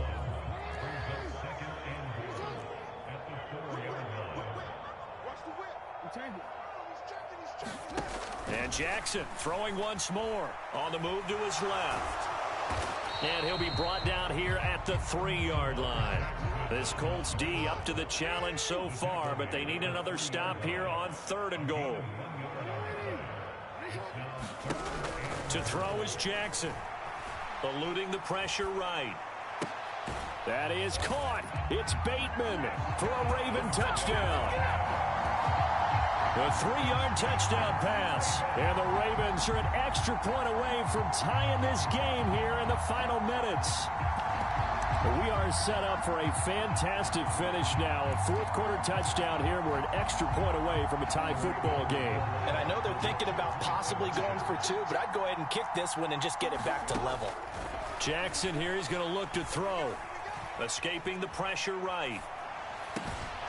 And Jackson throwing once more on the move to his left. And he'll be brought down here at the 3-yard line. This Colts D up to the challenge so far, but they need another stop here on 3rd and goal. To throw is Jackson, eluding the pressure right. That is caught. It's Bateman for a Raven touchdown. A 3-yard touchdown pass. And the Ravens are an extra point away from tying this game here in the final minutes. We are set up for a fantastic finish now. A 4th quarter touchdown here. We're an extra point away from a tie football game. And I know they're thinking about possibly going for 2, but I'd go ahead and kick this one and just get it back to level. Jackson here, he's going to look to throw. Escaping the pressure right.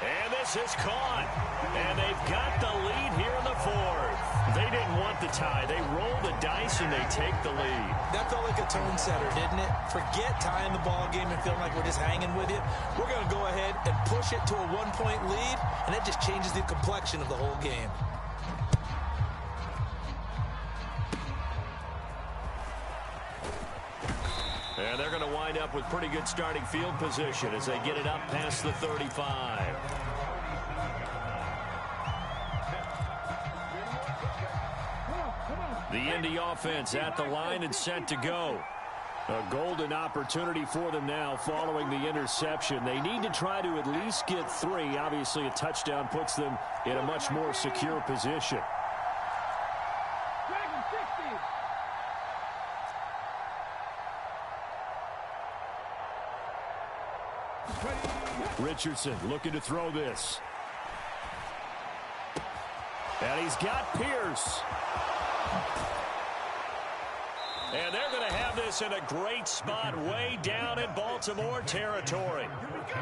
And this is caught. And they've got the lead here in the 4th. They didn't want the tie. They roll the dice and they take the lead. That felt like a tone setter, didn't it? Forget tying the ball game and feeling like we're just hanging with you. We're going to go ahead and push it to a 1-point lead, and that just changes the complexion of the whole game. And they're going to wind up with pretty good starting field position as they get it up past the 35. The Indy offense at the line and set to go. A golden opportunity for them now following the interception. They need to try to at least get 3. Obviously, a touchdown puts them in a much more secure position. Richardson looking to throw this. And he's got Pierce. And they're going to have this in a great spot way down in Baltimore territory.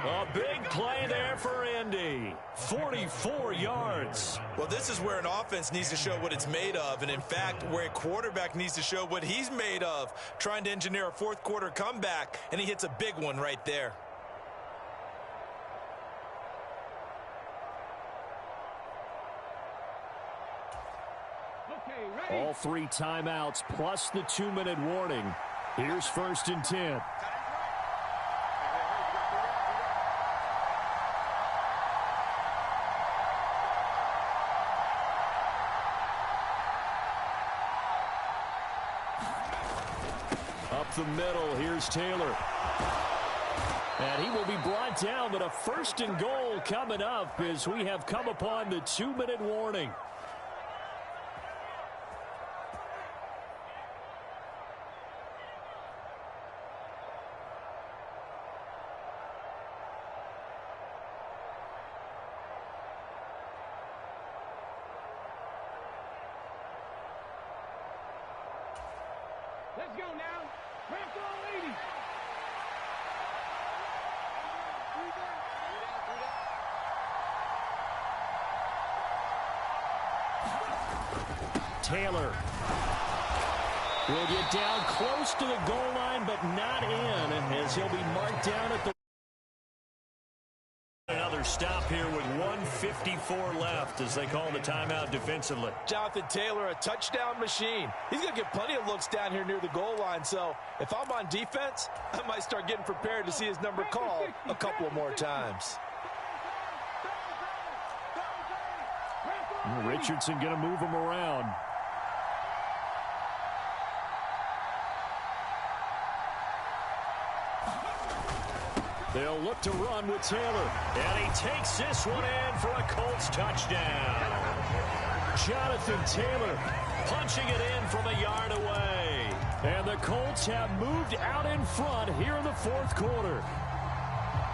A big play there for Indy. 44 yards. Well, this is where an offense needs to show what it's made of. And, in fact, where a quarterback needs to show what he's made of. Trying to engineer a fourth-quarter comeback, and he hits a big one right there. All 3 timeouts plus the 2-minute warning. Here's 1st and 10. Up the middle, here's Taylor. And he will be brought down, but a 1st and goal coming up as we have come upon the 2-minute warning. Let's go now. Ramp all 80. Taylor will get down close to the goal line, but not in, as he'll be marked down at the... Another stop here with 1:54 left as they call the timeout defensively. Jonathan Taylor, a touchdown machine. He's going to get plenty of looks down here near the goal line. So if I'm on defense, I might start getting prepared to see his number called a couple of more times. Richardson going to move him around. They'll look to run with Taylor. And he takes this one in for a Colts touchdown. Jonathan Taylor punching it in from a yard away. And the Colts have moved out in front here in the 4th quarter.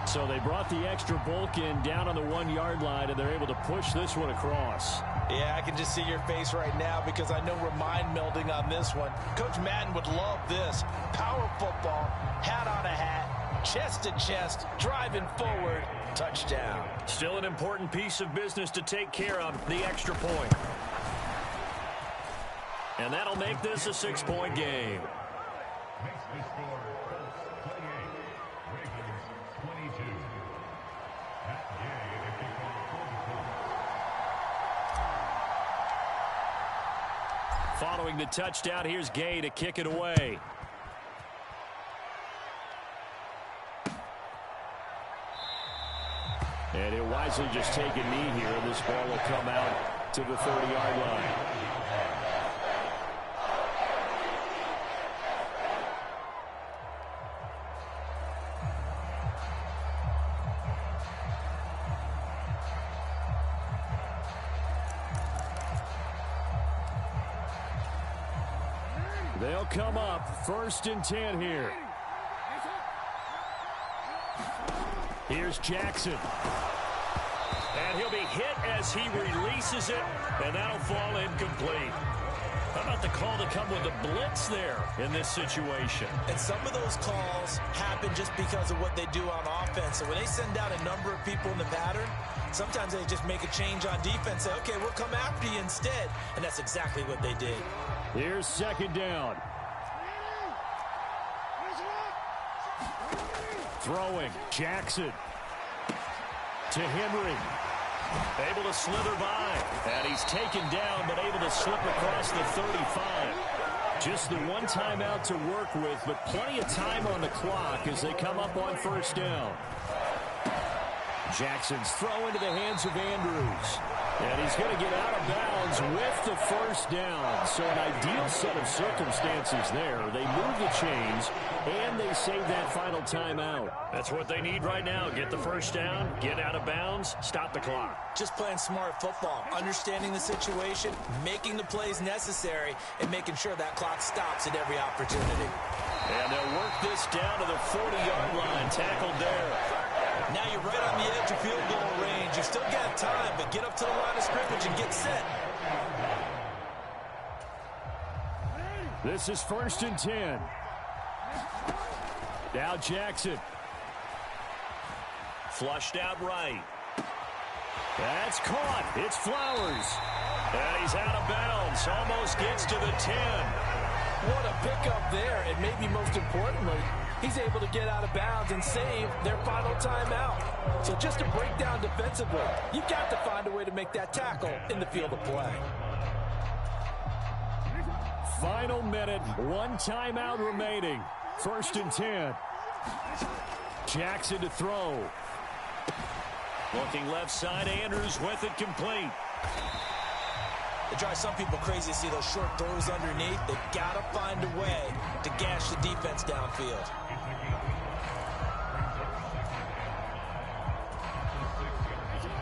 So they brought the extra bulk in down on the 1-yard line, and they're able to push this one across. Yeah, I can just see your face right now because I know we're mind melding on this one. Coach Madden would love this. Power football, hat on a hat, chest to chest, driving forward, touchdown. Still an important piece of business to take care of, the extra point. And that'll make this a 6-point game. Following the touchdown, here's Gay to kick it away. And he'll wisely just take a knee here, and this ball will come out to the 30-yard line. They'll come up 1st and 10 here. Here's Jackson. And he'll be hit as he releases it, and that'll fall incomplete. How about the call to come with the blitz there in this situation? And some of those calls happen just because of what they do on offense. So when they send out a number of people in the pattern, sometimes they just make a change on defense. Say, okay, we'll come after you instead. And that's exactly what they did. Here's 2nd down. Throwing. Jackson. To Henry. Able to slither by. And he's taken down, but able to slip across the 35. Just the one timeout to work with, but plenty of time on the clock as they come up on 1st down. Jackson's throw into the hands of Andrews. And he's going to get out of bounds with the 1st down. So an ideal set of circumstances there. They move the chains, and they save that final timeout. That's what they need right now. Get the 1st down, get out of bounds, stop the clock. Just playing smart football, understanding the situation, making the plays necessary, and making sure that clock stops at every opportunity. And they'll work this down to the 40-yard line. Tackled there. Now you're right on the edge of field goal range. You still got time, but get up to the line of scrimmage and get set. This is 1st and 10. Now Jackson. Flushed out right. That's caught. It's Flowers. And he's out of bounds. Almost gets to the 10. What a pickup there. And maybe most importantly, he's able to get out of bounds and save their final timeout. So just to break down defensively, you've got to find a way to make that tackle in the field of play. Final minute, 1 timeout remaining. 1st and 10. Jackson to throw. Looking left side, Andrews with it complete. It drives some people crazy to see those short throws underneath. They've got to find a way to gash the defense downfield.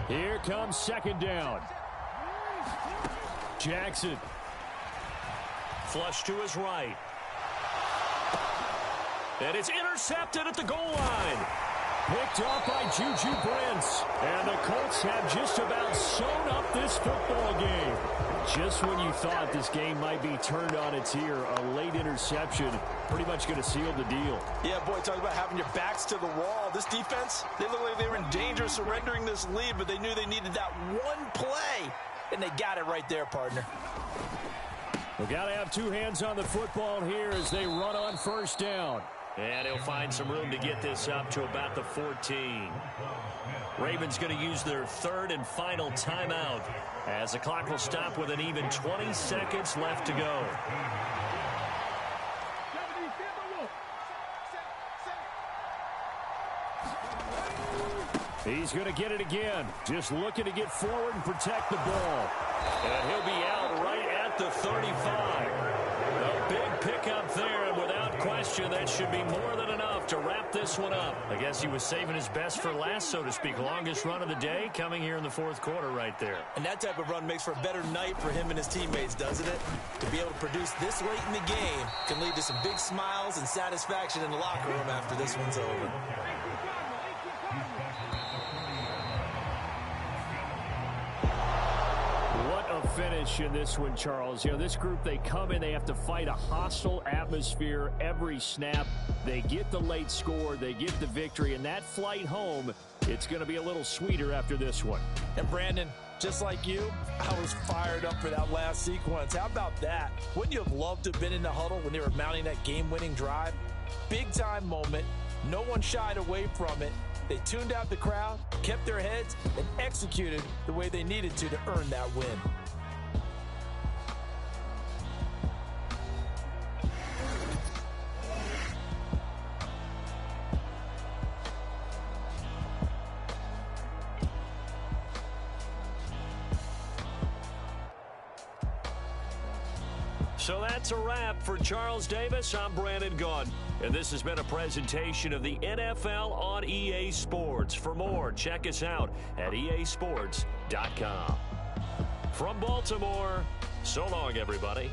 Here comes 2nd down. Jackson. Flush to his right. And it's intercepted at the goal line. Picked off by Juju Brents. And the Colts have just about sewn up this football game. Just when you thought this game might be turned on its ear, a late interception pretty much going to seal the deal. Yeah, boy, talk about having your backs to the wall. This defense, they look like they were in danger of surrendering this lead, but they knew they needed that one play, and they got it right there, partner. We've got to have 2 hands on the football here as they run on 1st down. And he'll find some room to get this up to about the 14. Ravens going to use their 3rd and final timeout as the clock will stop with an even 20 seconds left to go. He's going to get it again. Just looking to get forward and protect the ball. And he'll be out right at the 35. A big pickup there, and without question, that should be more than enough to wrap this one up. I guess he was saving his best for last, so to speak. Longest run of the day coming here in the 4th quarter right there. And that type of run makes for a better night for him and his teammates, doesn't it? To be able to produce this late in the game can lead to some big smiles and satisfaction in the locker room after this one's over. Finish in this one, Charles. You know, this group, they come in, they have to fight a hostile atmosphere every snap. They get the late score, they get the victory, and that flight home, it's going to be a little sweeter after this one. And Brandon, just like you, I was fired up for that last sequence. How about that? Wouldn't you have loved to have been in the huddle when they were mounting that game-winning drive? Big-time moment. No one shied away from it. They tuned out the crowd, kept their heads, and executed the way they needed to earn that win. So that's a wrap for Charles Davis. I'm Brandon Gaudin, and this has been a presentation of the NFL on EA Sports. For more, check us out at easports.com. From Baltimore, so long, everybody.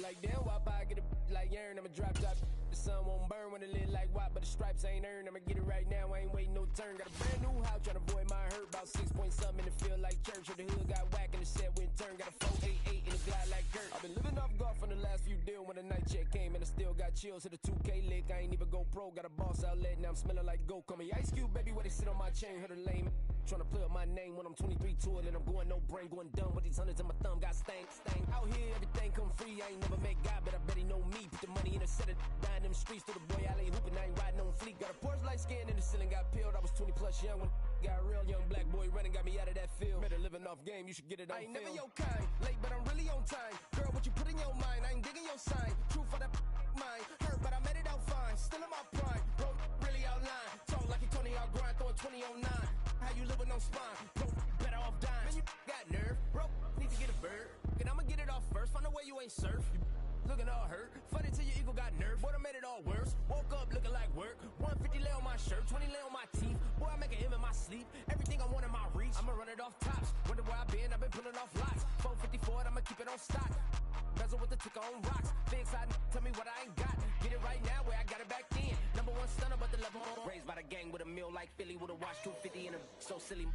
Like damn, why I get a like Aaron, I'ma drop. The sun won't burn when it lit like white, but the stripes ain't earned. I'ma get it right now, I ain't waiting no turn. Got a brand new house, tryna avoid my hurt. About 6 point something in the field like church. Or the hood got whack and the set went turn. Got a 488 in the glide like Kurt. I've been living off golf on the last few deals. When the night check came and I still got chills to the 2K lick. I ain't even go pro, got a boss outlet, now I'm smelling like go. Call me Ice Cube, baby, where they sit on my chain, heard a lame. Tryna play up my name when I'm 23 to it, and I'm going no brain, going dumb with these hundreds in my thumb, got stank. Out here, everything come free, I ain't never met God, but I bet he know me. Put the money in a set of dying them streets, through the boy alley hooping, I ain't riding on fleek. Got a Porsche light skin in the ceiling, got peeled, I was 20 plus young when got real young black boy running, got me out of that field. Better living off game, you should get it on film. I ain't never your kind, late but I'm really on time. Girl, what you put in your mind, I ain't digging your sign. True for that mine, hurt but I made it out fine. Still in my prime, bro, really outline. Talk like you Tony out grind, throwing 20 on 9. How you live with no spine, bro, better off dying. Man, you got nerve, bro, need to get a bird. And I'ma get it off first, find a way you ain't surf. You looking all hurt, funny till your ego got nerve. Boy, I made it all worse, woke up looking like work. 150 lay on my shirt, 20 lay on my teeth. Boy, I make an M in my sleep, everything I want in my reach. I'ma run it off tops, wonder where I been, I've been pulling off lots. 454, I'ma keep it on stock. Bezel with the ticker on rocks. Big side, tell me what I ain't got. Get it right now where I got it back then. Number one stunner, but the level on. Raised by the gang with a meal like Philly with a watch 250 and a so silly.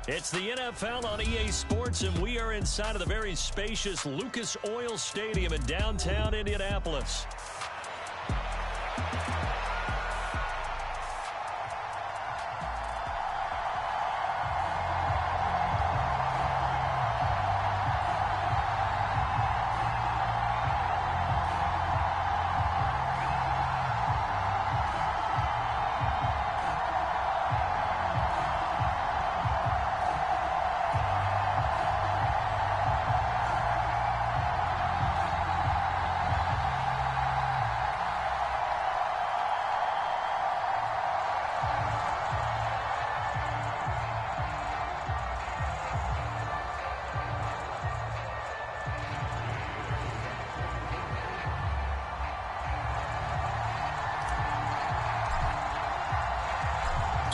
It's the NFL on EA Sports, and we are inside of the very spacious Lucas Oil Stadium in downtown Indianapolis.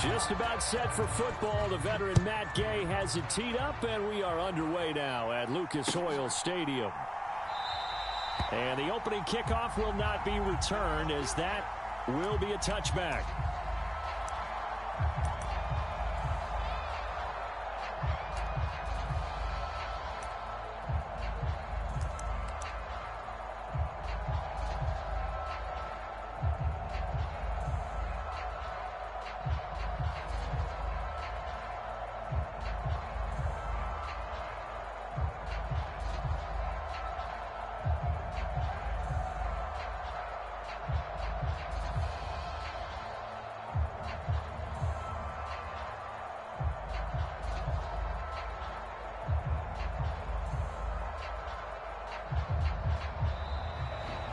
Just about set for football. The veteran Matt Gay has it teed up, and we are underway now at Lucas Oil Stadium. And the opening kickoff will not be returned, as that will be a touchback.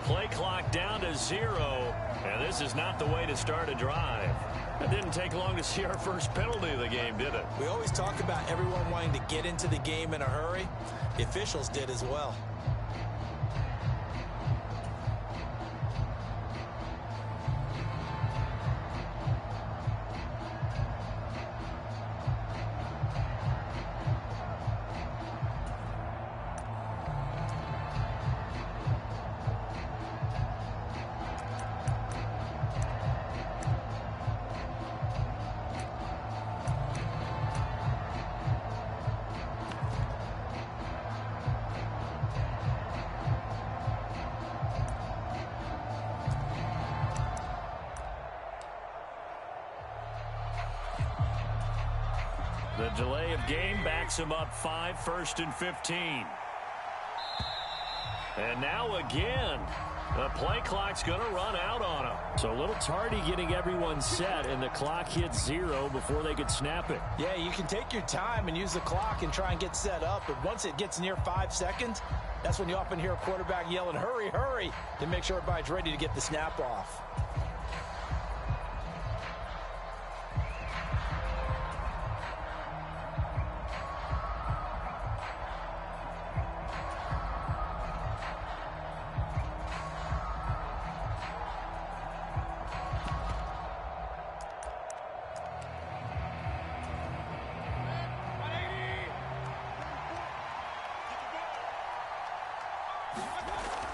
Play clock down to 0, and this is not the way to start a drive. It didn't take long to see our first penalty of the game, did it? We always talk about everyone wanting to get into the game in a hurry. The officials did as well. The delay of game backs him up 5, 1st and 15. And now again, the play clock's going to run out on him. So a little tardy getting everyone set, and the clock hits 0 before they could snap it. Yeah, you can take your time and use the clock and try and get set up, but once it gets near 5 seconds, that's when you often hear a quarterback yelling, hurry, hurry, to make sure everybody's ready to get the snap off.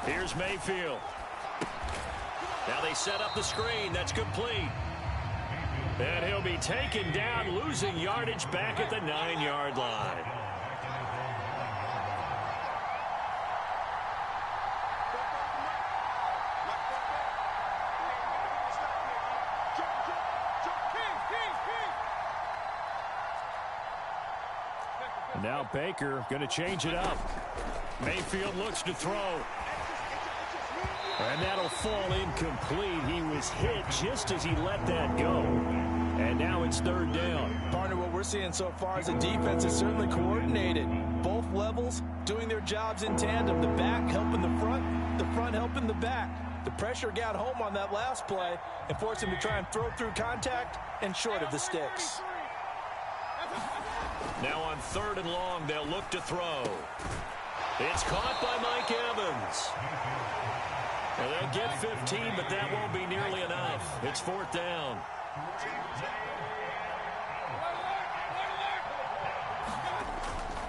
Here's Mayfield. Now they set up the screen. That's complete. And he'll be taken down, losing yardage back at the 9-yard line. Now Baker going to change it up. Mayfield looks to throw. And that'll fall incomplete. He was hit just as he let that go. And now it's 3rd down. Partner, what we're seeing so far is the defense is certainly coordinated. Both levels doing their jobs in tandem. The back helping the front helping the back. The pressure got home on that last play and forced him to try and throw through contact and short of the sticks. Now on 3rd and long, they'll look to throw. It's caught by Mike Evans. Well, they'll get 15, but that won't be nearly enough. It's 4th down.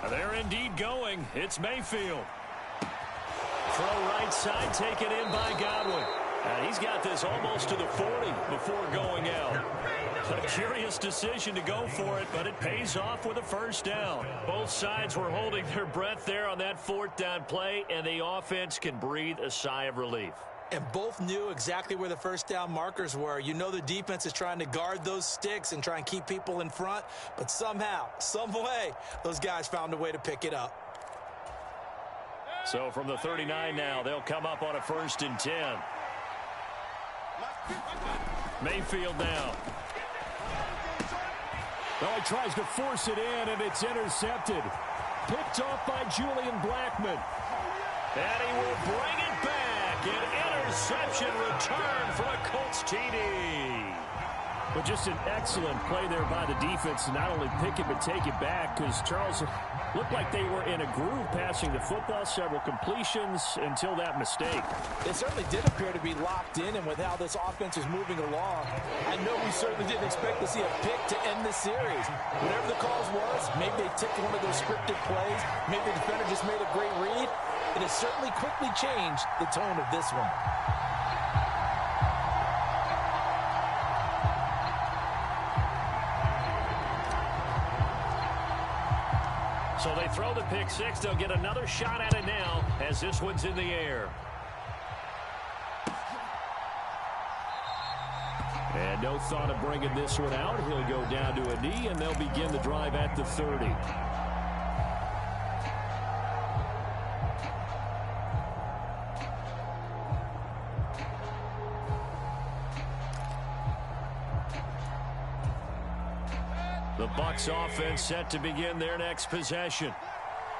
They're indeed going. It's Mayfield. Throw right side, taken in by Godwin. And he's got this almost to the 40 before going out. A curious decision to go for it, but it pays off with a 1st down. Both sides were holding their breath there on that 4th down play, and the offense can breathe a sigh of relief. And both knew exactly where the 1st down markers were. You know the defense is trying to guard those sticks and try and keep people in front, but somehow, some way, those guys found a way to pick it up. So from the 39 now, they'll come up on a 1st and 10. Mayfield now. Well, he tries to force it in, and it's intercepted. Picked off by Julian Blackman. And he will bring it back. An interception return for a Colts TD. But just an excellent play there by the defense to not only pick it but take it back, because Charles looked like they were in a groove passing the football, several completions until that mistake. It certainly did appear to be locked in, and with how this offense is moving along, I know we certainly didn't expect to see a pick to end this series. Whatever the cause was, maybe they tipped one of those scripted plays, maybe the defender just made a great read. It has certainly quickly changed the tone of this one. So they throw the pick six. They'll get another shot at it now as this one's in the air. And no thought of bringing this one out. He'll go down to a knee, and they'll begin the drive at the 30. The Bucs offense set to begin their next possession.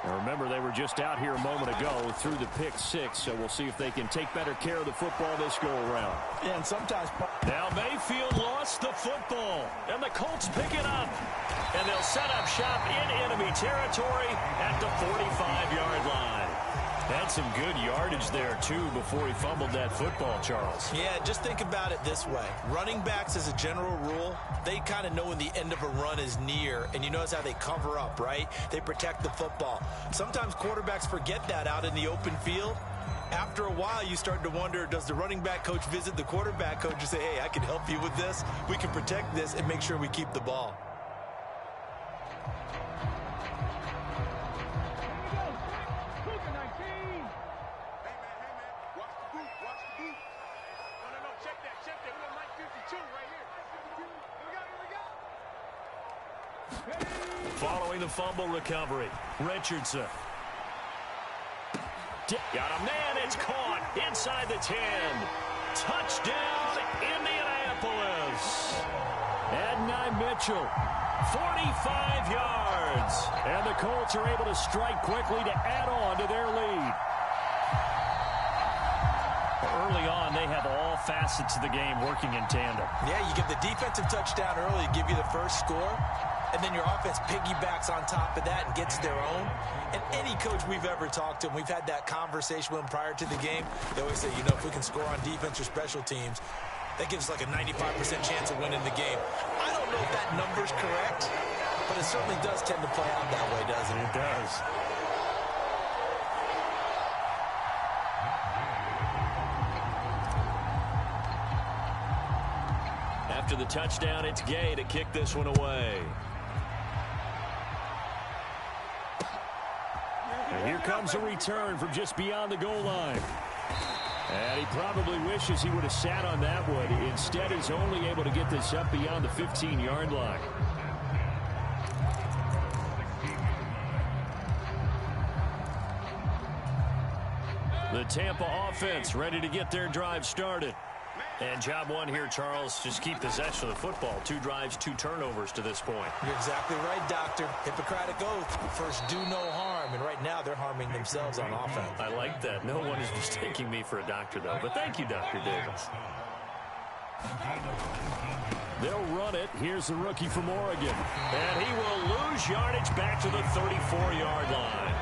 Now remember, they were just out here a moment ago through the pick six, so we'll see if they can take better care of the football this go-around. Yeah, and sometimes... Now Mayfield lost the football, and the Colts pick it up. And they'll set up shop in enemy territory at the 45-yard line. Had some good yardage there, too, before he fumbled that football, Charles. Yeah, just think about it this way. Running backs, as a general rule, they kind of know when the end of a run is near, and you notice how they cover up, right? They protect the football. Sometimes quarterbacks forget that out in the open field. After a while, you start to wonder, does the running back coach visit the quarterback coach and say, hey, I can help you with this, we can protect this, and make sure we keep the ball. Following the fumble recovery, Richardson. Got a man, it's caught inside the 10. Touchdown, Indianapolis. Adonai Mitchell, 45 yards. And the Colts are able to strike quickly to add on to their lead. Early on, they have all facets of the game working in tandem. Yeah, you get the defensive touchdown early, give you the first score, and then your offense piggybacks on top of that and gets their own. And any coach we've ever talked to, and we've had that conversation with them prior to the game, they always say, you know, if we can score on defense or special teams, that gives us like a 95% chance of winning the game. I don't know if that number's correct, but it certainly does tend to play out that way, doesn't it? It does. After the touchdown, it's Gay to kick this one away. And here comes a return from just beyond the goal line. And he probably wishes he would have sat on that one. Instead, he's only able to get this up beyond the 15-yard line. The Tampa offense ready to get their drive started. And job one here, Charles, just keep possession of the football. 2 drives, 2 turnovers to this point. You're exactly right, Doctor. Hippocratic oath. First, do no harm. And right now, they're harming themselves on offense. I like that. No one is mistaking me for a doctor, though. But thank you, Dr. Davis. They'll run it. Here's the rookie from Oregon. And he will lose yardage back to the 34-yard line.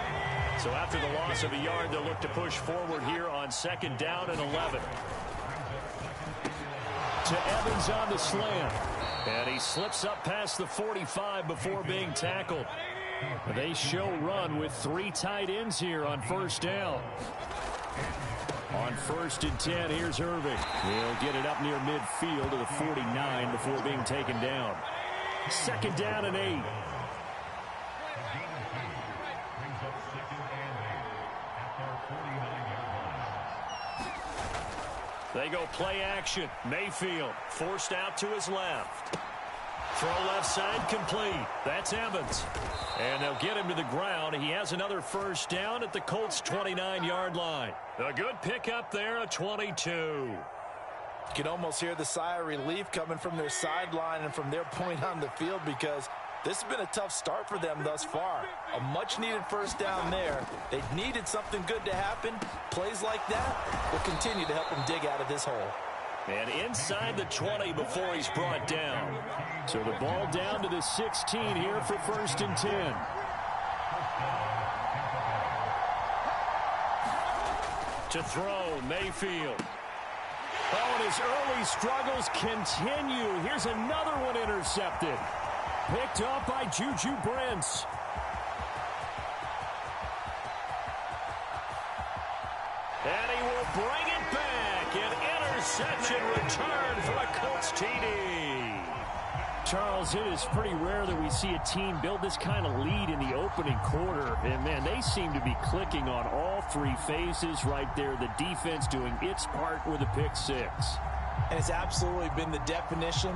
So after the loss of a yard, they'll look to push forward here on 2nd down and 11. To Evans on the slant. And he slips up past the 45 before being tackled. They show run with 3 tight ends here on 1st down. On 1st and 10, here's Irving. He'll get it up near midfield to the 49 before being taken down. 2nd down and 8. They go play action. Mayfield forced out to his left. Throw left side complete. That's Evans. And they'll get him to the ground. He has another 1st down at the Colts' 29-yard line. A good pickup there, a 22. You can almost hear the sigh of relief coming from their sideline and from their point on the field, because this has been a tough start for them thus far. A much-needed 1st down there. They needed something good to happen. Plays like that will continue to help them dig out of this hole. And inside the 20 before he's brought down. So the ball down to the 16 here for 1st and 10. To throw, Mayfield. Oh, and his early struggles continue. Here's another one intercepted. Picked up by Juju Brents. And he will bring it back. An interception return for a Colts TD. Charles, it is pretty rare that we see a team build this kind of lead in the opening quarter. And, man, they seem to be clicking on all 3 phases right there. The defense doing its part with a pick 6. And it's absolutely been the definition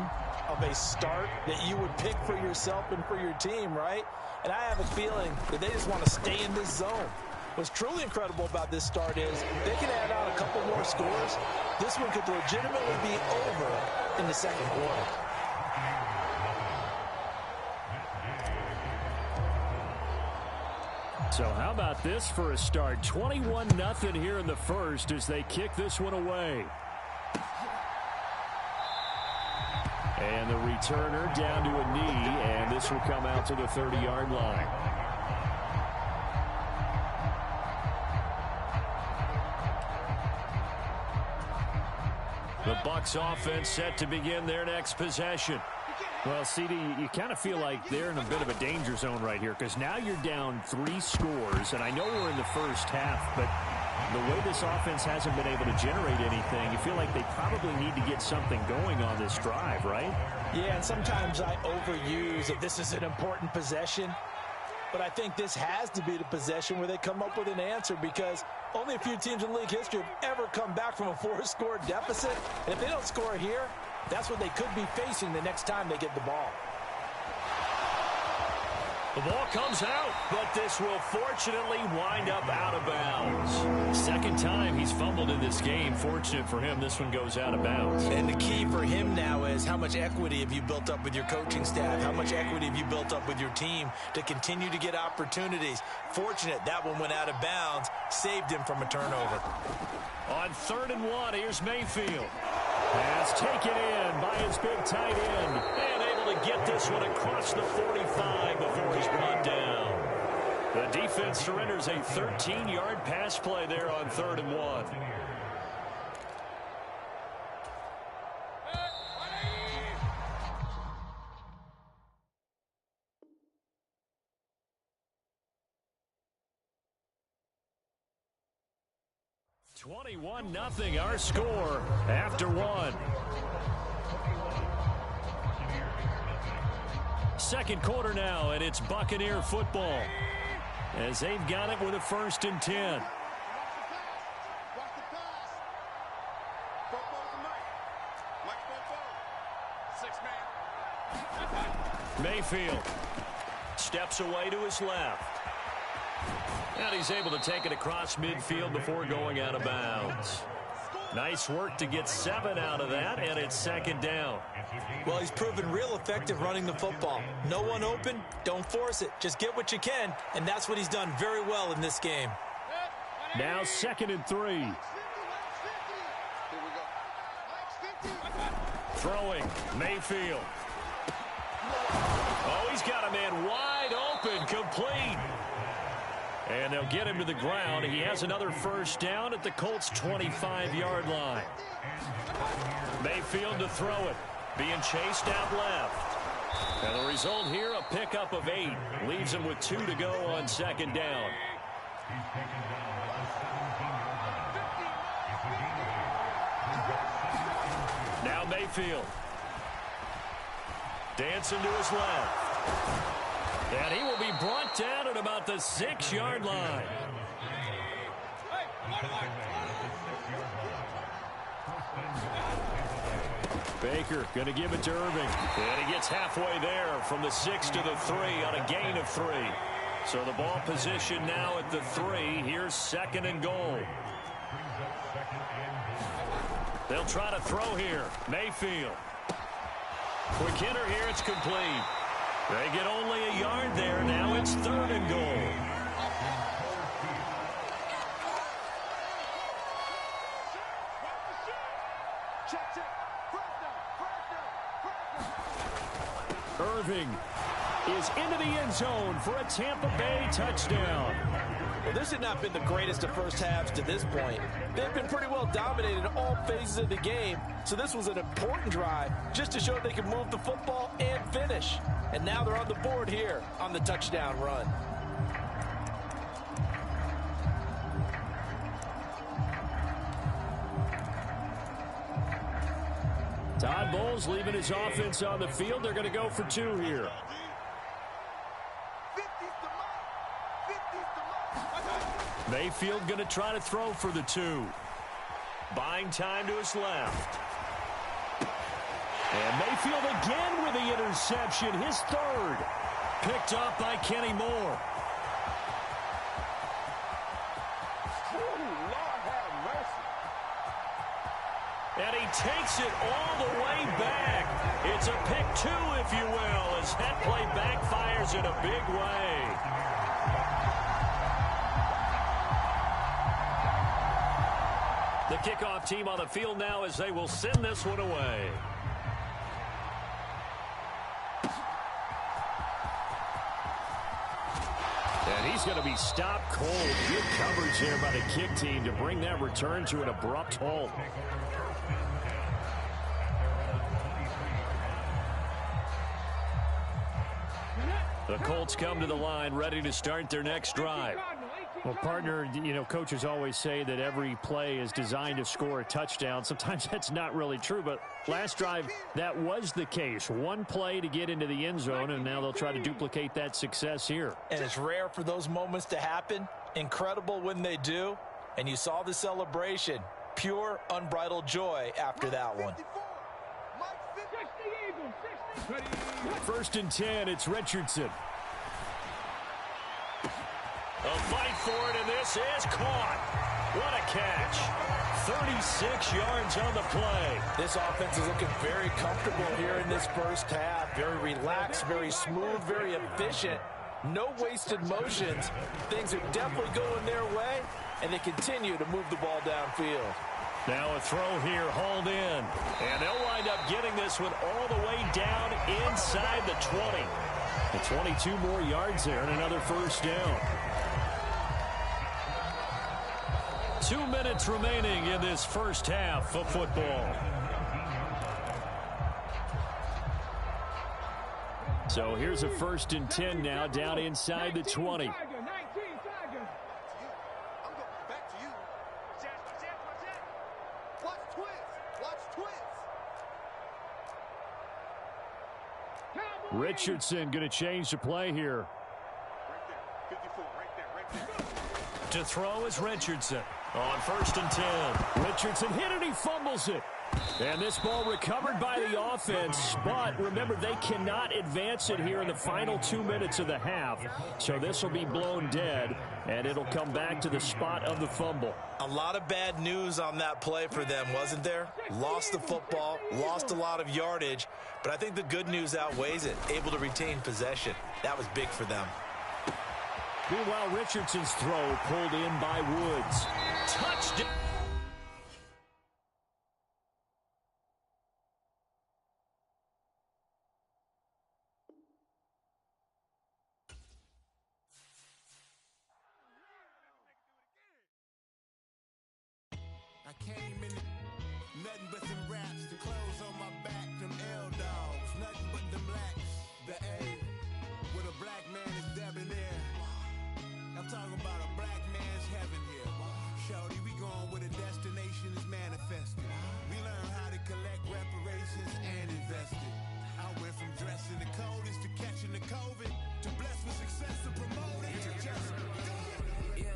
of a start that you would pick for yourself and for your team, right? And I have a feeling that they just want to stay in this zone. What's truly incredible about this start is they can add on a couple more scores. This one could legitimately be over in the 2nd quarter. So how about this for a start? 21-0 here in the 1st as they kick this one away. And the returner down to a knee, and this will come out to the 30-yard line. The Bucs offense set to begin their next possession. Well, CD, you kind of feel like they're in a bit of a danger zone right here, because now you're down 3 scores, and I know we're in the 1st half, but the way this offense hasn't been able to generate anything, you feel like they probably need to get something going on this drive, right? Yeah, and sometimes I overuse that this is an important possession, but I think this has to be the possession where they come up with an answer, because only a few teams in league history have ever come back from a 4-score deficit, and if they don't score here, that's what they could be facing the next time they get the ball. The ball comes out, but this will fortunately wind up out of bounds. Second time he's fumbled in this game. Fortunate for him, this one goes out of bounds. And the key for him now is how much equity have you built up with your coaching staff? How much equity have you built up with your team to continue to get opportunities? Fortunate that one went out of bounds, saved him from a turnover. On 3rd and 1, here's Mayfield. Pass taken in by his big tight end. And able to get this one across the 45 before he's brought down. The defense surrenders a 13-yard pass play there on 3rd and 1. (21-0) our score after 1. second quarter now, and it's Buccaneer football as they've got it with a 1st and 10. Mayfield steps away to his left. And he's able to take it across midfield before going out of bounds. Nice work to get 7 out of that, and it's 2nd down. Well, he's proven real effective running the football. No one open, don't force it. Just get what you can, and that's what he's done very well in this game. Now 2nd and 3. Throwing, Mayfield. Oh, he's got a man wide open, complete. And they'll get him to the ground. He has another 1st down at the Colts' 25-yard line. Mayfield to throw it. Being chased out left. And the result here, a pickup of 8. Leaves him with 2 to go on 2nd down. Now Mayfield. Dancing to his left. And he will be brought down at about the 6-yard line. Baker going to give it to Irving. And he gets halfway there from the 6 to the 3 on a gain of 3. So the ball position now at the 3. Here's 2nd and goal. They'll try to throw here. Mayfield. Quick hitter here. It's complete. They get only a yard there. Now it's 3rd and goal. Irving is into the end zone for a Tampa Bay touchdown. Well, this had not been the greatest of first halves to this point. They've been pretty well dominated in all phases of the game, so this was an important drive just to show they can move the football and finish. And now they're on the board here on the touchdown run. Todd Bowles leaving his offense on the field. They're going to go for 2 here. Mayfield going to try to throw for the 2. Buying time to his left. And Mayfield again with the interception, his 3rd. Picked off by Kenny Moore. And he takes it all the way back. It's a pick 2, if you will, as that play backfires in a big way. The kickoff team on the field now as they will send this one away. And he's going to be stopped cold. Good coverage here by the kick team to bring that return to an abrupt halt. The Colts come to the line ready to start their next drive. Well, partner, you know, coaches always say that every play is designed to score a touchdown. Sometimes that's not really true, but last drive, that was the case. One play to get into the end zone, and now they'll try to duplicate that success here. And it's rare for those moments to happen. Incredible when they do. And you saw the celebration. Pure, unbridled joy after that one. 1st and 10, it's Richardson. A fight for it, and this is caught. What a catch. 36 yards on the play. This offense is looking very comfortable here in this first half. Very relaxed, very smooth, very efficient. No wasted motions. Things are definitely going their way, and they continue to move the ball downfield. Now a throw here, hauled in. And they'll wind up getting this one all the way down inside the 20. And 22 more yards there and another 1st down. 2 minutes remaining in this first half of football. So here's a 1st and 10 now down inside the 20. Richardson going to change the play here. Right there. 54, right there. To throw is Richardson on 1st and 10. Richardson hit it, he fumbles it. And this ball recovered by the offense, but remember, they cannot advance it here in the final 2 minutes of the half. So this will be blown dead, and it'll come back to the spot of the fumble. A lot of bad news on that play for them, wasn't there? Lost the football, lost a lot of yardage, but I think the good news outweighs it. Able to retain possession. That was big for them. Meanwhile, Richardson's throw pulled in by Woods. Touchdown. I came in nothing but them raps, the clothes on my back, them L-dogs, nothing but them blacks, the A, with a black man is debonair. I'm talking about a black man's heaven here. Shorty, we going where the destination is manifested. We learn how to collect reparations and invest it. I went from dressing the coldest to catching the COVID, to blessed with success to promote it, to just do it.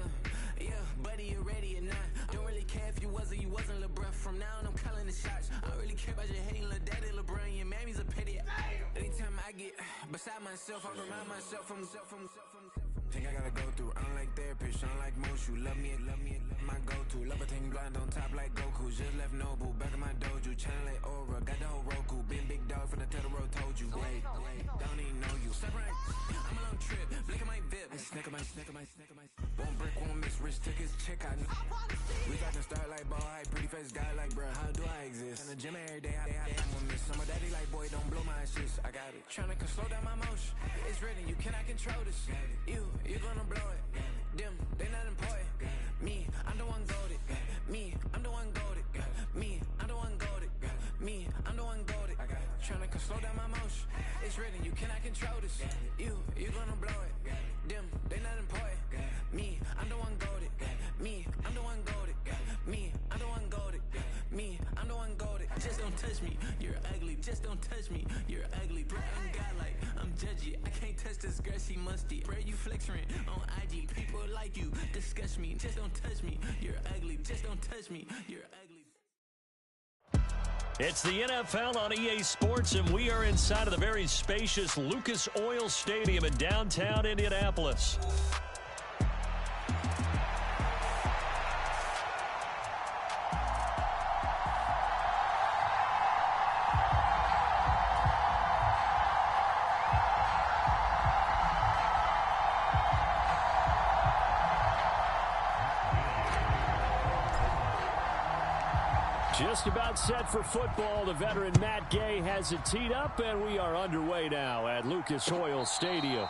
Yeah, buddy, you ready or not? Don't really care if you was or you wasn't LeBron. From now on, I'm calling the shots. I don't really care about your hating little daddy LeBron. Your mammy's a pity. Anytime I get beside myself, I remind myself from think I gotta go through. I don't like therapists, I don't like most. You love me, my go-to. Love a thing blind on top like Goku. Just left Noble, back in my dojo. Channel like Aura, got the whole Roku. Been big dog from the Tether Road, told you. Wait, don't even know you. Step right, I'm a long trip. Blick at my VIP. Snicker my. One brick, one miss. Rich took his check, I know. We got to start like ball high, pretty face guy like, bruh, how do I exist? In the gym every day, I'm gonna miss. Some of daddy like, boy, don't blow my assist. I got it. Tryna slow down my motion. It's written, you cannot control this. You gonna blow it. Them, they not important. Me, I'm the one goated. Me, I'm the one goated. Me, I'm the one goated. Me, I'm the one goated. Tryna slow down my motion. It's written, you cannot control this. You gonna blow it. Them, they not important. Me, I'm the one goated. Me, I'm the one goated. Me, I'm the one goated. Me, I'm the one goated. Just don't touch me, you're ugly. Just don't touch me, you're ugly. Bro, I'm godlike, I'm judgy. I can't touch this girl, she musty. Bro, you flexing on IG. People like you disgust me. Just don't touch me, you're ugly. Just don't touch me, you're ugly. It's the NFL on EA Sports, and we are inside of the very spacious Lucas Oil Stadium in downtown Indianapolis. Just about set for football. The veteran Matt Gay has it teed up, and we are underway now at Lucas Oil Stadium.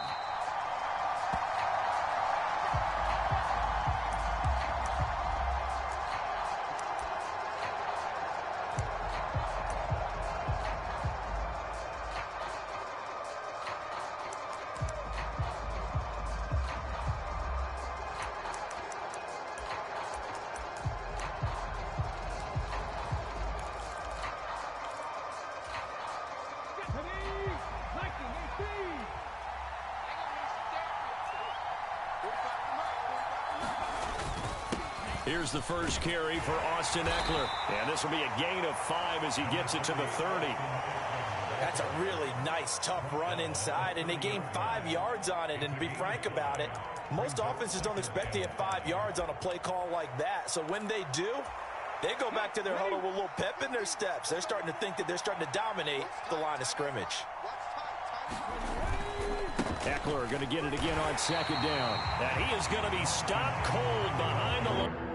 Here's the first carry for Austin Eckler. And this will be a gain of 5 as he gets it to the 30. That's a really nice, tough run inside, and they gained 5 yards on it. And to be frank about it, most offenses don't expect to get 5 yards on a play call like that. So when they do, they go back to their huddle with a little pep in their steps. They're starting to think that they're starting to dominate the line of scrimmage. Eckler going to get it again on second down. And he is going to be stopped cold behind the line.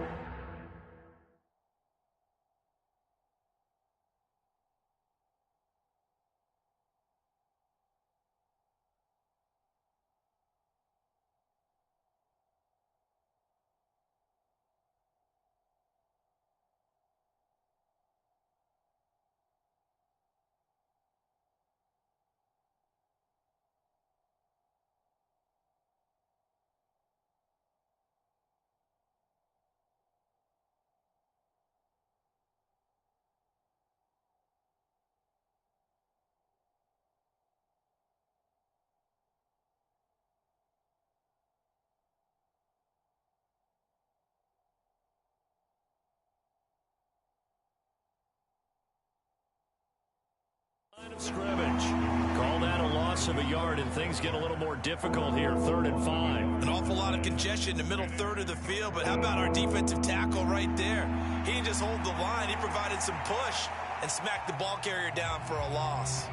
loss of a yard, and things get a little more difficult here, 3rd and 5. An awful lot of congestion in the middle third of the field, but how about our defensive tackle right there? He didn't just hold the line. He provided some push and smacked the ball carrier down for a loss.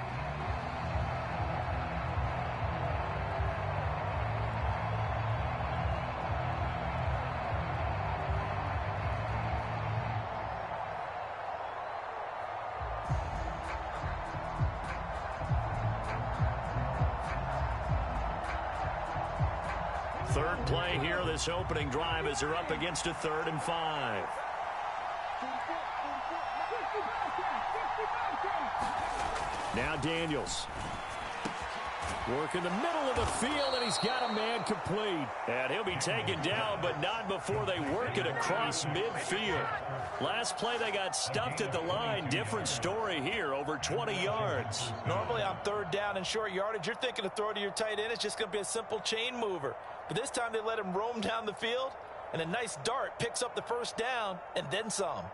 Third play here, this opening drive, as they're up against a 3rd and 5. Now Daniels. Work in the middle of the field, and he's got a man complete. And he'll be taken down, but not before they work it across midfield. Last play, they got stuffed at the line. Different story here, over 20 yards. Normally on 3rd down and short yardage, you're thinking to throw to your tight end. It's just going to be a simple chain mover. But this time they let him roam down the field, and a nice dart picks up the 1st down and then some.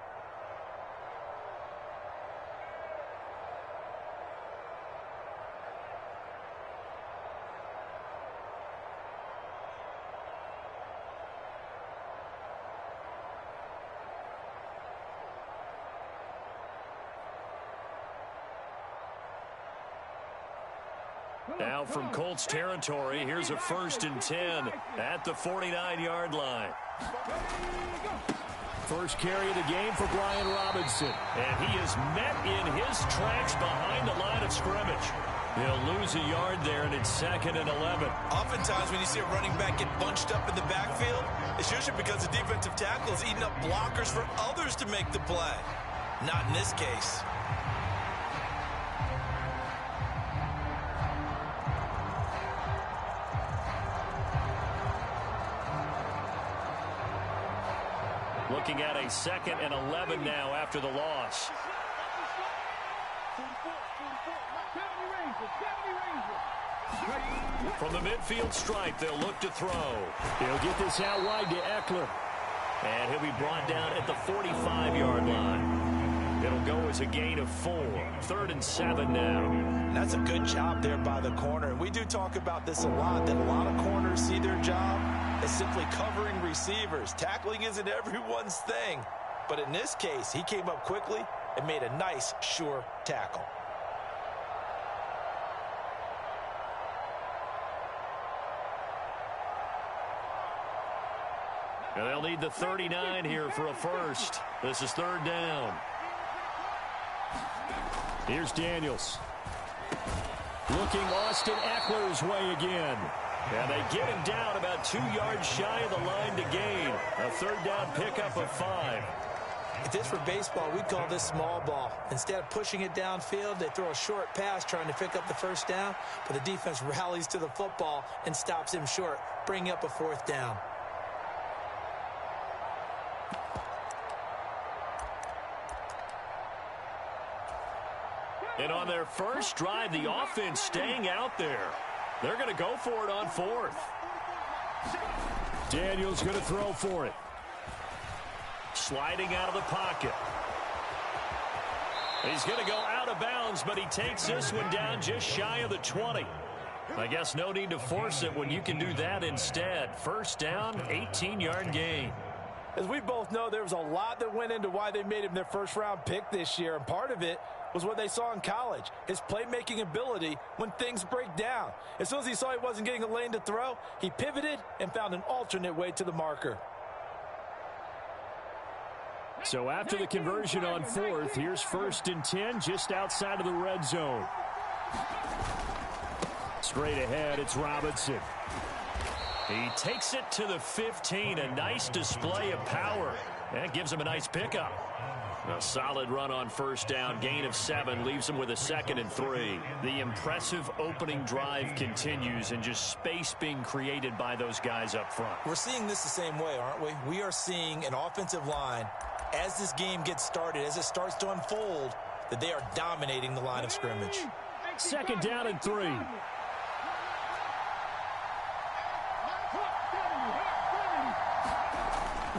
Now from Colts territory, here's a 1st and 10 at the 49-yard line. First carry of the game for Brian Robinson. And he is met in his tracks behind the line of scrimmage. He'll lose a yard there, and it's 2nd and 11. Oftentimes when you see a running back get bunched up in the backfield, it's usually because the defensive tackle is eating up blockers for others to make the play. Not in this case. Looking at a 2nd and 11 now after the loss. From the midfield stripe, they'll look to throw. He'll get this out wide to Eckler. And he'll be brought down at the 45-yard line. It'll go as a gain of 4. 3rd and 7 now. That's a good job there by the corner. And we do talk about this a lot, that a lot of corners see their job as simply covering receivers. Tackling isn't everyone's thing. But in this case, he came up quickly and made a nice, sure tackle. And they'll need the 39 here for a first. This is 3rd down. Here's Daniels. Looking Austin Eckler's way again. And they get him down about 2 yards shy of the line to gain. A 3rd down pickup of 5. If this were baseball, we'd call this small ball. Instead of pushing it downfield, they throw a short pass trying to pick up the 1st down, but the defense rallies to the football and stops him short, bringing up a 4th down. And on their first drive, the offense staying out there. They're going to go for it on 4th. Daniels going to throw for it. Sliding out of the pocket. He's going to go out of bounds, but he takes this one down just shy of the 20. I guess no need to force it when you can do that instead. 1st down, 18-yard gain. As we both know, there was a lot that went into why they made him their 1st-round pick this year, and part of it was what they saw in college, his playmaking ability when things break down. As soon as he saw he wasn't getting a lane to throw, he pivoted and found an alternate way to the marker. So after the conversion on 4th, here's 1st and 10 just outside of the red zone. Straight ahead, it's Robinson. He takes it to the 15. A nice display of power. That gives him a nice pickup. A solid run on 1st down. Gain of 7 leaves him with a 2nd and 3. The impressive opening drive continues, and just space being created by those guys up front. We're seeing this the same way, aren't we? We are seeing an offensive line, as this game gets started, as it starts to unfold, that they are dominating the line of scrimmage. 2nd down and 3.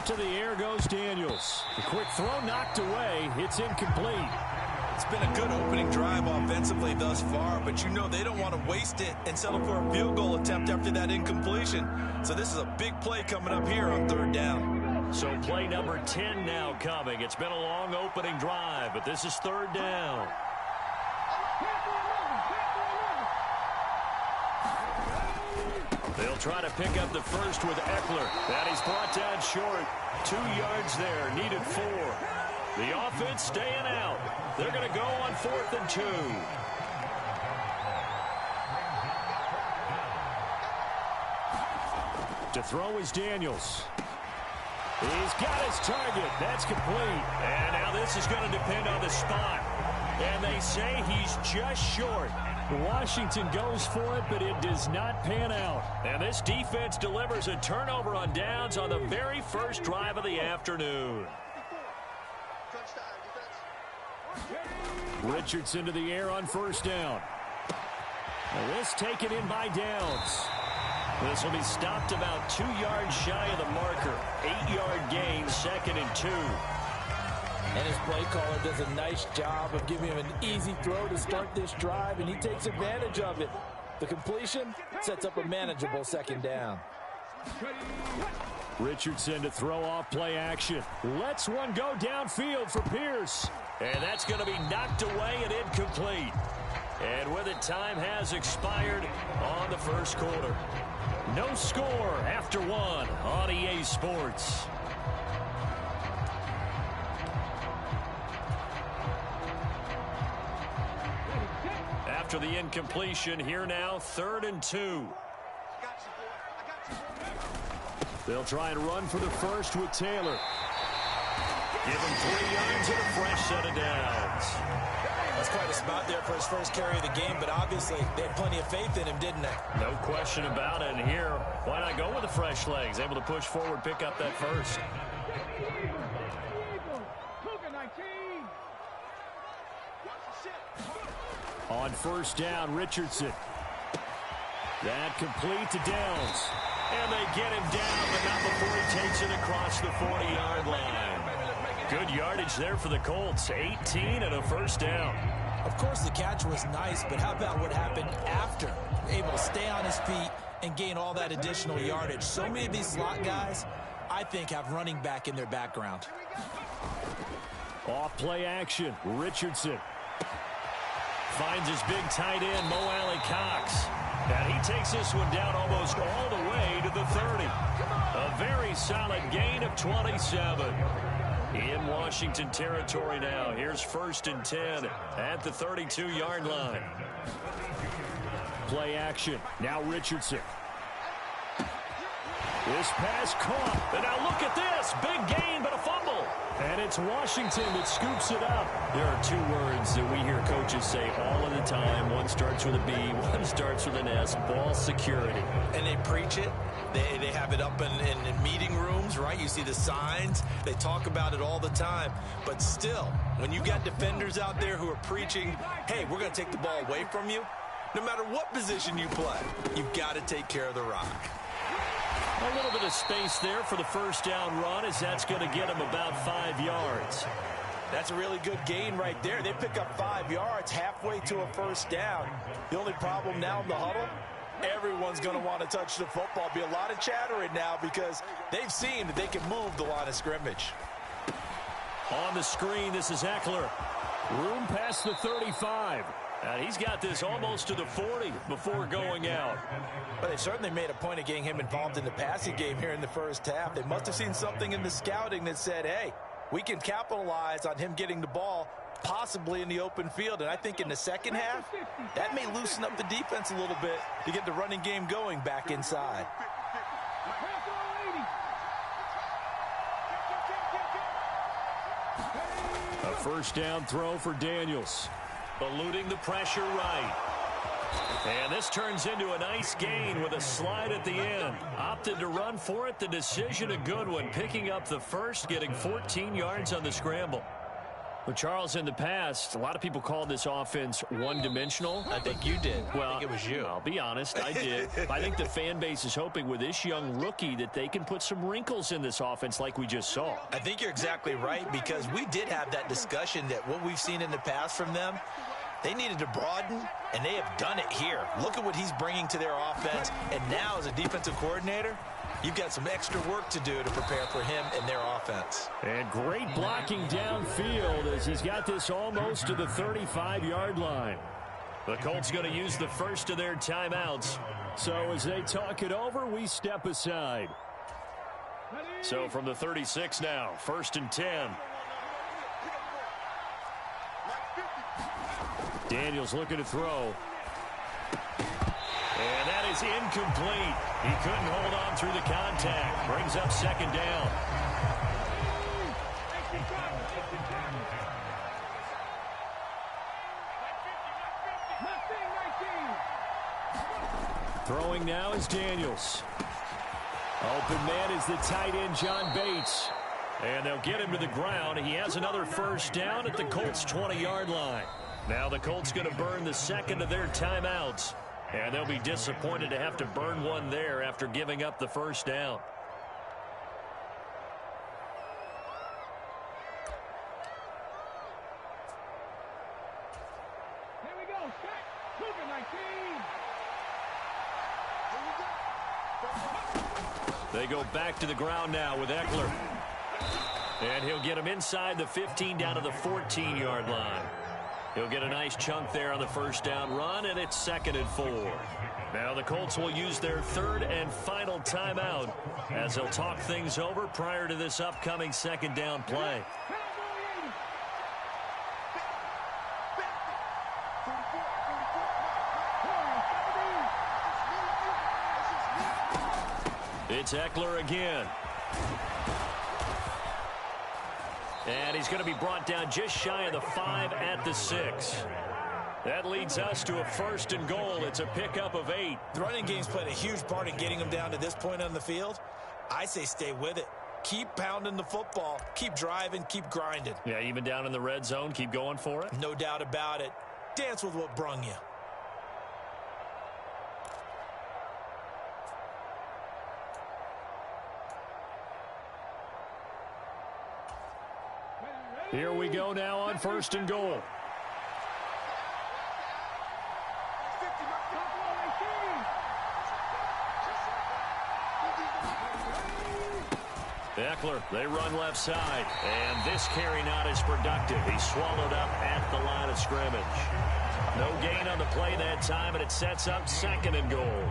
To the air goes Daniels. The quick throw knocked away. It's incomplete. It's been a good opening drive offensively thus far, but you know they don't want to waste it and settle for a field goal attempt after that incompletion. So this is a big play coming up here on 3rd down. So play number 10 now coming. It's been a long opening drive, but this is 3rd down. They'll try to pick up the first with Eckler. That he's brought down short. 2 yards there, needed 4. The offense staying out. They're going to go on 4th and 2. To throw is Daniels. He's got his target. That's complete. And now this is going to depend on the spot. And they say he's just short. Washington goes for it, but it does not pan out. And this defense delivers a turnover on downs on the very first drive of the afternoon. Richardson to the air on 1st down. Now this taken in by Downs. This will be stopped about 2 yards shy of the marker. 8-yard gain, 2nd and 2. And his play caller does a nice job of giving him an easy throw to start this drive, and he takes advantage of it. The completion sets up a manageable 2nd down. Richardson to throw off play action. Lets one go downfield for Pierce. And that's going to be knocked away and incomplete. And with it, time has expired on the first quarter. No score after 1 on EA Sports. After the incompletion, here now, 3rd and 2. They'll try and run for the first with Taylor. Give him 3 yards and a fresh set of downs. That's quite a spot there for his first carry of the game, but obviously they had plenty of faith in him, didn't they? No question about it. And here, why not go with the fresh legs? Able to push forward, pick up that first. On 1st down, Richardson. That complete to Downs. And they get him down, but not before he takes it across the 40-yard line. Good yardage there for the Colts. 18 and a 1st down. Of course, the catch was nice, but how about what happened after? Able to stay on his feet and gain all that additional yardage. So many of these slot guys, I think, have running back in their background. Off play action, Richardson. Finds his big tight end, Mo Alley Cox. And he takes this one down almost all the way to the 30. A very solid gain of 27. In Washington territory now. Here's 1st and 10 at the 32-yard line. Play action. Now Richardson. This pass caught. And now look at this. Big gain, but a fumble. And it's Washington that scoops it up. There are 2 words that we hear coaches say all of the time. One starts with a B, one starts with an S. Ball security. And they preach it. They have it up in meeting rooms, right? You see the signs. They talk about it all the time. But still, when you got defenders out there who are preaching, hey, we're going to take the ball away from you, no matter what position you play, you've got to take care of the rock. A little bit of space there for the 1st down run, as that's going to get him about 5 yards. That's a really good gain right there. They pick up 5 yards halfway to a 1st down. The only problem now in the huddle, everyone's going to want to touch the football. Be a lot of chattering now because they've seen that they can move the line of scrimmage. On the screen, this is Eckler. Room past the 35. And he's got this almost to the 40 before going out. But they certainly made a point of getting him involved in the passing game here in the 1st half. They must have seen something in the scouting that said, hey, we can capitalize on him getting the ball possibly in the open field. And I think in the 2nd half, that may loosen up the defense a little bit to get the running game going back inside. A 1st down throw for Daniels. Eluding the pressure right. And this turns into a nice gain with a slide at the end. Opted to run for it. The decision a good one. Picking up the first, getting 14 yards on the scramble. Well, Charles, in the past, a lot of people called this offense one-dimensional. I think you did. Well, I think it was you. I'll be honest, I did. I think the fan base is hoping with this young rookie that they can put some wrinkles in this offense like we just saw. I think you're exactly right, because we did have that discussion that what we've seen in the past from them, they needed to broaden, and they have done it here. Look at what he's bringing to their offense, and now as a defensive coordinator, you've got some extra work to do to prepare for him and their offense. And great blocking downfield as he's got this almost to the 35-yard line. The Colts going to use the first of their timeouts. So as they talk it over, we step aside. So from the 36 now, 1st and 10. Daniels looking to throw. And that is incomplete. He couldn't hold on through the contact. Brings up 2nd down. Throwing now is Daniels. Open man is the tight end, John Bates. And they'll get him to the ground. He has another 1st down at the Colts' 20-yard line. Now the Colts going to burn the second of their timeouts. And they'll be disappointed to have to burn one there after giving up the 1st down. Here we go. Set. Moving 19. They go back to the ground now with Eckler. And he'll get him inside the 15 down to the 14-yard line. He'll get a nice chunk there on the 1st down run, and it's 2nd and 4. Now the Colts will use their 3rd and final timeout as they'll talk things over prior to this upcoming 2nd down play. It's Eckler again. And he's going to be brought down just shy of the 5 at the 6. That leads us to a 1st and goal. It's a pickup of 8. The running game's played a huge part in getting them down to this point on the field. I say stay with it. Keep pounding the football. Keep driving. Keep grinding. Yeah, even down in the red zone, keep going for it. No doubt about it. Dance with what brung you. Here we go now on 1st and goal. Eckler, they run left side. And this carry not as productive. He's swallowed up at the line of scrimmage. No gain on the play that time, and it sets up 2nd and goal.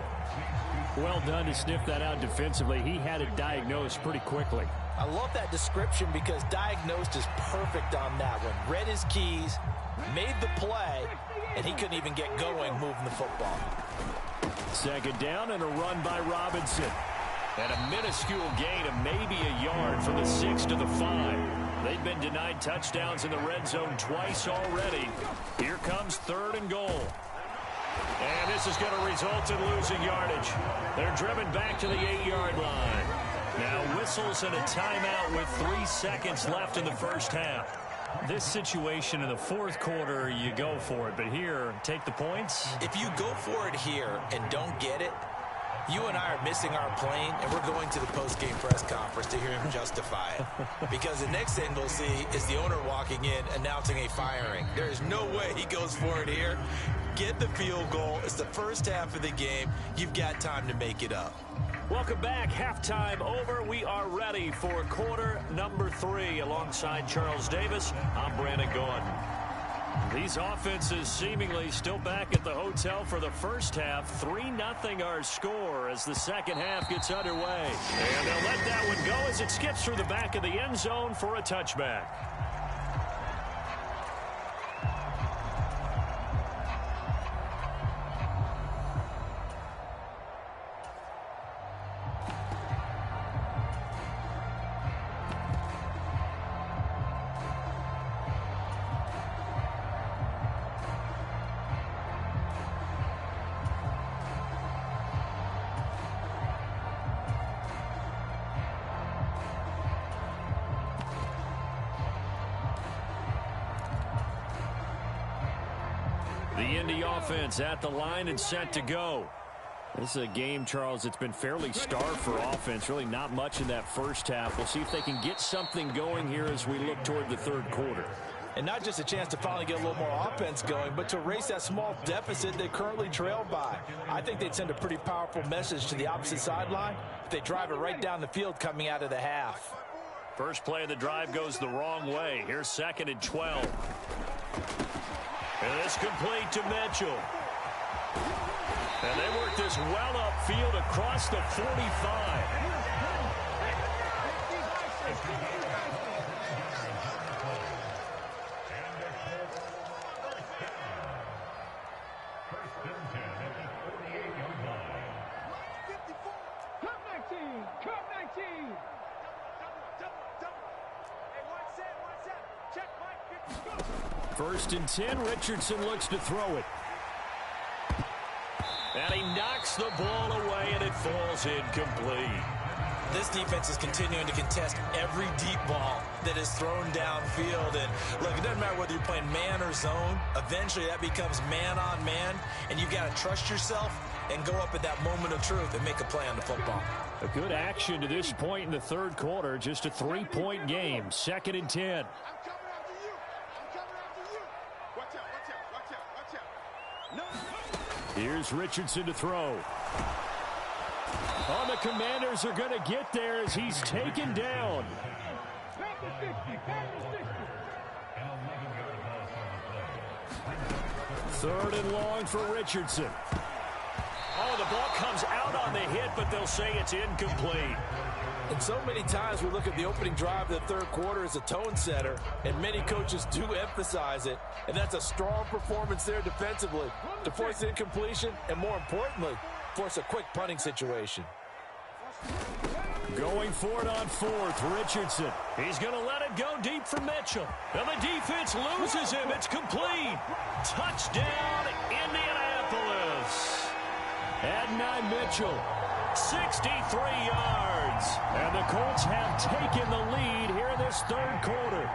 Well done to sniff that out defensively. He had it diagnosed pretty quickly. I love that description because diagnosed is perfect on that one. Read his keys, made the play, and he couldn't even get going moving the football. 2nd down and a run by Robinson. And a minuscule gain of maybe a yard from the 6 to the 5. They've been denied touchdowns in the red zone twice already. Here comes 3rd and goal. And this is going to result in losing yardage. They're driven back to the 8-yard line. Now whistles and a timeout with 3 seconds left in the 1st half. This situation in the 4th quarter, you go for it. But here, take the points. If you go for it here and don't get it, you and I are missing our plane, and we're going to the post-game press conference to hear him justify it. Because the next thing we'll see is the owner walking in announcing a firing. There is no way he goes for it here. Get the field goal. It's the 1st half of the game. You've got time to make it up. Welcome back. Halftime over. We are ready for quarter number 3. Alongside Charles Davis, I'm Brandon Gordon. These offenses seemingly still back at the hotel for the 1st half. 3-0 our score as the 2nd half gets underway. And they'll let that one go as it skips through the back of the end zone for a touchback. Indy offense at the line and set to go. This is a game, Charles, it's been fairly starved for offense. Really not much in that first half. We'll see if they can get something going here as we look toward the third quarter. And not just a chance to finally get a little more offense going, but to erase that small deficit they currently trail by. I think they'd send a pretty powerful message to the opposite sideline if they drive it right down the field coming out of the half. First play of the drive goes the wrong way. Here's 2nd and 12. And this complete to Mitchell. And they work this well upfield across the 45. First and 10, Richardson looks to throw it. And he knocks the ball away, and it falls incomplete. This defense is continuing to contest every deep ball that is thrown downfield. And look, it doesn't matter whether you're playing man or zone. Eventually, that becomes man on man, and you've got to trust yourself and go up at that moment of truth and make a play on the football. A good action to this point in the third quarter. Just a 3-point game. 2nd and 10. Here's Richardson to throw. Oh, the Commanders are going to get there as he's taken down. Third and long for Richardson. Oh, the ball comes out on the hit, but they'll say it's incomplete. And so many times we look at the opening drive of the third quarter as a tone setter, and many coaches do emphasize it, and that's a strong performance there defensively to force incompletion and, more importantly, force a quick punting situation. Going for it on 4th, Richardson. He's going to let it go deep for Mitchell. And the defense loses him. It's complete. Touchdown, Indianapolis. At 9, Mitchell. 63 yards. And the Colts have taken the lead here in this third quarter.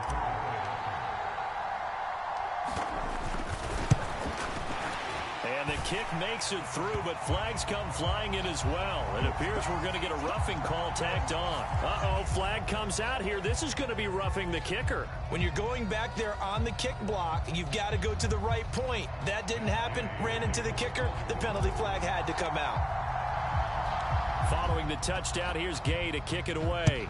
And the kick makes it through, but flags come flying in as well. It appears we're going to get a roughing call tacked on. Uh-oh, flag comes out here. This is going to be roughing the kicker. When you're going back there on the kick block, you've got to go to the right point. That didn't happen. Ran into the kicker. The penalty flag had to come out. Following the touchdown, here's Gay to kick it away.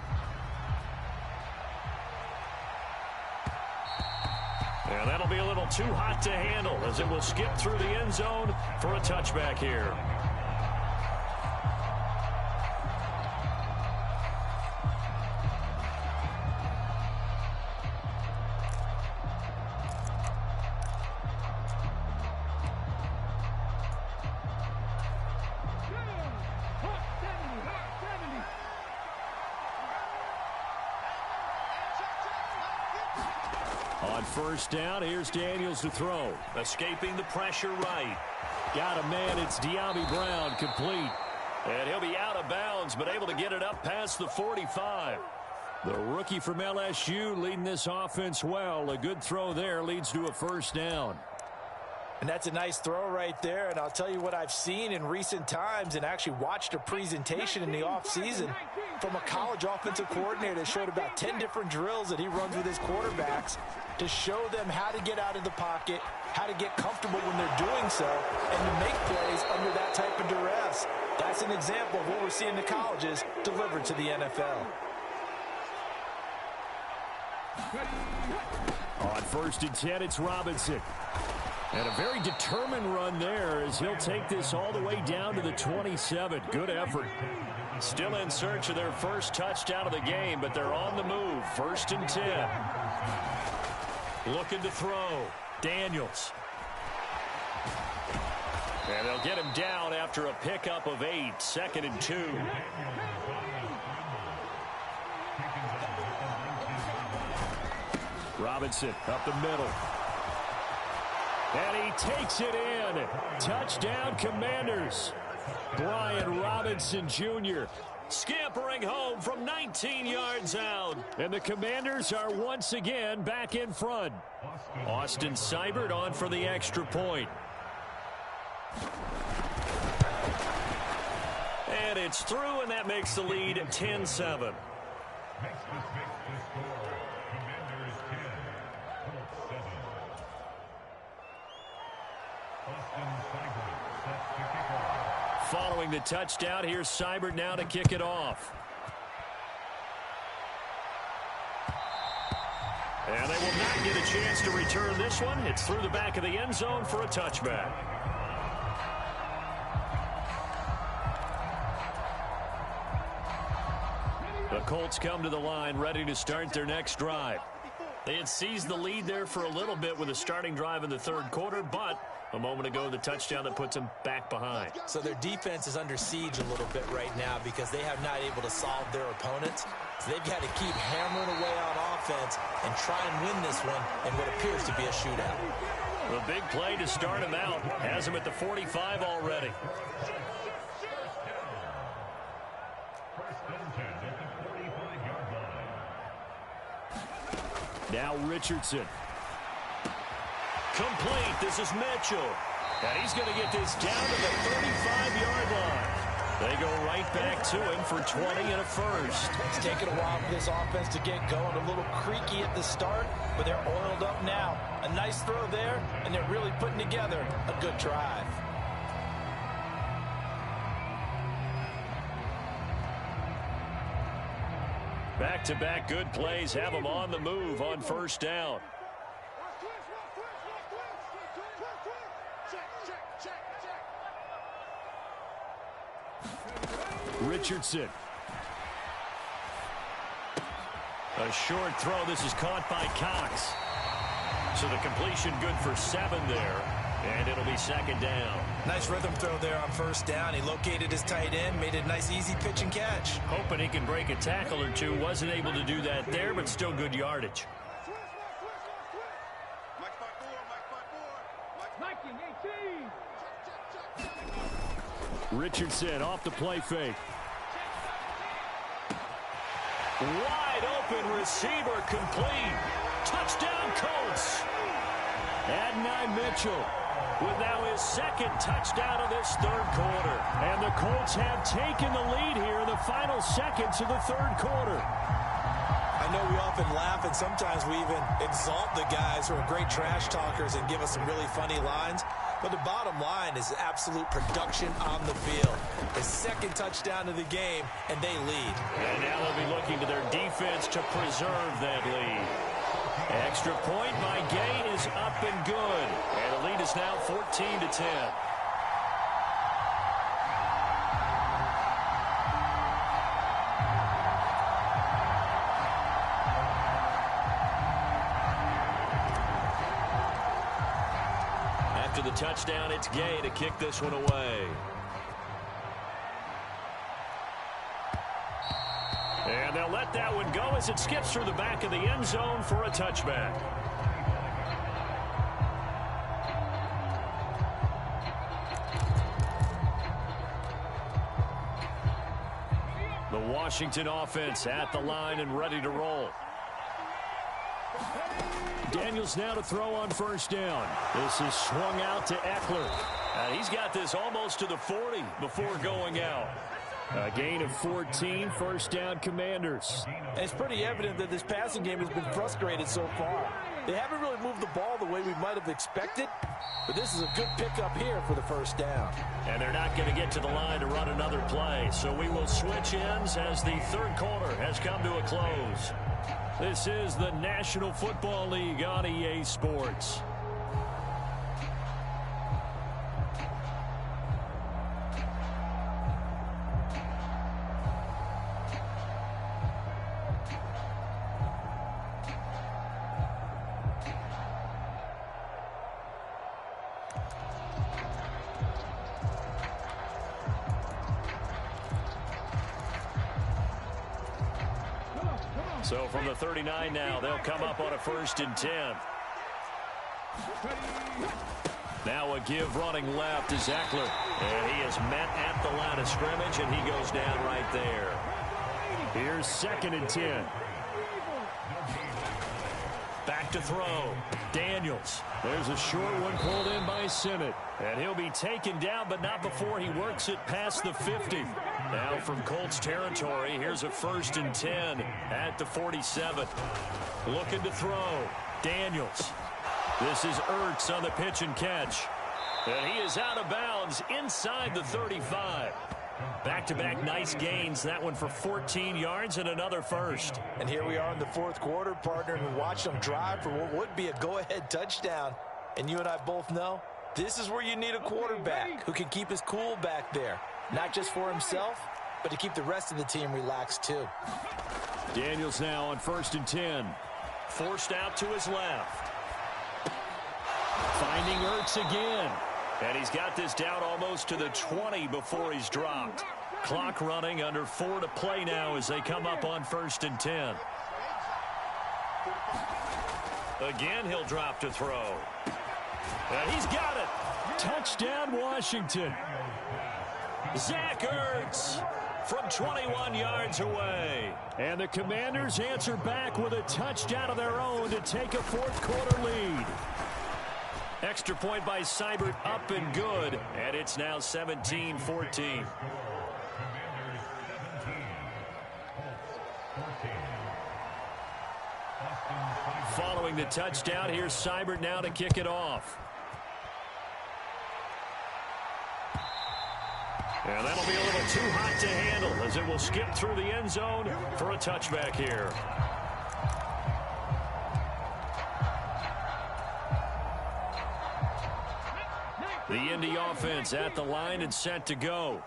And that'll be a little too hot to handle as it will skip through the end zone for a touchback here. On first down, here's Daniels to throw. Escaping the pressure right. Got a man, it's De'Ami Brown, complete. And he'll be out of bounds, but able to get it up past the 45. The rookie from LSU leading this offense well. A good throw there leads to a first down. And that's a nice throw right there. And I'll tell you what I've seen in recent times and actually watched a presentation in the offseason from a college offensive coordinator that showed about 10 different drills that he runs with his quarterbacks to show them how to get out of the pocket, how to get comfortable when they're doing so, and to make plays under that type of duress. That's an example of what we're seeing in the colleges delivered to the NFL. On first and 10, it's Robinson. And a very determined run there as he'll take this all the way down to the 27. Good effort. Still in search of their first touchdown of the game, but they're on the move. First and 10. Looking to throw. Daniels. And they'll get him down after a pickup of 8. 2nd and 2. Robinson up the middle. And he takes it in. Touchdown, Commanders. Brian Robinson Jr. scampering home from 19 yards out. And the Commanders are once again back in front. Austin Seibert on for the extra point. And it's through, and that makes the lead 10-7. Following the touchdown, here's Seibert now to kick it off. And they will not get a chance to return this one. It's through the back of the end zone for a touchback. The Colts come to the line, ready to start their next drive. They had seized the lead there for a little bit with a starting drive in the third quarter, but a moment ago, the touchdown that puts them back behind. So their defense is under siege a little bit right now because they have not able to solve their opponents. So they've got to keep hammering away on offense and try and win this one in what appears to be a shootout. The big play to start him out has him at the 45 already. Now Richardson. Complete. This is Mitchell. And he's going to get this down to the 35-yard line. They go right back to him for 20 and a first. It's taken a while for this offense to get going. A little creaky at the start, but they're oiled up now. A nice throw there, and they're really putting together a good drive. Back-to-back good plays have them on the move on first down. Richardson. A short throw. This is caught by Cox. So the completion good for 7 there. And it'll be second down. Nice rhythm throw there on first down. He located his tight end, made a nice easy pitch and catch. Hoping he can break a tackle or two. Wasn't able to do that there, but still good yardage. Richardson off the play fake. Wide open receiver complete. Touchdown Colts. Adonai Mitchell with now his second touchdown of this third quarter. And the Colts have taken the lead here in the final seconds of the third quarter. I know we often laugh and sometimes we even exalt the guys who are great trash talkers and give us some really funny lines. But the bottom line is absolute production on the field. His second touchdown of the game, and they lead. And now they'll be looking to their defense to preserve that lead. Extra point by Gay is up and good. And the lead is now 14-10. After the touchdown, it's Gay to kick this one away. And they'll let that one go as it skips through the back of the end zone for a touchback. The Washington offense at the line and ready to roll. Daniels now to throw on first down. This is swung out to Eckler. And he's got this almost to the 40 before going out. A gain of 14, first down Commanders. And it's pretty evident that this passing game has been frustrated so far. They haven't really moved the ball the way we might have expected, but this is a good pickup here for the first down. And they're not going to get to the line to run another play, so we will switch ends as the third quarter has come to a close. This is the National Football League on EA Sports. So from the 39 now, they'll come up on a 1st and 10. Now a give running left is Eckler. And he is met at the line of scrimmage, and he goes down right there. Here's 2nd and 10. Back to throw. Daniels. There's a short one pulled in by Sinnott. And he'll be taken down, but not before he works it past the 50. Now from Colts territory, here's a 1st and 10 at the 47. Looking to throw. Daniels. This is Ertz on the pitch and catch. And he is out of bounds inside the 35. Back-to-back nice gains. That one for 14 yards and another first. And here we are in the fourth quarter, partner, and we watched them drive for what would be a go-ahead touchdown. And you and I both know this is where you need a quarterback who can keep his cool back there. Not just for himself, but to keep the rest of the team relaxed too. Daniels now on 1st and 10. Forced out to his left. Finding Ertz again. And he's got this down almost to the 20 before he's dropped. Clock running, under 4 to play now as they come up on 1st and 10. Again, he'll drop to throw. And he's got it. Touchdown, Washington. Zach Ertz from 21 yards away. And the Commanders answer back with a touchdown of their own to take a fourth quarter lead. Extra point by Seibert, up and good. And it's now 17-14. Following the touchdown, here's Seibert now to kick it off. And that'll be a little too hot to handle as it will skip through the end zone for a touchback here. The Indy offense at the line and set to go.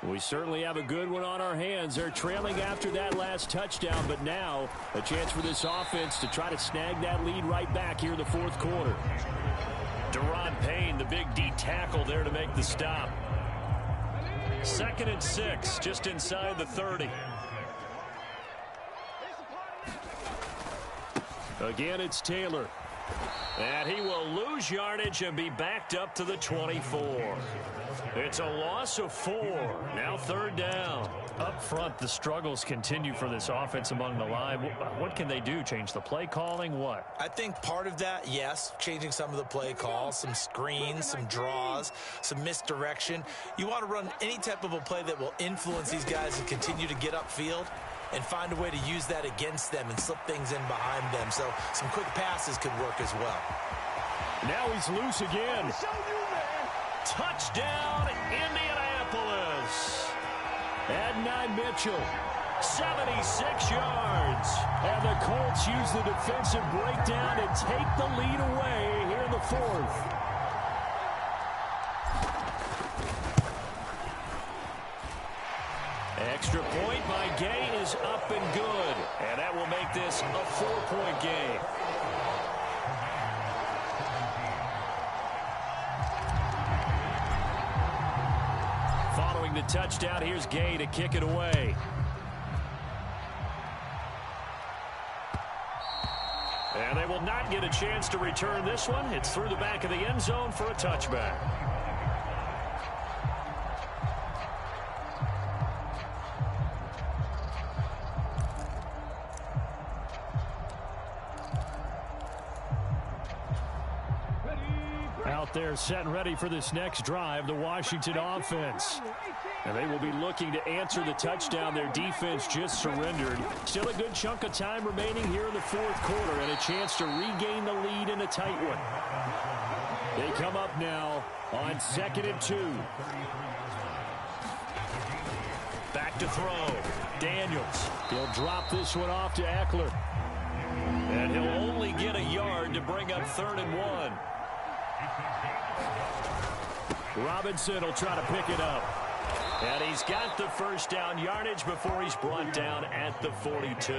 We certainly have a good one on our hands. They're trailing after that last touchdown, but now a chance for this offense to try to snag that lead right back here in the fourth quarter. Deron Payne, the big D tackle there to make the stop. 2nd and 6, just inside the 30. Again, it's Taylor. And he will lose yardage and be backed up to the 24. It's a loss of 4. Now 3rd down. Up front, the struggles continue for this offense among the line. What can they do? Change the play calling? What? I think part of that, yes, changing some of the play calls, some screens, some draws, some misdirection. You want to run any type of a play that will influence these guys and continue to get upfield and find a way to use that against them and slip things in behind them. So some quick passes could work as well. Now he's loose again. Touchdown, Indianapolis. Adonai Mitchell. 76 yards. And the Colts use the defensive breakdown to take the lead away here in the fourth. Extra point by Gay is up and good. And that will make this a 4-point game. Following the touchdown, here's Gay to kick it away. And they will not get a chance to return this one. It's through the back of the end zone for a touchback. Out there set and ready for this next drive, the Washington offense. And they will be looking to answer the touchdown their defense just surrendered. Still a good chunk of time remaining here in the fourth quarter and a chance to regain the lead in a tight one. They come up now on 2nd and 2. Back to throw. Daniels. He'll drop this one off to Eckler. And he'll only get a yard to bring up 3rd and 1. Robinson will try to pick it up. And he's got the first down yardage before he's brought down at the 42.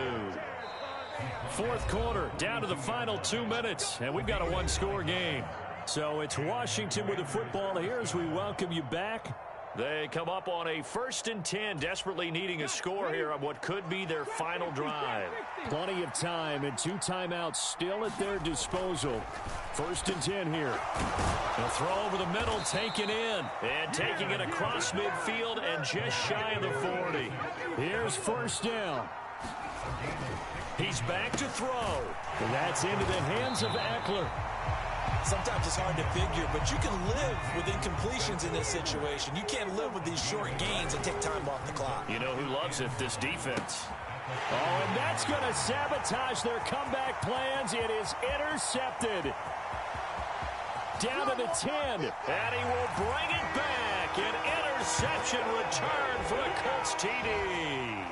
Fourth quarter, down to the final 2 minutes, and we've got a one-score game. So it's Washington with the football here as we welcome you back. They come up on a 1st and 10, desperately needing a score here on what could be their final drive. Plenty of time and 2 timeouts still at their disposal. 1st and 10 here. A throw over the middle, taken in. And taking it across midfield and just shy of the 40. Here's 1st down. He's back to throw. And that's into the hands of Eckler. Sometimes it's hard to figure, but you can live with incompletions in this situation. You can't live with these short gains and take time off the clock. You know who loves it? This defense. Oh, and that's going to sabotage their comeback plans. It is intercepted. Down to the 10. And he will bring it back. An interception return for a Colts TD.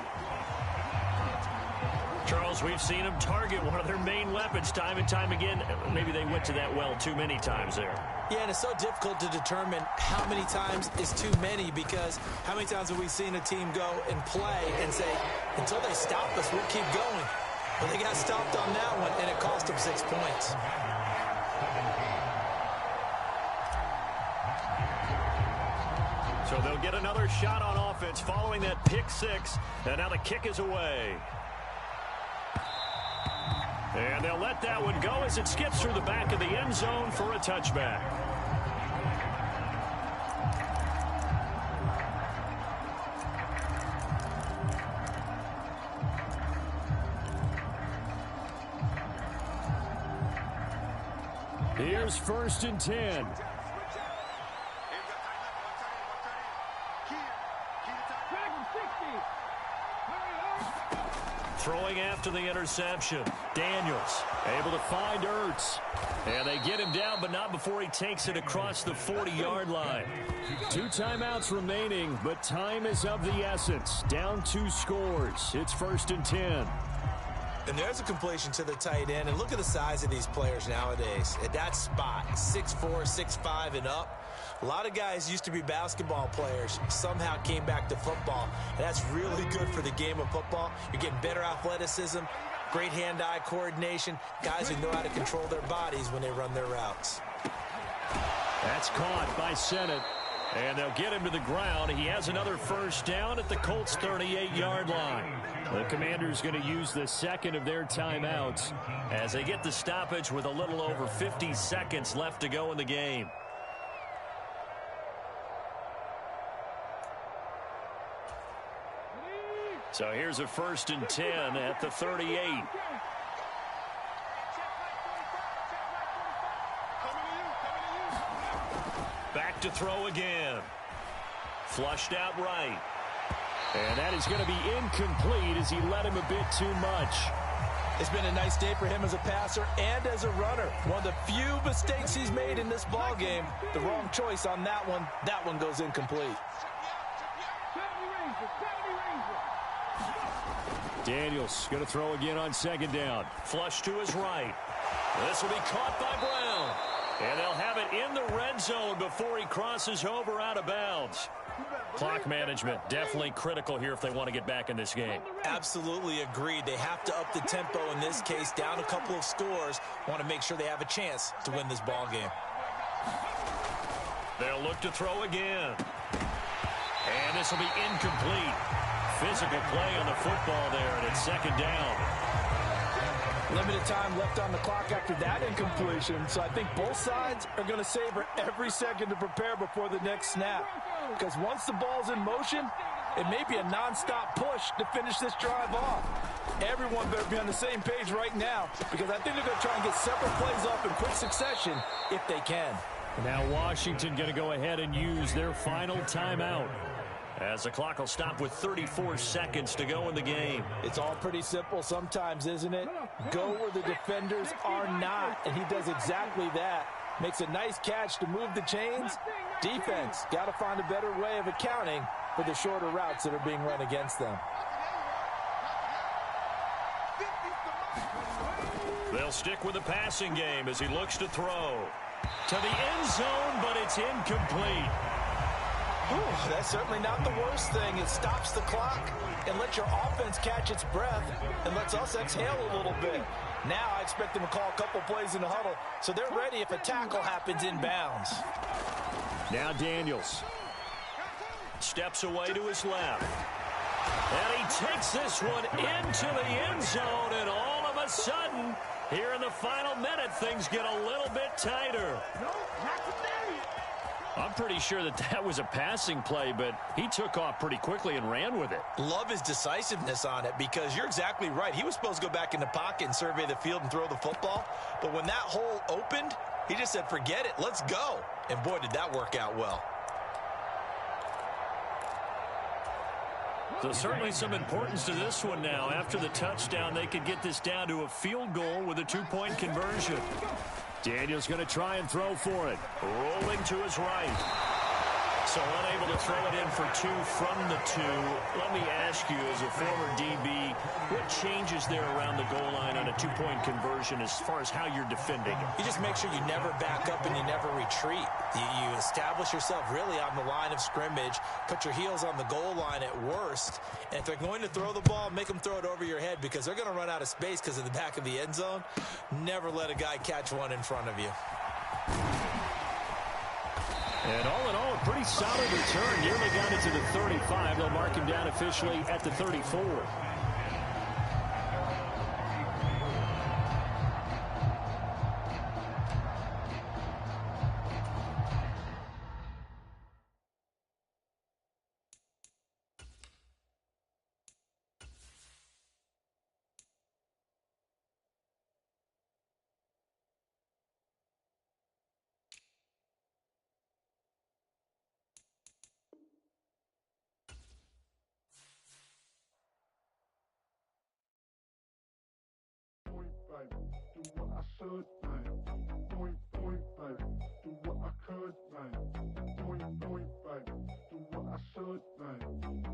Charles, we've seen them target one of their main weapons time and time again. Maybe they went to that well too many times there. Yeah, and it's so difficult to determine how many times is too many, because how many times have we seen a team go and play and say, until they stop us, we'll keep going. But they got stopped on that one, and it cost them 6 points. So they'll get another shot on offense following that pick six, and now the kick is away. And they'll let that one go as it skips through the back of the end zone for a touchback. Here's 1st and 10. Throwing after the interception. Daniels able to find Ertz. And they get him down, but not before he takes it across the 40-yard line. 2 timeouts remaining, but time is of the essence. Down 2 scores. It's 1st and 10. And there's a completion to the tight end. And look at the size of these players nowadays. At that spot, 6'4", 6'5", and up. A lot of guys used to be basketball players, somehow came back to football. And that's really good for the game of football. You're getting better athleticism, great hand-eye coordination, guys who know how to control their bodies when they run their routes. That's caught by Sennett. And they'll get him to the ground. He has another first down at the Colts' 38-yard line. The Commanders going to use the second of their timeouts as they get the stoppage with a little over 50 seconds left to go in the game. So here's a 1st and 10 at the 38. Back to throw again. Flushed out right. And that is going to be incomplete as he let him a bit too much. It's been a nice day for him as a passer and as a runner. One of the few mistakes he's made in this ball game. The wrong choice on that one. That one goes incomplete. Daniels going to throw again on 2nd down. Flush to his right. This will be caught by Brown. And they'll have it in the red zone before he crosses over out of bounds. Clock management definitely critical here if they want to get back in this game. Absolutely agreed. They have to up the tempo in this case, down a couple of scores. Want to make sure they have a chance to win this ball game. They'll look to throw again. And this will be incomplete. Physical play on the football there, and it's 2nd down. Limited time left on the clock after that incompletion, so I think both sides are going to savor every second to prepare before the next snap. Because once the ball's in motion, it may be a nonstop push to finish this drive off. Everyone better be on the same page right now, because I think they're going to try and get several plays off in quick succession if they can. Now Washington going to go ahead and use their final timeout, as the clock will stop with 34 seconds to go in the game. It's all pretty simple sometimes, isn't it? Go where the defenders are not, and he does exactly that. Makes a nice catch to move the chains. Defense got to find a better way of accounting for the shorter routes that are being run against them. They'll stick with the passing game as he looks to throw. To the end zone, but it's incomplete. Ooh, that's certainly not the worst thing. It stops the clock and lets your offense catch its breath and lets us exhale a little bit. Now I expect them to call a couple plays in the huddle so they're ready if a tackle happens inbounds. Now Daniels steps away to his left. And he takes this one into the end zone, and all of a sudden, here in the final minute, things get a little bit tighter. I'm pretty sure that was a passing play, but he took off pretty quickly and ran with it. Love his decisiveness on it because you're exactly right. He was supposed to go back in the pocket and survey the field and throw the football. But when that hole opened, he just said, forget it, let's go. And boy, did that work out well. So certainly some importance to this one now. After the touchdown, they could get this down to a field goal with a 2-point conversion. Daniel's going to try and throw for it. Rolling to his right. So unable to throw it in for 2 from the 2. Let me ask you, as a former DB, what changes there around the goal line on a 2-point conversion as far as how you're defending it? You just make sure you never back up and you never retreat. You establish yourself really on the line of scrimmage, put your heels on the goal line at worst, and if they're going to throw the ball, make them throw it over your head because they're going to run out of space because of the back of the end zone. Never let a guy catch one in front of you. And all in all, a pretty solid return. Nearly got it to the 35. They'll mark him down officially at the 34. Do what I should, man. Point, baby. Do what I could, man. Point, baby. Do what I should, man.